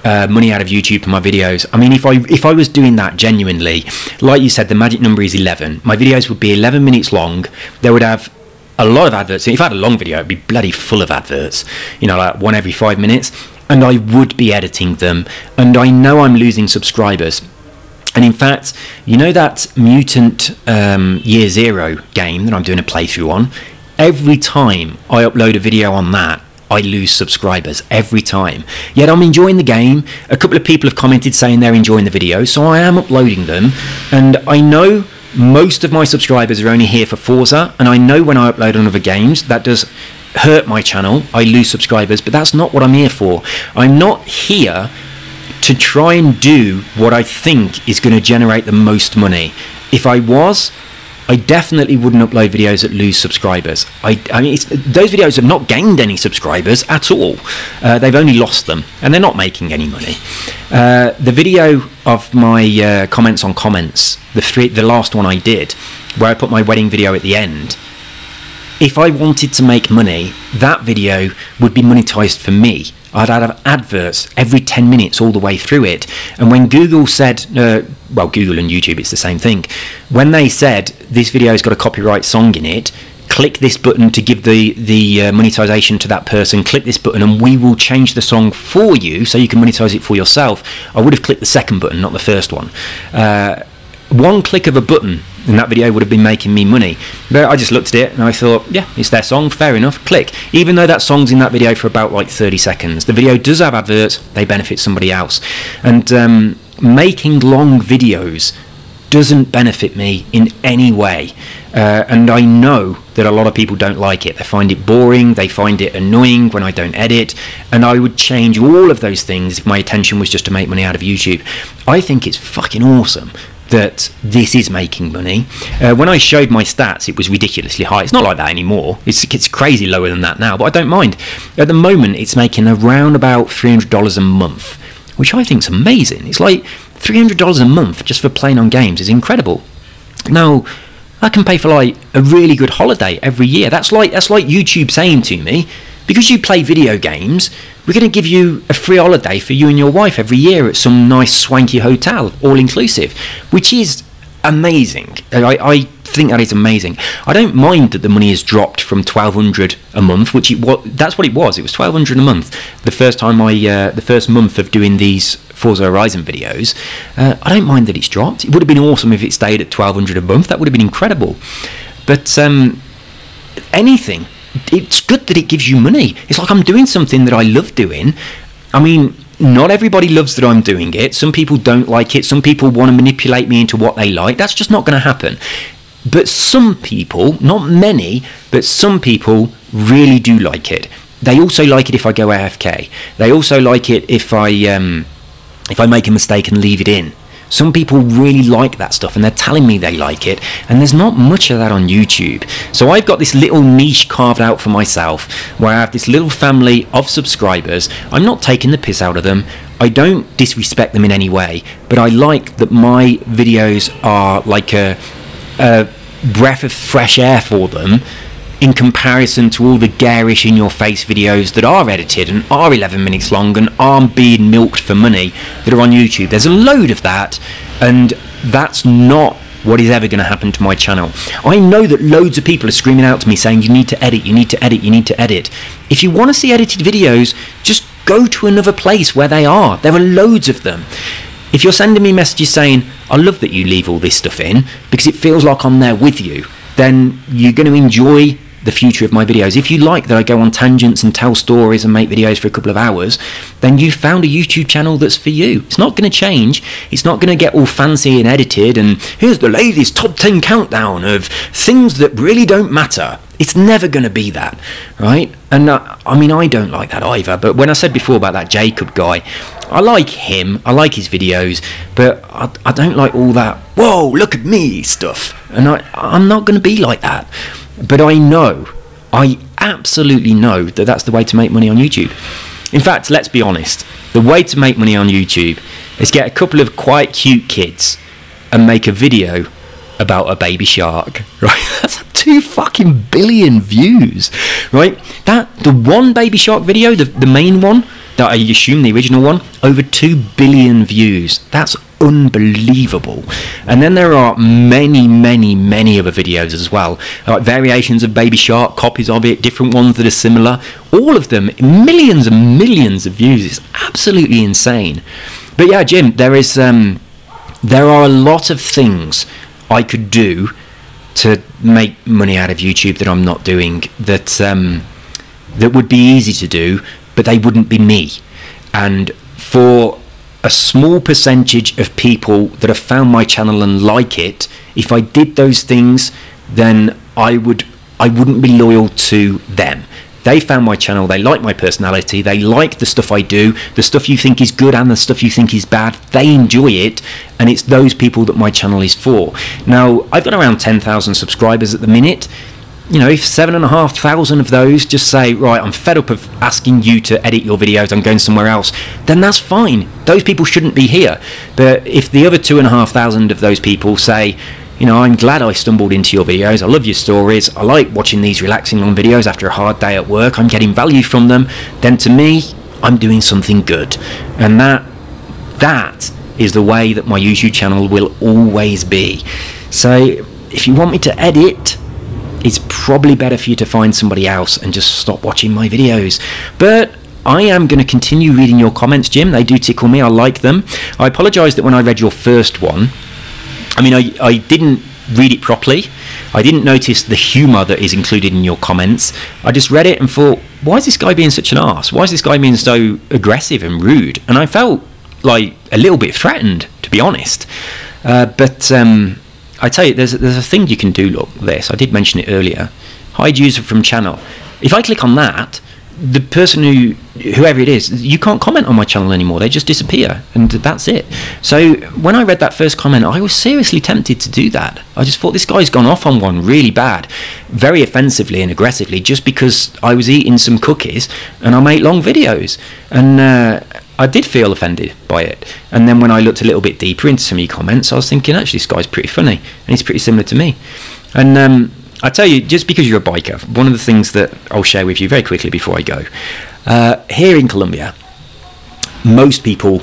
money out of YouTube for my videos. I mean, if I was doing that genuinely, like you said, the magic number is 11. My videos would be 11 minutes long. They would have a lot of adverts. If I had a long video, it'd be bloody full of adverts. You know, like one every 5 minutes. And I would be editing them, and I know I'm losing subscribers. And in fact, you know that Mutant Year Zero game that I'm doing a playthrough on? Every time I upload a video on that, I lose subscribers every time. Yet I'm enjoying the game. A couple of people have commented saying they're enjoying the video, so I am uploading them. And I know most of my subscribers are only here for Forza, and I know when I upload on other games, that does hurt my channel. I lose subscribers, but that's not what I'm here for. I'm not here to try and do what I think is going to generate the most money. If I was, I definitely wouldn't upload videos that lose subscribers. I mean, those videos have not gained any subscribers at all. They've only lost them, and they're not making any money. The video of my comments on comments, the last one I did, where I put my wedding video at the end, if I wanted to make money, that video would be monetized for me. I'd have adverts every 10 minutes all the way through it. And when Google said, well, Google and YouTube, it's the same thing. When they said, this video's got a copyright song in it, click this button to give the monetization to that person, click this button and we will change the song for you so you can monetize it for yourself, I would have clicked the second button, not the first one. One click of a button and that video would have been making me money. But I just looked at it and I thought, yeah, it's their song, fair enough, click. Even though that song's in that video for about like 30 seconds, the video does have adverts, they benefit somebody else. And making long videos doesn't benefit me in any way. And I know that a lot of people don't like it. They find it boring, they find it annoying when I don't edit, and I would change all of those things if my intention was just to make money out of YouTube. I think it's fucking awesome that this is making money. When I showed my stats, it was ridiculously high. It's not like that anymore. It's crazy lower than that now, but I don't mind. At the moment, it's making around about $300 a month, which I think is amazing. It's like $300 a month just for playing on games is incredible. Now, I can pay for like a really good holiday every year. That's like YouTube saying to me, because you play video games, we're going to give you a free holiday for you and your wife every year at some nice swanky hotel, all inclusive, which is amazing. I think that is amazing. I don't mind that the money has dropped from $1,200 a month, which that's what it was. It was $1,200 a month the first time the first month of doing these Forza Horizon videos. I don't mind that it's dropped. It would have been awesome if it stayed at $1,200 a month. That would have been incredible. But anything, it's good that it gives you money. It's like I'm doing something that I love doing. I mean, not everybody loves that I'm doing it. Some people don't like it. Some people want to manipulate me into what they like. That's just not going to happen. But some people, not many, but some people really do like it. They also like it if I go AFK. They also like it if I make a mistake and leave it in. Some people really like that stuff and they're telling me they like it, and there's not much of that on YouTube. So I've got this little niche carved out for myself where I have this little family of subscribers. I'm not taking the piss out of them. I don't disrespect them in any way, but I like that my videos are like a breath of fresh air for them in comparison to all the garish in-your-face videos that are edited and are 11 minutes long and aren't being milked for money that are on YouTube. There's a load of that, and that's not what is ever going to happen to my channel. I know that loads of people are screaming out to me saying, you need to edit, you need to edit, you need to edit. If you want to see edited videos, just go to another place where they are. There are loads of them. If you're sending me messages saying, I love that you leave all this stuff in because it feels like I'm there with you, then you're going to enjoy the future of my videos. If you like that I go on tangents and tell stories and make videos for a couple of hours, then you've found a YouTube channel that's for you. It's not going to change. It's not going to get all fancy and edited and here's the latest top 10 countdown of things that really don't matter. It's never going to be that, right? And I mean, I don't like that either. But when I said before about that Jacob guy, I like him, I like his videos, but I don't like all that, whoa, look at me stuff. And I'm not going to be like that. But I absolutely know that that's the way to make money on YouTube. In fact, let's be honest, the way to make money on YouTube is get a couple of quite cute kids and make a video about a baby shark, right? That's 2 fucking billion views, right? The one baby shark video, the main one, that I assume the original one, over 2 billion views. That's unbelievable. And then there are many, many, many other videos as well, like variations of Baby Shark, copies of it, different ones that are similar. All of them, millions and millions of views. It's absolutely insane. But yeah, Jim, there are a lot of things I could do to make money out of YouTube that I'm not doing. That that would be easy to do, but they wouldn't be me. And for a small percentage of people that have found my channel and like it, if I did those things, then I wouldn't be loyal to them. They found my channel, they like my personality, they like the stuff I do, the stuff you think is good and the stuff you think is bad, they enjoy it, and it's those people that my channel is for. Now, I've got around 10,000 subscribers at the minute. You know, if 7,500 of those just say, right, I'm fed up of asking you to edit your videos, I'm going somewhere else, then that's fine. Those people shouldn't be here. But if the other 2,500 of those people say, you know, I'm glad I stumbled into your videos, I love your stories, I like watching these relaxing long videos after a hard day at work, I'm getting value from them, then to me, I'm doing something good. And that is the way that my YouTube channel will always be. So if you want me to edit, it's probably better for you to find somebody else and just stop watching my videos. But I am going to continue reading your comments, Jim. They do tickle me. I like them. I apologise that when I read your first one, I mean, I didn't read it properly. I didn't notice the humour that is included in your comments. I just read it and thought, why is this guy being such an arse? Why is this guy being so aggressive and rude? And I felt like a little bit threatened, to be honest. But I tell you, there's a thing you can do. Look, this, I did mention it earlier. Hide user from channel. If I click on that, the person whoever it is, you can't comment on my channel anymore. They just disappear, and that's it. So when I read that first comment, I was seriously tempted to do that. I just thought, this guy's gone off on one really bad, very offensively and aggressively, just because I was eating some cookies and I make long videos. And I did feel offended by it. And then when I looked a little bit deeper into some of your comments, I was thinking, actually, this guy's pretty funny, and he's pretty similar to me. And I tell you, just because you're a biker, one of the things that I'll share with you very quickly before I go, here in Colombia, most people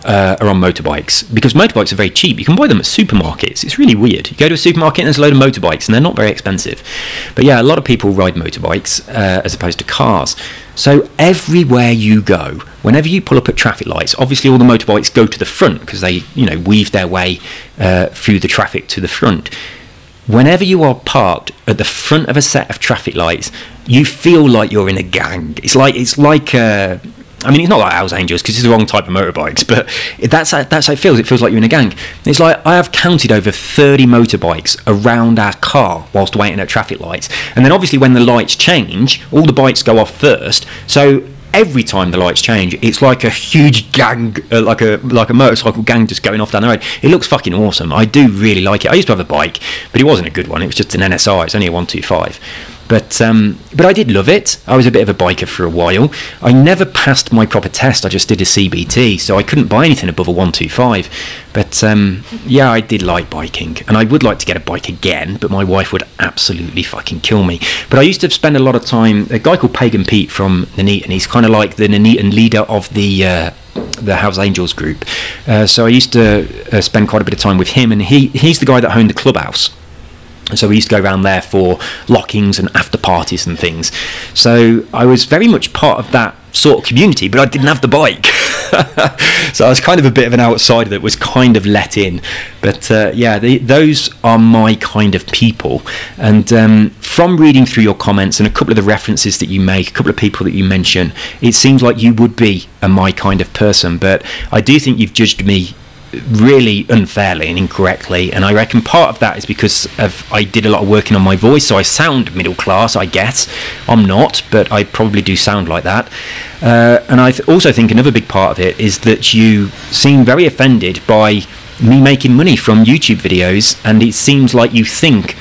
are on motorbikes, because motorbikes are very cheap. You can buy them at supermarkets. It's really weird. You go to a supermarket and there's a load of motorbikes, and they're not very expensive. But yeah, a lot of people ride motorbikes as opposed to cars. So everywhere you go, whenever you pull up at traffic lights, obviously all the motorbikes go to the front because they, you know, weave their way through the traffic to the front. Whenever you are parked at the front of a set of traffic lights, you feel like you're in a gang. It's like I mean, it's not like Hells Angels because it's the wrong type of motorbikes, but that's how it feels. It feels like you're in a gang. It's like I have counted over 30 motorbikes around our car whilst waiting at traffic lights. And then obviously when the lights change, all the bikes go off first. So every time the lights change, it's like a huge gang, like a motorcycle gang just going off down the road. It looks fucking awesome. I do really like it. I used to have a bike, but it wasn't a good one. It was just an NSR. It's only a 125. But I did love it. I was a bit of a biker for a while. I never passed my proper test. I just did a CBT, so I couldn't buy anything above a 125. But yeah, I did like biking, and I would like to get a bike again, but my wife would absolutely fucking kill me. But I used to spend a lot of time, a guy called Pagan Pete from Nuneaton, he's kind of like the Nuneaton leader of the Hells Angels group. So I used to spend quite a bit of time with him, and he's the guy that owned the clubhouse. So we used to go around there for lockings and after parties and things. So I was very much part of that sort of community, but I didn't have the bike. So I was kind of a bit of an outsider that was kind of let in. But yeah, those are my kind of people. And from reading through your comments and a couple of the references that you make, a couple of people that you mention, it seems like you would be my kind of person. But I do think you've judged me really unfairly and incorrectly, and I reckon part of that is because I did a lot of working on my voice, so I sound middle class, I guess. I'm not, but I probably do sound like that. And I also think another big part of it is that you seem very offended by me making money from YouTube videos, and it seems like you think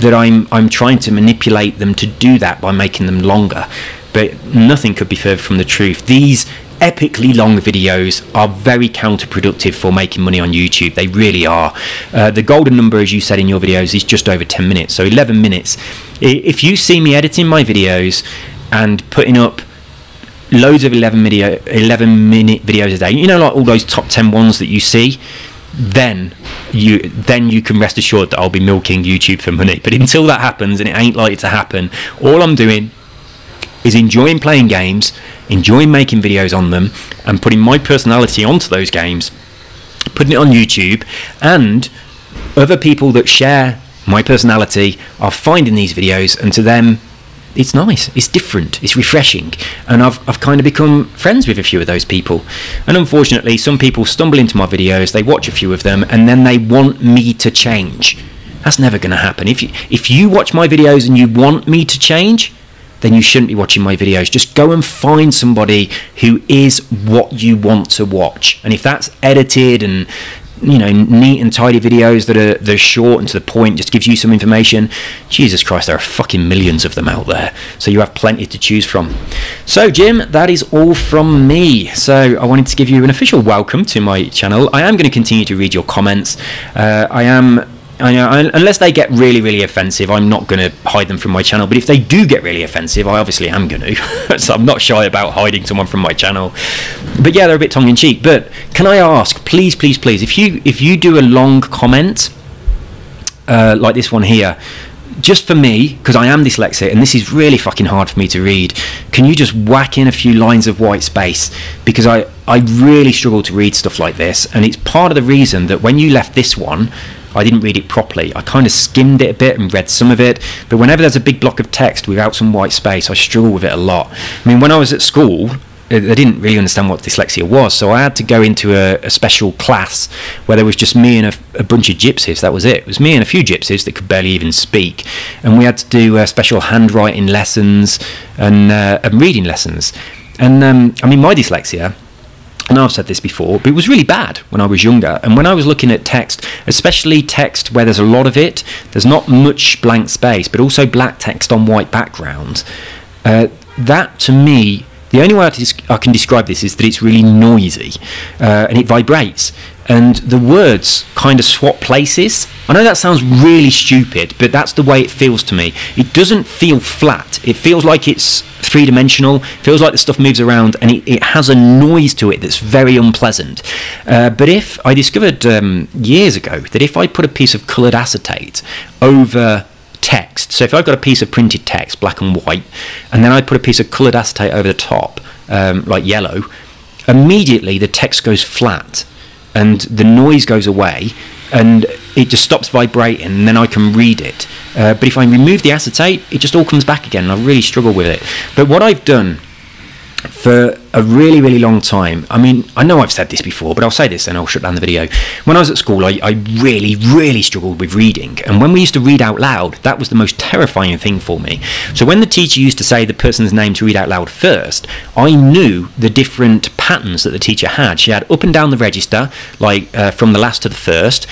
that I'm trying to manipulate them to do that by making them longer. But nothing could be further from the truth. These epically long videos are very counterproductive for making money on YouTube. They really are. The golden number, as you said in your videos, is just over 10 minutes, so 11 minutes. If you see me editing my videos and putting up loads of 11-minute videos a day, you know, like all those top 10 ones that you see, then you can rest assured that I'll be milking YouTube for money. But until that happens, and it ain't likely to happen, all I'm doing is enjoying playing games, enjoying making videos on them, and putting my personality onto those games, putting it on YouTube, and other people that share my personality are finding these videos, and to them it's nice, it's different, it's refreshing, and I've kind of become friends with a few of those people. And unfortunately, some people stumble into my videos, they watch a few of them, and then they want me to change. That's never going to happen. If you watch my videos and you want me to change, then you shouldn't be watching my videos. Just go and find somebody who is what you want to watch. And if that's edited and, you know, neat and tidy videos that are they're short and to the point, just gives you some information, Jesus Christ, there are fucking millions of them out there, so you have plenty to choose from. So Jim, that is all from me. So I wanted to give you an official welcome to my channel. I am going to continue to read your comments. Unless they get really offensive, I'm not going to hide them from my channel. But if they do get really offensive, I obviously am going to. So I'm not shy about hiding someone from my channel. But yeah, they're a bit tongue-in-cheek. But can I ask, please, if you do a long comment like this one here, just for me, because I am dyslexic and this is really fucking hard for me to read, can you just whack in a few lines of white space? Because I really struggle to read stuff like this, and it's part of the reason that when you left this one, I didn't read it properly. I kind of skimmed it a bit and read some of it, but whenever there's a big block of text without some white space, I struggle with it a lot. I mean, when I was at school, I didn't really understand what dyslexia was, so I had to go into a special class where there was just me and a bunch of gypsies. That was it. It was me and a few gypsies that could barely even speak, and we had to do special handwriting lessons and reading lessons. And I mean, my dyslexia, I know I've said this before, but it was really bad when I was younger. And when I was looking at text, especially text where there's a lot of it, there's not much blank space, but also black text on white background, that to me, the only way I can describe this is that it's really noisy and it vibrates. And the words kind of swap places. I know that sounds really stupid, but that's the way it feels to me. It doesn't feel flat. It feels like it's three-dimensional. It feels like the stuff moves around, and it has a noise to it that's very unpleasant. But if I discovered years ago that if I put a piece of coloured acetate over text, so if I've got a piece of printed text, black and white, and then I put a piece of coloured acetate over the top, like yellow, immediately the text goes flat and the noise goes away and it just stops vibrating, and then I can read it. But if I remove the acetate, it just all comes back again, and I really struggle with it. But what I've done for a really long time, I mean, I know I've said this before, but I'll say this and I'll shut down the video. When I was at school, I really struggled with reading, and when we used to read out loud, that was the most terrifying thing for me. So when the teacher used to say the person's name to read out loud first, I knew the different patterns that the teacher had. She had up and down the register, like from the last to the first.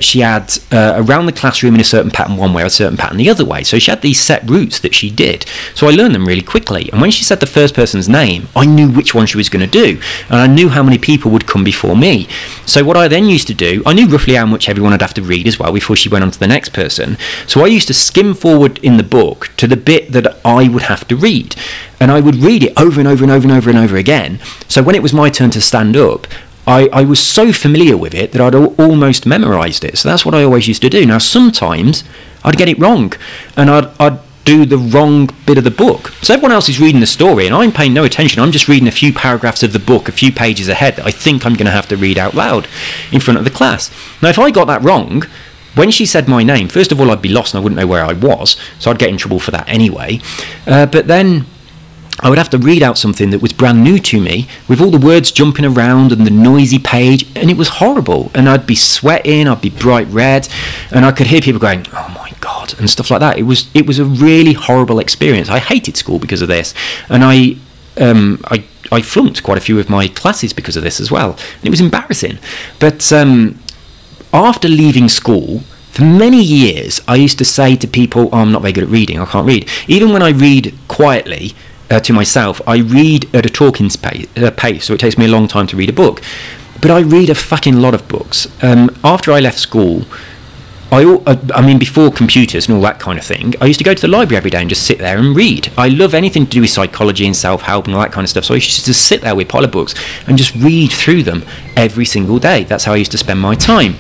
She had around the classroom in a certain pattern one way, or a certain pattern the other way. So she had these set routes that she did. So I learned them really quickly, and when she said the first person's name, I knew which one she was going to do, and I knew how many people would come before me. So what I then used to do, I knew roughly how much everyone would have to read as well before she went on to the next person. So I used to skim forward in the book to the bit that I would have to read, and I would read it over and over again. So when it was my turn to stand up, I was so familiar with it that I'd almost memorised it. So that's what I always used to do. Now sometimes I'd get it wrong, and I'd do the wrong bit of the book. So everyone else is reading the story and I'm paying no attention. I'm just reading a few paragraphs of the book, a few pages ahead, that I think I'm going to have to read out loud in front of the class. Now if I got that wrong, when she said my name, first of all I'd be lost and I wouldn't know where I was, so I'd get in trouble for that anyway. But then I would have to read out something that was brand new to me, with all the words jumping around and the noisy page, and it was horrible. And I'd be sweating, I'd be bright red, and I could hear people going, "Oh my God," and stuff like that. It was a really horrible experience. I hated school because of this, and I flunked quite a few of my classes because of this as well. And it was embarrassing. But after leaving school, for many years, I used to say to people, "Oh, I'm not very good at reading, I can't read." Even when I read quietly to myself, I read at a talking pace, so it takes me a long time to read a book. But I read a fucking lot of books. After I left school, I mean, before computers and all that kind of thing, I used to go to the library every day and just sit there and read. I love anything to do with psychology and self-help and all that kind of stuff, so I used to just sit there with a pile of books and just read through them every single day. That's how I used to spend my time.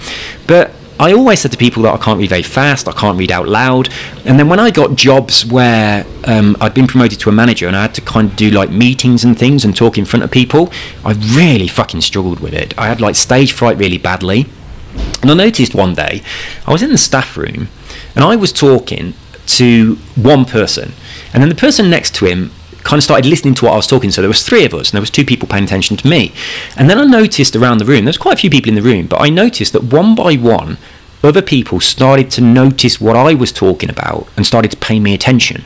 But I always said to people that I can't read very fast, I can't read out loud. And then when I got jobs where I'd been promoted to a manager and I had to kind of do like meetings and things and talk in front of people, I really fucking struggled with it. I had like stage fright really badly. And I noticed one day, I was in the staff room and I was talking to one person, and then the person next to him kind of started listening to what I was talking. So there was 3 of us, and there was 2 people paying attention to me. And then I noticed around the room, there's quite a few people in the room, but I noticed that one by one, other people started to notice what I was talking about and started to pay me attention.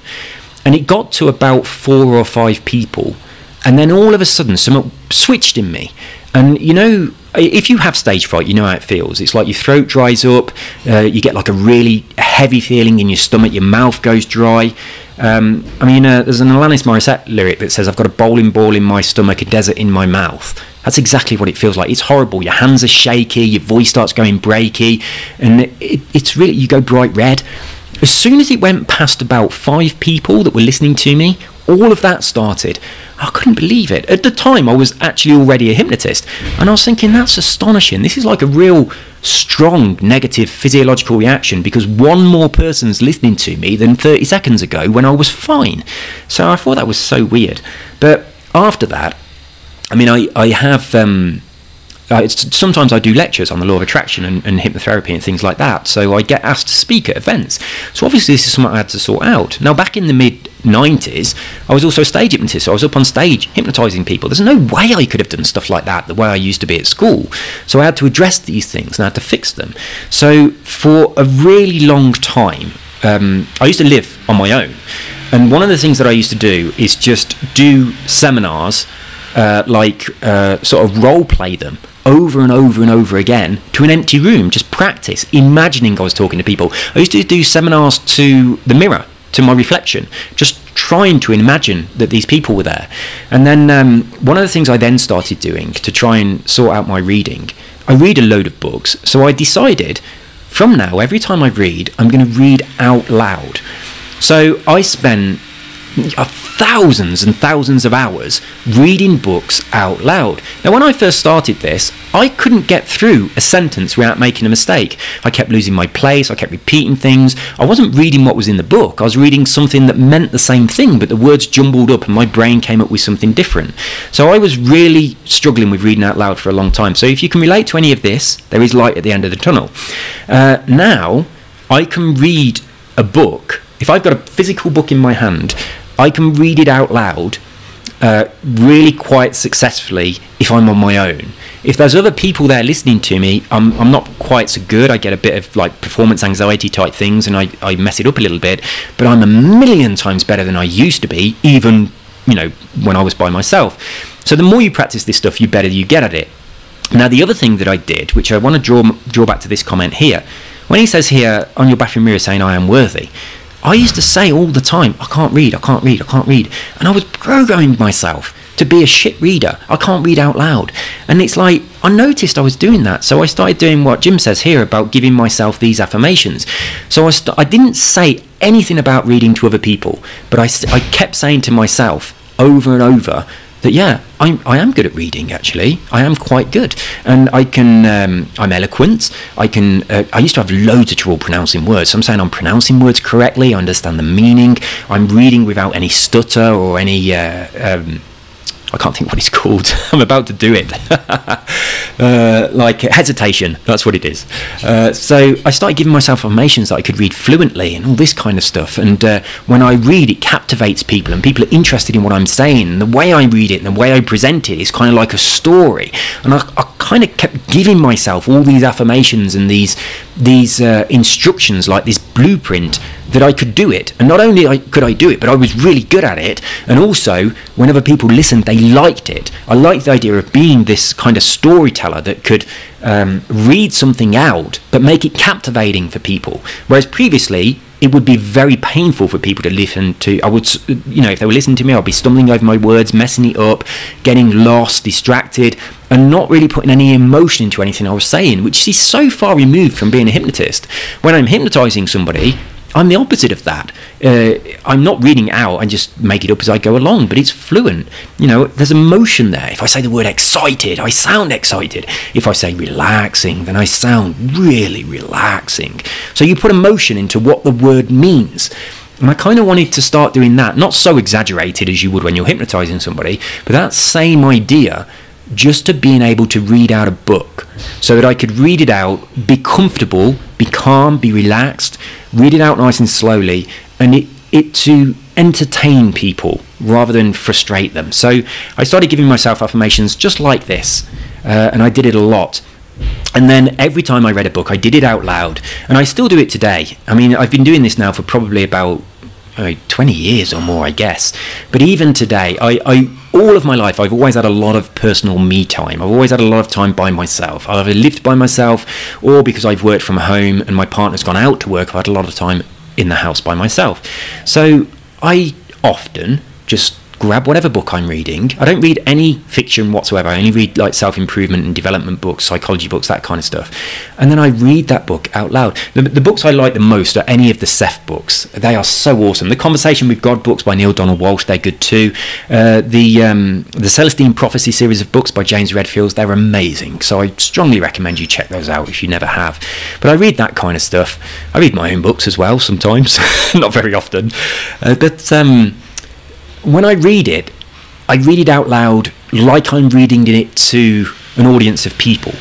And it got to about 4 or 5 people, and then all of a sudden something switched in me. And you know, if you have stage fright, you know how it feels. It's like your throat dries up, you get like a really heavy feeling in your stomach, your mouth goes dry. There's an Alanis Morissette lyric that says, I've got a bowling ball in my stomach, a desert in my mouth. That's exactly what it feels like. It's horrible. Your hands are shaky, your voice starts going breaky, and it's really, you go bright red. As soon as it went past about 5 people that were listening to me, all of that started. I couldn't believe it. At the time, I was actually already a hypnotist, and I was thinking, that's astonishing. This is like a real strong negative physiological reaction because one more person's listening to me than 30 seconds ago when I was fine. So I thought that was so weird. But after that, I mean, I have... sometimes I do lectures on the law of attraction and hypnotherapy and things like that, so I get asked to speak at events. So obviously this is something I had to sort out. Now, back in the mid-90s, I was also a stage hypnotist, so I was up on stage hypnotising people. There's no way I could have done stuff like that the way I used to be at school. So I had to address these things and I had to fix them. So for a really long time, I used to live on my own. And one of the things that I used to do is just do seminars, sort of role play them over and over and over again to an empty room, just practice imagining I was talking to people. I used to do seminars to the mirror, to my reflection, just trying to imagine that these people were there. And then one of the things I then started doing to try and sort out my reading, I read a load of books, so I decided from now, every time I read, I'm going to read out loud. So I spent thousands and thousands of hours reading books out loud. Now, when I first started this, I couldn't get through a sentence without making a mistake. I kept losing my place, I kept repeating things. I wasn't reading what was in the book, I was reading something that meant the same thing, but the words jumbled up and my brain came up with something different. So I was really struggling with reading out loud for a long time. So if you can relate to any of this, there is light at the end of the tunnel. Now, I can read a book. If I've got a physical book in my hand, I can read it out loud really quite successfully if I'm on my own. If there's other people there listening to me, I'm not quite so good. I get a bit of like performance anxiety type things and I mess it up a little bit, but I'm a million times better than I used to be, even, you know, when I was by myself. So the more you practice this stuff, the better you get at it. Now, the other thing that I did, which I want to draw back to this comment here, when he says here on your bathroom mirror saying I am worthy, I used to say all the time, I can't read, I can't read, I can't read. And I was programming myself to be a shit reader. I can't read out loud. And it's like, I noticed I was doing that. So I started doing what Jim says here about giving myself these affirmations. So I didn't say anything about reading to other people, but I kept saying to myself over and over that, yeah, I am good at reading, actually. I am quite good. And I can, I'm eloquent. I used to have loads of trouble pronouncing words. So I'm saying I'm pronouncing words correctly. I understand the meaning. I'm reading without any stutter or any, I can't think what it's called. I'm about to do it. Like hesitation. That's what it is. So I started giving myself affirmations that I could read fluently and all this kind of stuff. And when I read, it captivates people and people are interested in what I'm saying. And the way I read it and the way I present it is kind of like a story. And I kind of kept giving myself all these affirmations and these instructions, like this blueprint, that I could do it. And not only could I do it, but I was really good at it. And also, whenever people listened, they liked it. I liked the idea of being this kind of storyteller that could read something out, but make it captivating for people. Whereas previously, it would be very painful for people to listen to. I would, you know, if they were listening to me, I'd be stumbling over my words, messing it up, getting lost, distracted, and not really putting any emotion into anything I was saying, which is so far removed from being a hypnotist. When I'm hypnotizing somebody, I'm the opposite of that. I'm not reading out and just make it up as I go along, but it's fluent. You know, there's emotion there. If I say the word excited, I sound excited. If I say relaxing, then I sound really relaxing. So you put emotion into what the word means. And I kind of wanted to start doing that, not so exaggerated as you would when you're hypnotizing somebody, but that same idea, just to being able to read out a book so that I could read it out, be comfortable, be calm, be relaxed, read it out nice and slowly, and it to entertain people rather than frustrate them. So I started giving myself affirmations just like this, and I did it a lot. And then every time I read a book, I did it out loud, and I still do it today. I mean, I've been doing this now for probably about 20 years or more, I guess. But even today, I all of my life, I've always had a lot of personal me time. I've always had a lot of time by myself. I've either lived by myself, or because I've worked from home and my partner's gone out to work, I've had a lot of time in the house by myself. So I often just grab whatever book I'm reading. I don't read any fiction whatsoever. I only read like self-improvement and development books, psychology books, that kind of stuff. And then I read that book out loud. The books I like the most are any of the Seth books. They are so awesome. The Conversation with God books by Neale Donald Walsch, they're good too. The Celestine Prophecy series of books by James Redfield, they're amazing. So I strongly recommend you check those out if you never have. But I read that kind of stuff. I read my own books as well sometimes, not very often. When I read it out loud like I'm reading it to an audience of people.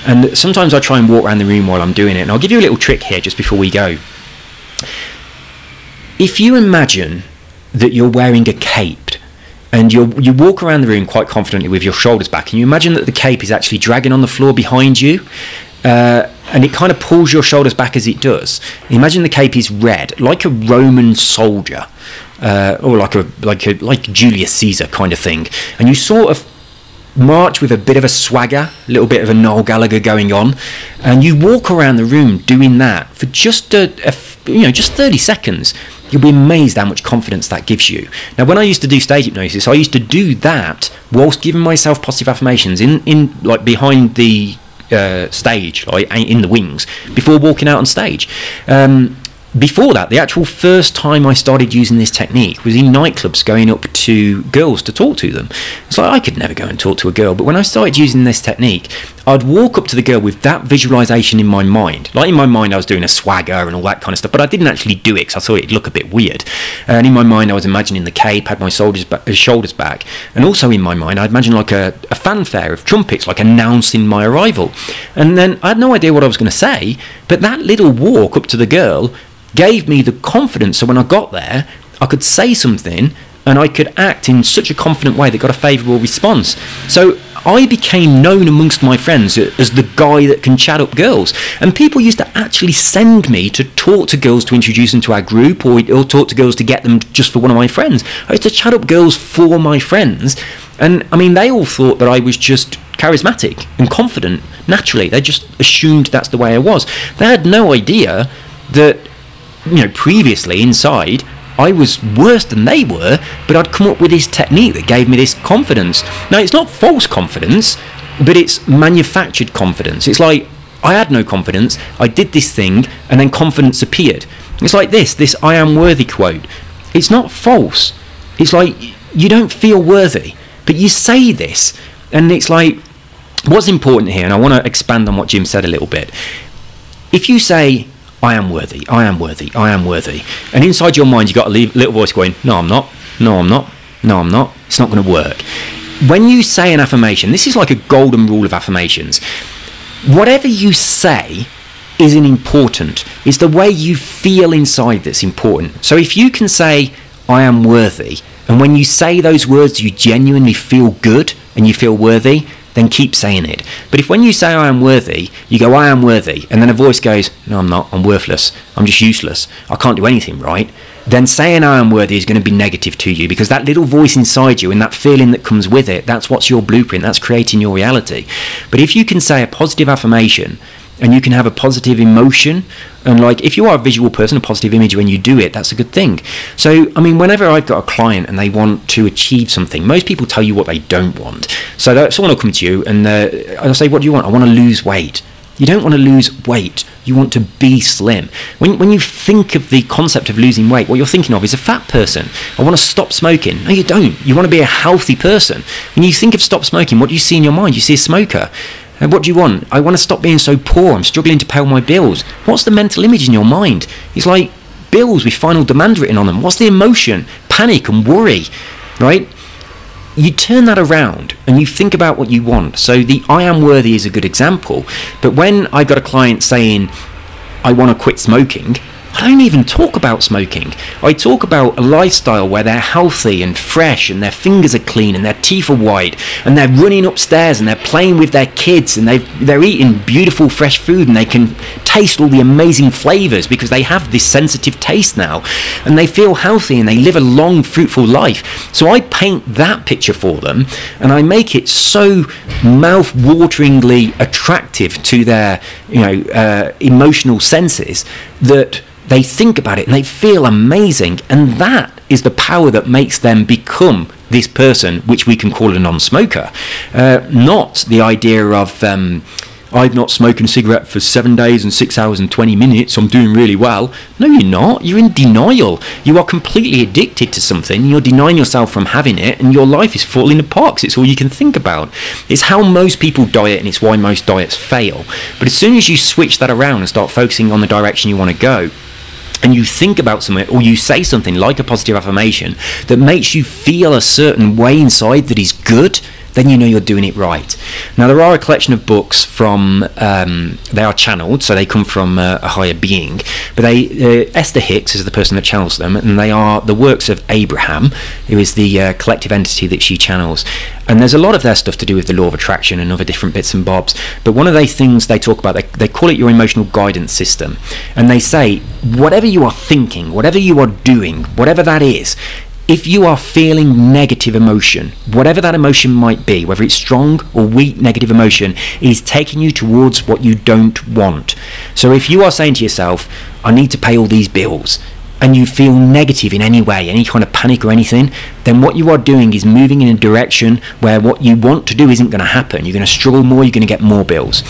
And sometimes I try and walk around the room while I'm doing it. And I'll give you a little trick here just before we go. If you imagine that you're wearing a cape and you walk around the room quite confidently with your shoulders back, and you imagine that the cape is actually dragging on the floor behind you, and it kind of pulls your shoulders back as it does. Imagine the cape is red, like a Roman soldier. Or like Julius Caesar kind of thing, and you sort of march with a bit of a swagger, a little bit of a Noel Gallagher going on, and you walk around the room doing that for just just 30 seconds. You'll be amazed how much confidence that gives you. Now, when I used to do stage hypnosis, I used to do that whilst giving myself positive affirmations in like behind the stage, like in the wings, before walking out on stage. Before that, the actual first time I started using this technique was in nightclubs, going up to girls to talk to them. It's like I could never go and talk to a girl, but when I started using this technique, I'd walk up to the girl with that visualization in my mind. Like in my mind, I was doing a swagger and all that kind of stuff, but I didn't actually do it because I thought it'd look a bit weird. And in my mind, I was imagining the cape, had my shoulders back, and also in my mind, I imagined like a fanfare of trumpets, like announcing my arrival. And then I had no idea what I was going to say, but that little walk up to the girl gave me the confidence, so when I got there, I could say something and I could act in such a confident way that got a favourable response. So I became known amongst my friends as the guy that can chat up girls, and people used to actually send me to talk to girls to introduce them to our group, or talk to girls to get them just for one of my friends. I used to chat up girls for my friends, and I mean, they all thought that I was just charismatic and confident naturally. They just assumed that's the way I was. They had no idea that, previously inside I was worse than they were, but I'd come up with this technique that gave me this confidence. Now, it's not false confidence, but it's manufactured confidence. It's like I had no confidence, I did this thing, and then confidence appeared. It's like this I am worthy quote. It's not false. It's like you don't feel worthy, but you say this, and it's like, what's important here, and I want to expand on what Jim said a little bit. If you say, I am worthy, I am worthy, I am worthy, and inside your mind you got a little voice going, no I'm not, no I'm not, no I'm not, it's not going to work. When you say an affirmation, this is like a golden rule of affirmations. Whatever you say isn't important. It's the way you feel inside that's important. So if you can say, I am worthy, and when you say those words you genuinely feel good and you feel worthy, then keep saying it. But if when you say I am worthy, you go, I am worthy, and then a voice goes, no I'm not, I'm worthless, I'm just useless, I can't do anything right, then saying I am worthy is going to be negative to you, because that little voice inside you and that feeling that comes with it, that's what's your blueprint, that's creating your reality. But if you can say a positive affirmation, and you can have a positive emotion, and like if you are a visual person, a positive image when you do it, that's a good thing. So I mean, whenever I've got a client and they want to achieve something, most people tell you what they don't want. So someone will come to you and I'll say, what do you want? I want to lose weight. You don't want to lose weight, you want to be slim. When you think of the concept of losing weight, what you're thinking of is a fat person. I want to stop smoking. No, you don't. You want to be a healthy person. When you think of stop smoking, what do you see in your mind? You see a smoker. And what do you want? I want to stop being so poor, I'm struggling to pay all my bills. What's the mental image in your mind? It's like bills with final demand written on them. What's the emotion? Panic and worry, right? You turn that around and you think about what you want. So the I am worthy is a good example. But when I got a client saying, I want to quit smoking, I don't even talk about smoking. I talk about a lifestyle where they're healthy and fresh and their fingers are clean and their teeth are white and they're running upstairs and they're playing with their kids and they're eating beautiful fresh food and they can taste all the amazing flavours because they have this sensitive taste now, and they feel healthy and they live a long, fruitful life. So I paint that picture for them and I make it so mouth-wateringly attractive to their emotional senses that they think about it and they feel amazing, and that is the power that makes them become this person, which we can call a non-smoker. Not the idea of I've not smoked a cigarette for 7 days and 6 hours and 20 minutes, I'm doing really well. No, you're not. You're in denial. You are completely addicted to something. You're denying yourself from having it, and your life is falling apart because it's all you can think about. It's how most people diet, and it's why most diets fail. But as soon as you switch that around and start focusing on the direction you want to go, and you think about something, or you say something like a positive affirmation that makes you feel a certain way inside that is good, then you know you're doing it right. Now, there are a collection of books from, they are channeled, so they come from a higher being, but Esther Hicks is the person that channels them, and they are the works of Abraham, who is the collective entity that she channels. And there's a lot of their stuff to do with the law of attraction and other different bits and bobs, but one of the things they talk about, they call it your emotional guidance system, and they say, whatever you are thinking, whatever you are doing, whatever that is, if you are feeling negative emotion, whatever that emotion might be, whether it's strong or weak negative emotion, is taking you towards what you don't want. So if you are saying to yourself, I need to pay all these bills, and you feel negative in any way, any kind of panic or anything, then what you are doing is moving in a direction where what you want to do isn't going to happen. You're going to struggle more, you're going to get more bills.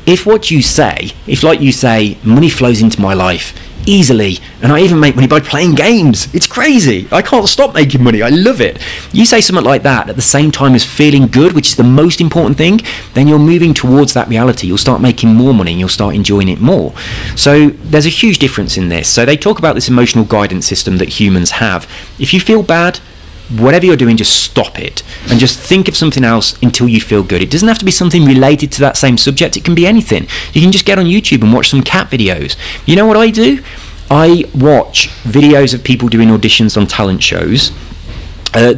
If what you say, if like you say, money flows into my life easily, and I even make money by playing games, it's crazy, I can't stop making money, I love it. You say something like that at the same time as feeling good, which is the most important thing, then you're moving towards that reality. You'll start making more money and you'll start enjoying it more. So there's a huge difference in this. So they talk about this emotional guidance system that humans have. If you feel bad, whatever you're doing, just stop it and just think of something else until you feel good. It doesn't have to be something related to that same subject. It can be anything. You can just get on YouTube and watch some cat videos. You know what I do? I watch videos of people doing auditions on talent shows.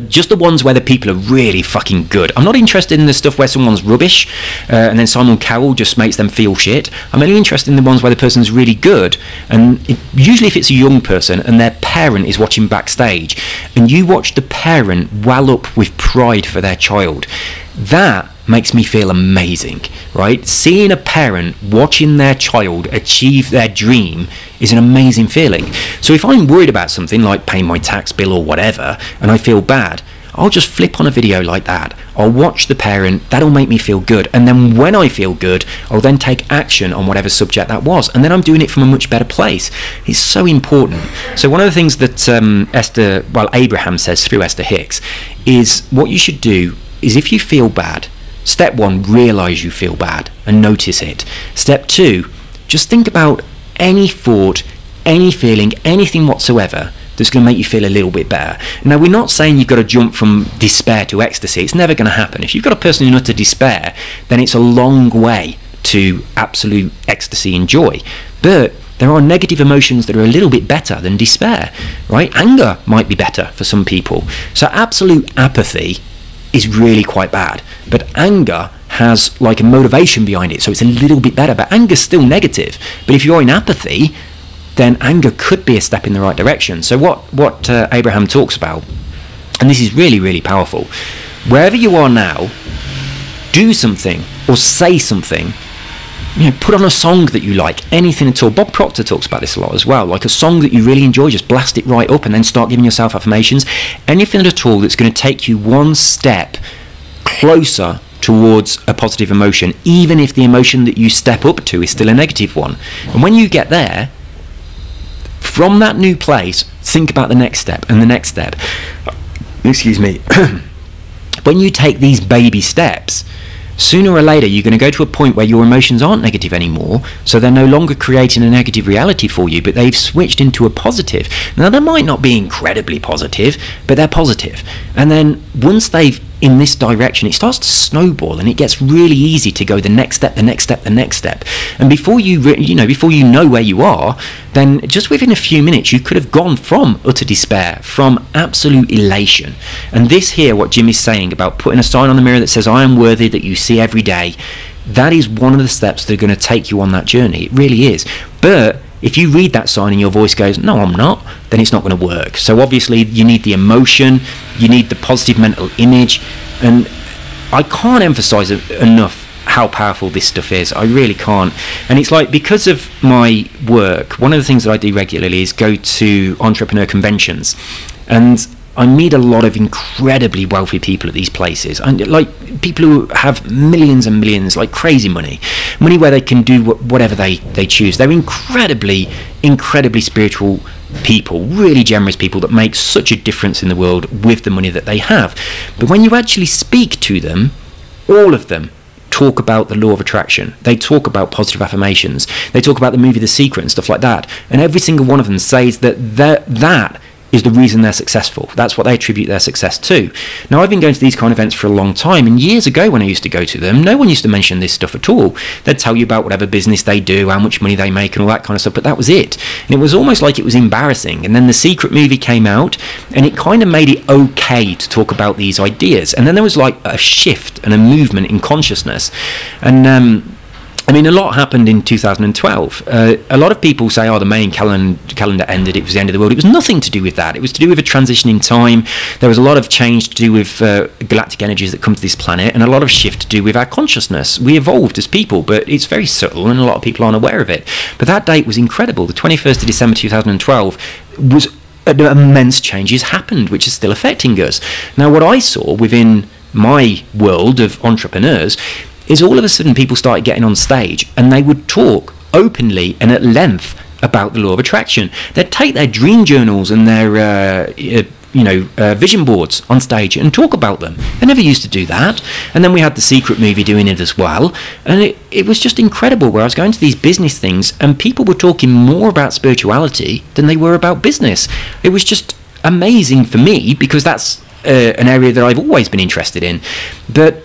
Just the ones where the people are really fucking good. I'm not interested in the stuff where someone's rubbish and then Simon Cowell just makes them feel shit. I'm only interested in the ones where the person's really good, and usually if it's a young person and their parent is watching backstage and you watch the parent well up with pride for their child, that makes me feel amazing, right? Seeing a parent watching their child achieve their dream is an amazing feeling. So if I'm worried about something like paying my tax bill or whatever, and I feel bad, I'll just flip on a video like that. I'll watch the parent, that'll make me feel good. And then when I feel good, I'll then take action on whatever subject that was. And then I'm doing it from a much better place. It's so important. So one of the things that Abraham says through Esther Hicks is what you should do is if you feel bad, step one, realize you feel bad and notice it. Step two, just think about any thought, any feeling, anything whatsoever that's going to make you feel a little bit better. Now, we're not saying you've got to jump from despair to ecstasy. It's never going to happen. If you've got a person in utter despair, then it's a long way to absolute ecstasy and joy. But there are negative emotions that are a little bit better than despair, right? Anger might be better for some people. So absolute apathy is really quite bad, but anger has like a motivation behind it, so it's a little bit better. But anger's still negative. But if you're in apathy, then anger could be a step in the right direction. So what Abraham talks about, and this is really, really powerful, wherever you are now, do something or say something. Put on a song that you like, anything at all. Bob Proctor talks about this a lot as well, like a song that you really enjoy, just blast it right up and then start giving yourself affirmations. Anything at all that's going to take you one step closer towards a positive emotion, even if the emotion that you step up to is still a negative one. And when you get there, from that new place, think about the next step and the next step. Excuse me. When you take these baby steps, sooner or later you're going to go to a point where your emotions aren't negative anymore, so they're no longer creating a negative reality for you, but they've switched into a positive. Now, they might not be incredibly positive, but they're positive. And then once they've in this direction, it starts to snowball, and it gets really easy to go the next step, the next step, the next step. And before before you know where you are, then just within a few minutes, you could have gone from utter despair, from absolute elation. And this here, what Jim is saying about putting a sign on the mirror that says, I am worthy, that you see every day, that is one of the steps that are going to take you on that journey. It really is. But if you read that sign and your voice goes, no, I'm not, then it's not going to work. So obviously you need the emotion, you need the positive mental image, and I can't emphasize enough how powerful this stuff is. I really can't. And it's like, because of my work, one of the things that I do regularly is go to entrepreneur conventions, and I meet a lot of incredibly wealthy people at these places, and like people who have millions and millions, like crazy money where they can do whatever they choose. They're incredibly spiritual people, really generous people that make such a difference in the world with the money that they have. But when you actually speak to them, all of them talk about the law of attraction. They talk about positive affirmations. They talk about the movie The Secret and stuff like that. And every single one of them says that that is the reason they're successful. That's what they attribute their success to. Now, I've been going to these kind of events for a long time, and years ago when I used to go to them, no one used to mention this stuff at all. They'd tell you about whatever business they do, how much money they make, and all that kind of stuff, but that was it. And it was almost like it was embarrassing. And then The Secret movie came out, and it kind of made it okay to talk about these ideas. And then there was like a shift and a movement in consciousness. And I mean, a lot happened in 2012. A lot of people say, oh, the Mayan calendar ended, it was the end of the world. It was nothing to do with that. It was to do with a transition in time. There was a lot of change to do with galactic energies that come to this planet, and a lot of shift to do with our consciousness. We evolved as people, but it's very subtle, and a lot of people aren't aware of it. But that date was incredible. The 21st of December 2012 was immense changes happened, which is still affecting us. Now, what I saw within my world of entrepreneurs is all of a sudden people started getting on stage, and they would talk openly and at length about the law of attraction. They'd take their dream journals and their vision boards on stage and talk about them. They never used to do that. And then we had The Secret movie doing it as well, and it was just incredible, where I was going to these business things and people were talking more about spirituality than they were about business. It was just amazing for me, because that's an area that I've always been interested in. But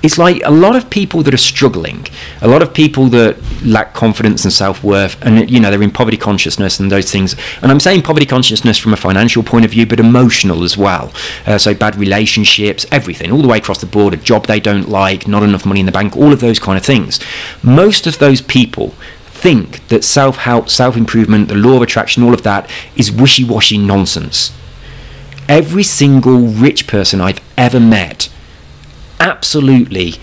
it's like a lot of people that are struggling, a lot of people that lack confidence and self-worth, and they're in poverty consciousness and those things. And I'm saying poverty consciousness from a financial point of view, but emotional as well. So bad relationships, everything, all the way across the board, a job they don't like, not enough money in the bank, all of those kind of things. Most of those people think that self-help, self-improvement, the law of attraction, all of that is wishy-washy nonsense. Every single rich person I've ever met absolutely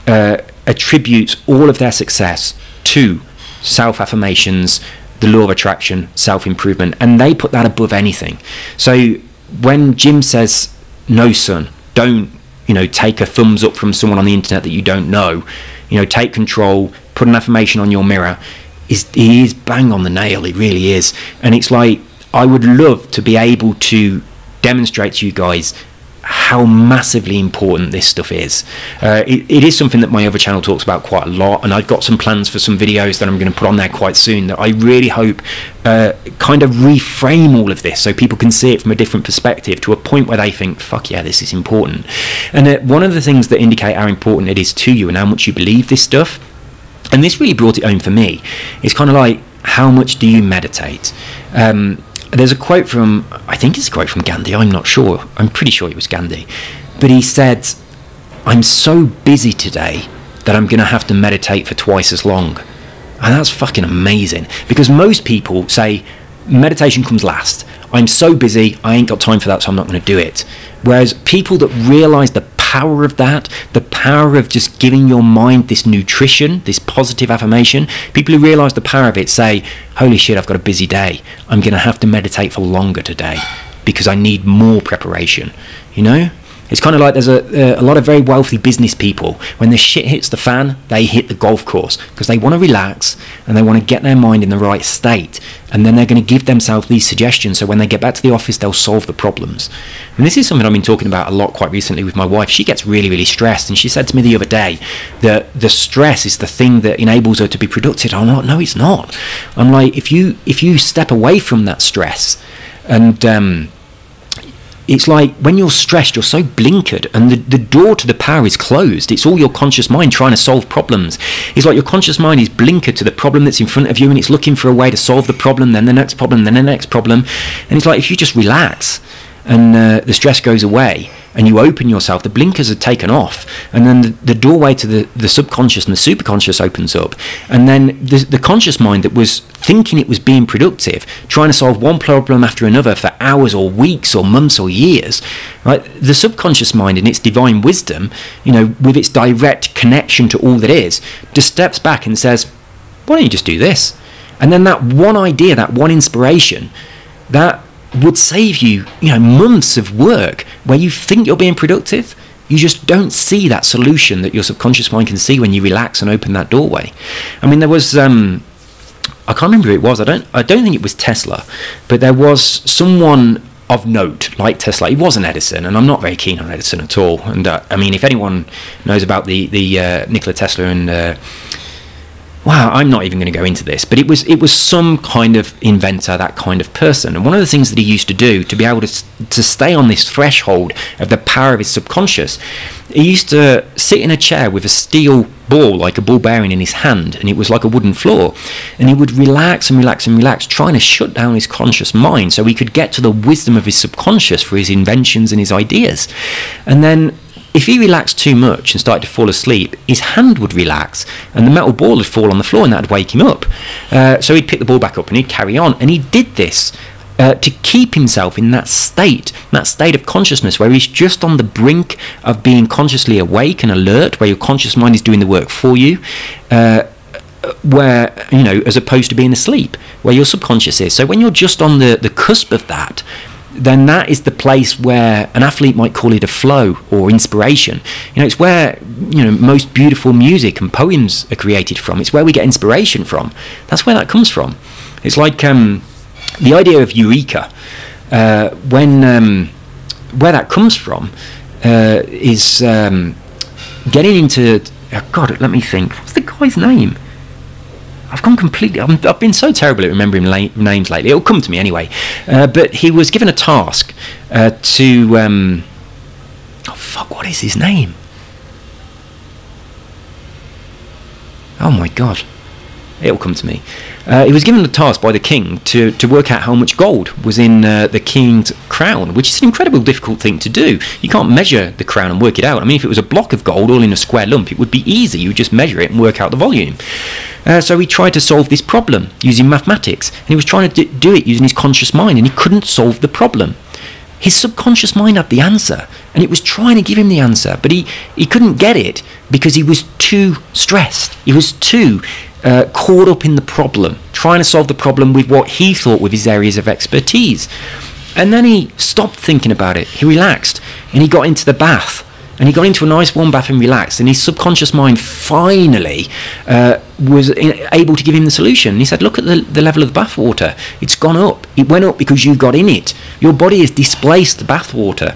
attributes all of their success to self-affirmations, the law of attraction, self-improvement, and they put that above anything. So when Jim says, no son, don't take a thumbs up from someone on the internet that you don't know, take control, put an affirmation on your mirror, he is bang on the nail. It really is. And it's like, I would love to be able to demonstrate to you guys how massively important this stuff is. It is something that my other channel talks about quite a lot, and I've got some plans for some videos that I'm going to put on there quite soon that I really hope kind of reframe all of this so people can see it from a different perspective, to a point where they think, fuck yeah, this is important. And one of the things that indicate how important it is to you and how much you believe this stuff, and this really brought it home for me, it's kind of like, how much do you meditate? There's a quote from, I think it's a quote from Gandhi, I'm not sure, I'm pretty sure it was Gandhi, but he said, I'm so busy today that I'm going to have to meditate for twice as long. And that's fucking amazing, because most people say meditation comes last. I'm so busy, I ain't got time for that, so I'm not going to do it. Whereas people that realize the power of that, the power of just giving your mind this nutrition, this positive affirmation, people who realize the power of it say, holy shit, I've got a busy day, I'm going to have to meditate for longer today because I need more preparation. It's kind of like there's a lot of very wealthy business people, when the shit hits the fan, they hit the golf course because they want to relax and they want to get their mind in the right state, and then they're going to give themselves these suggestions so when they get back to the office they'll solve the problems. And this is something I've been talking about a lot quite recently with my wife. She gets really, really stressed, and she said to me the other day that the stress is the thing that enables her to be productive. I'm like, no, it's not. I'm like, if you step away from that stress and it's like when you're stressed, you're so blinkered, and the door to the power is closed. It's all your conscious mind trying to solve problems. It's like your conscious mind is blinkered to the problem that's in front of you, and it's looking for a way to solve the problem, then the next problem, then the next problem. And it's like if you just relax and the stress goes away and you open yourself, the blinkers are taken off, and then the doorway to the subconscious and the superconscious opens up, and then the conscious mind that was thinking it was being productive, trying to solve one problem after another for hours or weeks or months or years, right? The subconscious mind in its divine wisdom, with its direct connection to all that is, just steps back and says, why don't you just do this? And then that one idea, that one inspiration, that would save you, months of work where you think you're being productive. You just don't see that solution that your subconscious mind can see when you relax and open that doorway. I mean, there was, I can't remember who it was. I don't think it was Tesla, but there was someone of note like Tesla. He wasn't Edison, and I'm not very keen on Edison at all. And I mean, if anyone knows about the Nikola Tesla and wow, I'm not even going to go into this, but it was some kind of inventor, that kind of person. And one of the things that he used to do to be able to stay on this threshold of the power of his subconscious, he used to sit in a chair with a steel ball, like a ball bearing in his hand, and it was like a wooden floor. And he would relax and relax and relax, trying to shut down his conscious mind so he could get to the wisdom of his subconscious for his inventions and his ideas. And then if he relaxed too much and started to fall asleep, his hand would relax and the metal ball would fall on the floor, and that would wake him up. So he'd pick the ball back up and he'd carry on. And he did this to keep himself in that state of consciousness where he's just on the brink of being consciously awake and alert, where your conscious mind is doing the work for you, where, as opposed to being asleep, where your subconscious is. So when you're just on the cusp of that, then that is the place where an athlete might call it a flow or inspiration. It's where, most beautiful music and poems are created from. It's where we get inspiration from. That's where that comes from. It's like the idea of eureka, where that comes from is getting into, God, let me think. What's the guy's name? I've gone completely. I've been so terrible at remembering names lately. It'll come to me anyway. But he was given a task to. What is his name? Oh my God! It'll come to me. He was given the task by the king to work out how much gold was in the king's crown, which is an incredibly difficult thing to do. You can't measure the crown and work it out. I mean, if it was a block of gold all in a square lump, it would be easy. You would just measure it and work out the volume. So he tried to solve this problem using mathematics, and he was trying to do it using his conscious mind, and he couldn't solve the problem. His subconscious mind had the answer, and it was trying to give him the answer, but he couldn't get it because he was too stressed. He was too caught up in the problem, trying to solve the problem with what he thought were his areas of expertise. And then he stopped thinking about it. He relaxed, and he got into the bath. And he got into a nice warm bath and relaxed, and his subconscious mind finally was able to give him the solution. And he said, look at the level of the bath water. It's gone up. It went up because you got in it. Your body has displaced the bath water.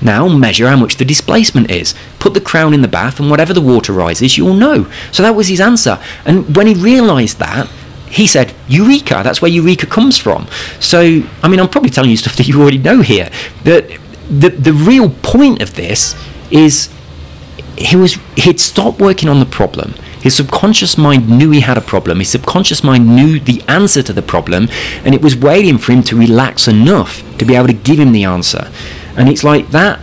Now measure how much the displacement is. Put the crown in the bath, and whatever the water rises, you'll know. So that was his answer. And when he realised that, he said, Eureka, that's where Eureka comes from. So, I mean, I'm probably telling you stuff that you already know here. But the real point of this is he'd stopped working on the problem. His subconscious mind knew he had a problem. His subconscious mind knew the answer to the problem, and it was waiting for him to relax enough to be able to give him the answer. And it's like that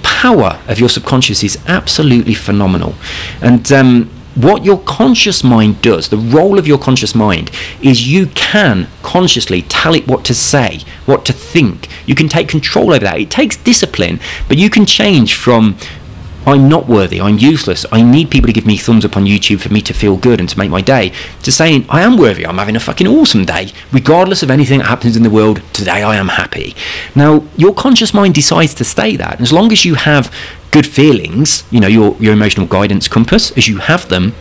power of your subconscious is absolutely phenomenal. And what your conscious mind does, the role of your conscious mind, is you can consciously tell it what to say, what to think. You can take control over that. It takes discipline, but you can change from I'm not worthy, I'm useless, I need people to give me thumbs up on YouTube for me to feel good and to make my day, to saying I am worthy, I'm having a fucking awesome day, regardless of anything that happens in the world, today I am happy. Now, your conscious mind decides to stay that, and as long as you have good feelings, your emotional guidance compass, as you have them,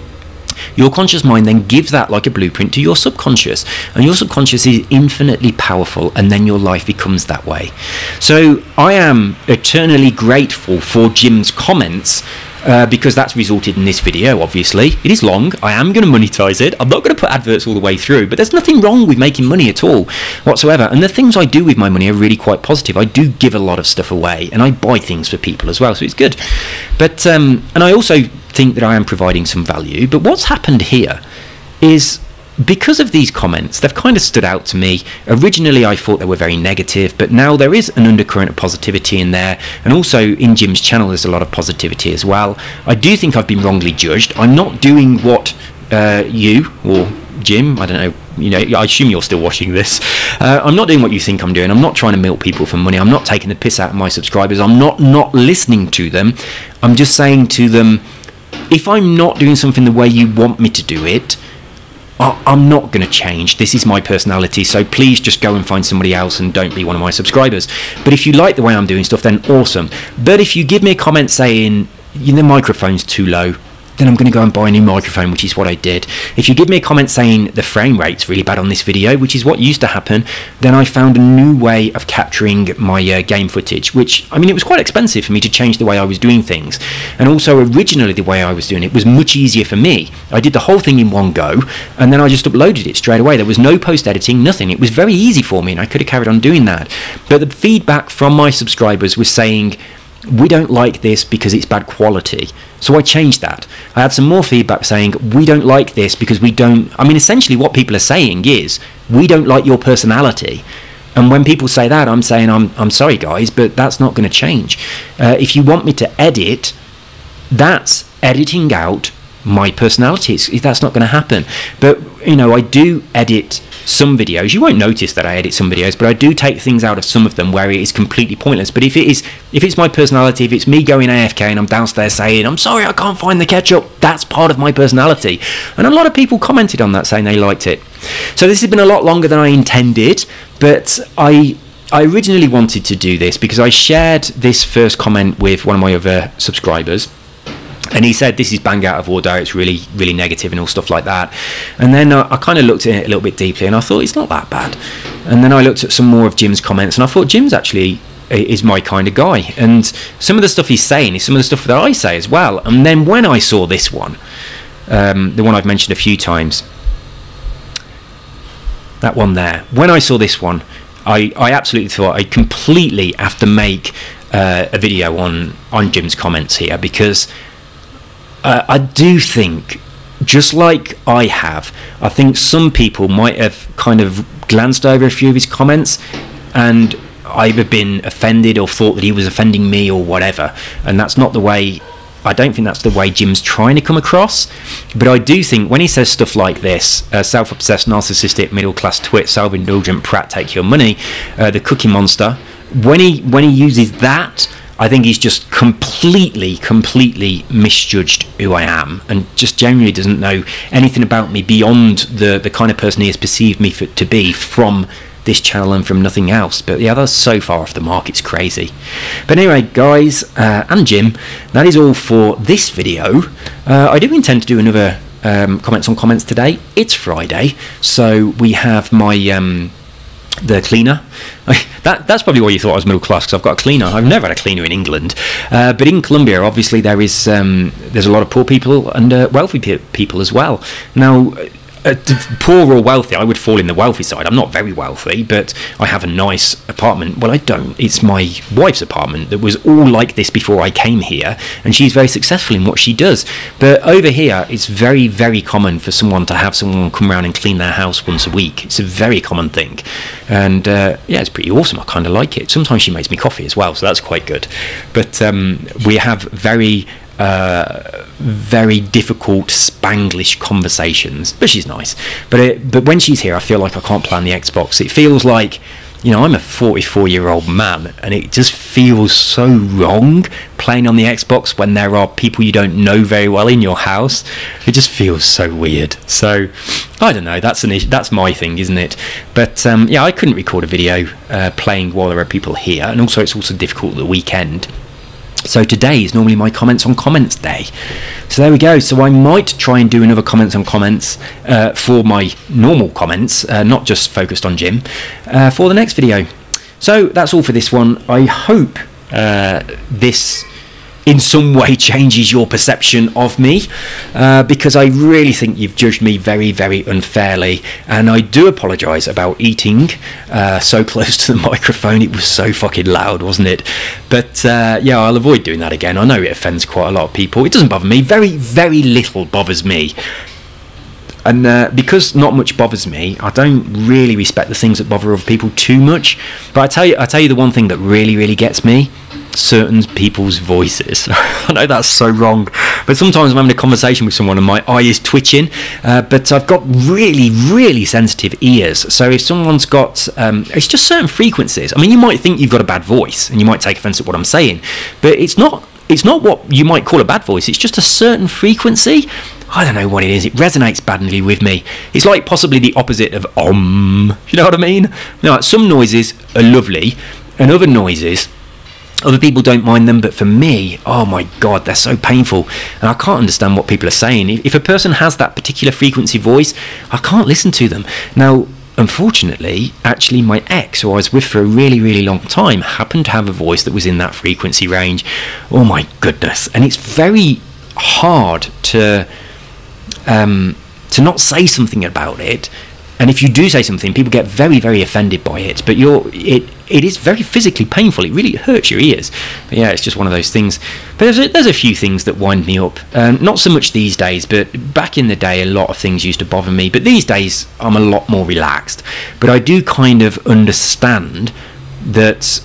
your conscious mind then gives that like a blueprint to your subconscious, and your subconscious is infinitely powerful, and then your life becomes that way. So I am eternally grateful for Jim's comments because that's resulted in this video. Obviously it is long. I am going to monetize it. I'm not going to put adverts all the way through, but there's nothing wrong with making money at all whatsoever. And the things I do with my money are really quite positive. I do give a lot of stuff away, and I buy things for people as well, so it's good. But and I also think that I am providing some value. But what's happened here is, because of these comments, they've kind of stood out to me. Originally I thought they were very negative, but now there is an undercurrent of positivity in there, and also in Jim's channel there's a lot of positivity as well. I do think I've been wrongly judged. I'm not doing what you or Jim, I don't know, you know, I assume you're still watching this. I'm not doing what you think I'm doing. I'm not trying to milk people for money. I'm not taking the piss out of my subscribers. I'm not listening to them. I'm just saying to them, if I'm not doing something the way you want me to do it, I'm not going to change. This is my personality, so please just go and find somebody else and don't be one of my subscribers. But if you like the way I'm doing stuff, then awesome. But if you give me a comment saying, you know, the microphone's too low, then I'm going to go and buy a new microphone, which is what I did. If you give me a comment saying the frame rate's really bad on this video, which is what used to happen, then I found a new way of capturing my game footage, which, I mean, it was quite expensive for me to change the way I was doing things. And also, originally, the way I was doing it was much easier for me. I did the whole thing in one go, and then I just uploaded it straight away. There was no post-editing, nothing. It was very easy for me, and I could have carried on doing that. But the feedback from my subscribers was saying, we don't like this because it's bad quality. So I changed that. I had some more feedback saying, we don't like this because we don't... I mean, essentially what people are saying is, we don't like your personality. And when people say that, I'm saying, I'm sorry guys, but that's not going to change. If you want me to edit, that's editing out my personality. That's not going to happen. But, you know, I do edit some videos. You won't notice that I edit some videos, but I do take things out of some of them where it is completely pointless. But if it's my personality, if it's me going AFK and I'm downstairs saying, I'm sorry I can't find the ketchup, that's part of my personality. And a lot of people commented on that saying they liked it. So this has been a lot longer than I intended, but I originally wanted to do this because I shared this first comment with one of my other subscribers. And he said, this is bang out of order, it's really, really negative and all stuff like that. And then I kind of looked at it a little bit deeply and I thought, it's not that bad. And then I looked at some more of Jim's comments and I thought, Jim's actually is my kind of guy. And some of the stuff he's saying is some of the stuff that I say as well. And then when I saw this one, the one I've mentioned a few times, that one there, when I saw this one, I absolutely thought I completely have to make a video on Jim's comments here, because I do think, just like I have, I think some people might have kind of glanced over a few of his comments and either been offended or thought that he was offending me or whatever, and that's not the way. I don't think that's the way Jim's trying to come across. But I do think when he says stuff like this, self-obsessed, narcissistic, middle-class twit, self-indulgent prat, take your money, the cookie monster, when he uses that, I think he's just completely misjudged who I am, and just generally doesn't know anything about me beyond the kind of person he has perceived me to be from this channel and from nothing else. But yeah, that's so far off the mark, it's crazy. But anyway, guys, and Jim, that is all for this video. I do intend to do another comments on comments today. It's Friday, so we have my the cleaner. That's probably why you thought I was middle class, because I've got a cleaner. I've never had a cleaner in England, but in Colombia, obviously, there's a lot of poor people and wealthy people as well. Now, poor or wealthy, I would fall in the wealthy side. I'm not very wealthy, but I have a nice apartment. Well, I don't. It's my wife's apartment that was all like this before I came here, and she's very successful in what she does. But over here, it's very, very common for someone to have someone come around and clean their house once a week. It's a very common thing, and yeah, it's pretty awesome. I kind of like it. Sometimes she makes me coffee as well, so that's quite good. But we have very difficult Spanglish conversations, but she's nice. But when she's here, I feel like I can't play on the Xbox. It feels like, you know, I'm a 44-year-old man, and it just feels so wrong playing on the Xbox when there are people you don't know very well in your house. It just feels so weird. So I don't know. That's an issue. That's my thing, isn't it? But yeah, I couldn't record a video playing while there are people here, and also it's also difficult at the weekend. So today is normally my comments on comments day. So there we go. So I might try and do another comments on comments for my normal comments, not just focused on Jim, for the next video. So that's all for this one. I hope this in some way changes your perception of me, because I really think you've judged me very, very unfairly, and I do apologise about eating so close to the microphone. It was so fucking loud, wasn't it? But yeah, I'll avoid doing that again. I know it offends quite a lot of people. It doesn't bother me. Very, very little bothers me. And because not much bothers me, I don't really respect the things that bother other people too much. But I tell you the one thing that really, really gets me: certain people's voices. I know that's so wrong, but sometimes I'm having a conversation with someone and my eye is twitching, but I've got really, really sensitive ears. So if someone's got, it's just certain frequencies. I mean, you might think you've got a bad voice and you might take offence at what I'm saying, but it's not what you might call a bad voice. It's just a certain frequency. I don't know what it is. It resonates badly with me. It's like possibly the opposite of om. You know what I mean? Like some noises are lovely, and other noises, other people don't mind them, but for me, oh my God, they're so painful, and I can't understand what people are saying. If a person has that particular frequency voice, I can't listen to them. Now, unfortunately, actually my ex, who I was with for a really, really long time, happened to have a voice that was in that frequency range. Oh my goodness. And it's very hard to not say something about it. And if you do say something, people get very, very offended by it. But it is very physically painful. It really hurts your ears. But yeah, it's just one of those things. But there's a few things that wind me up. Not so much these days, but back in the day, a lot of things used to bother me. But these days, I'm a lot more relaxed. But I do kind of understand that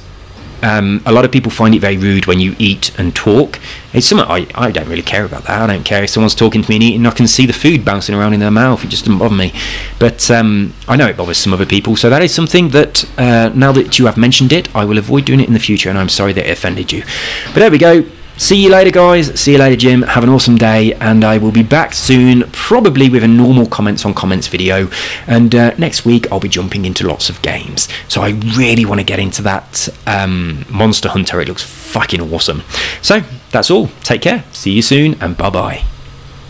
a lot of people find it very rude when you eat and talk. It's something I don't really care about that. I don't care if someone's talking to me and eating, I can see the food bouncing around in their mouth. It just doesn't bother me. But I know it bothers some other people. So that is something that, now that you have mentioned it, I will avoid doing it in the future, and I'm sorry that it offended you. But there we go. See you later, guys. See you later, Jim. Have an awesome day, and I will be back soon, probably with a normal comments on comments video. And next week, I'll be jumping into lots of games. So I really want to get into that Monster Hunter. It looks fucking awesome. So that's all. Take care. See you soon, and bye-bye.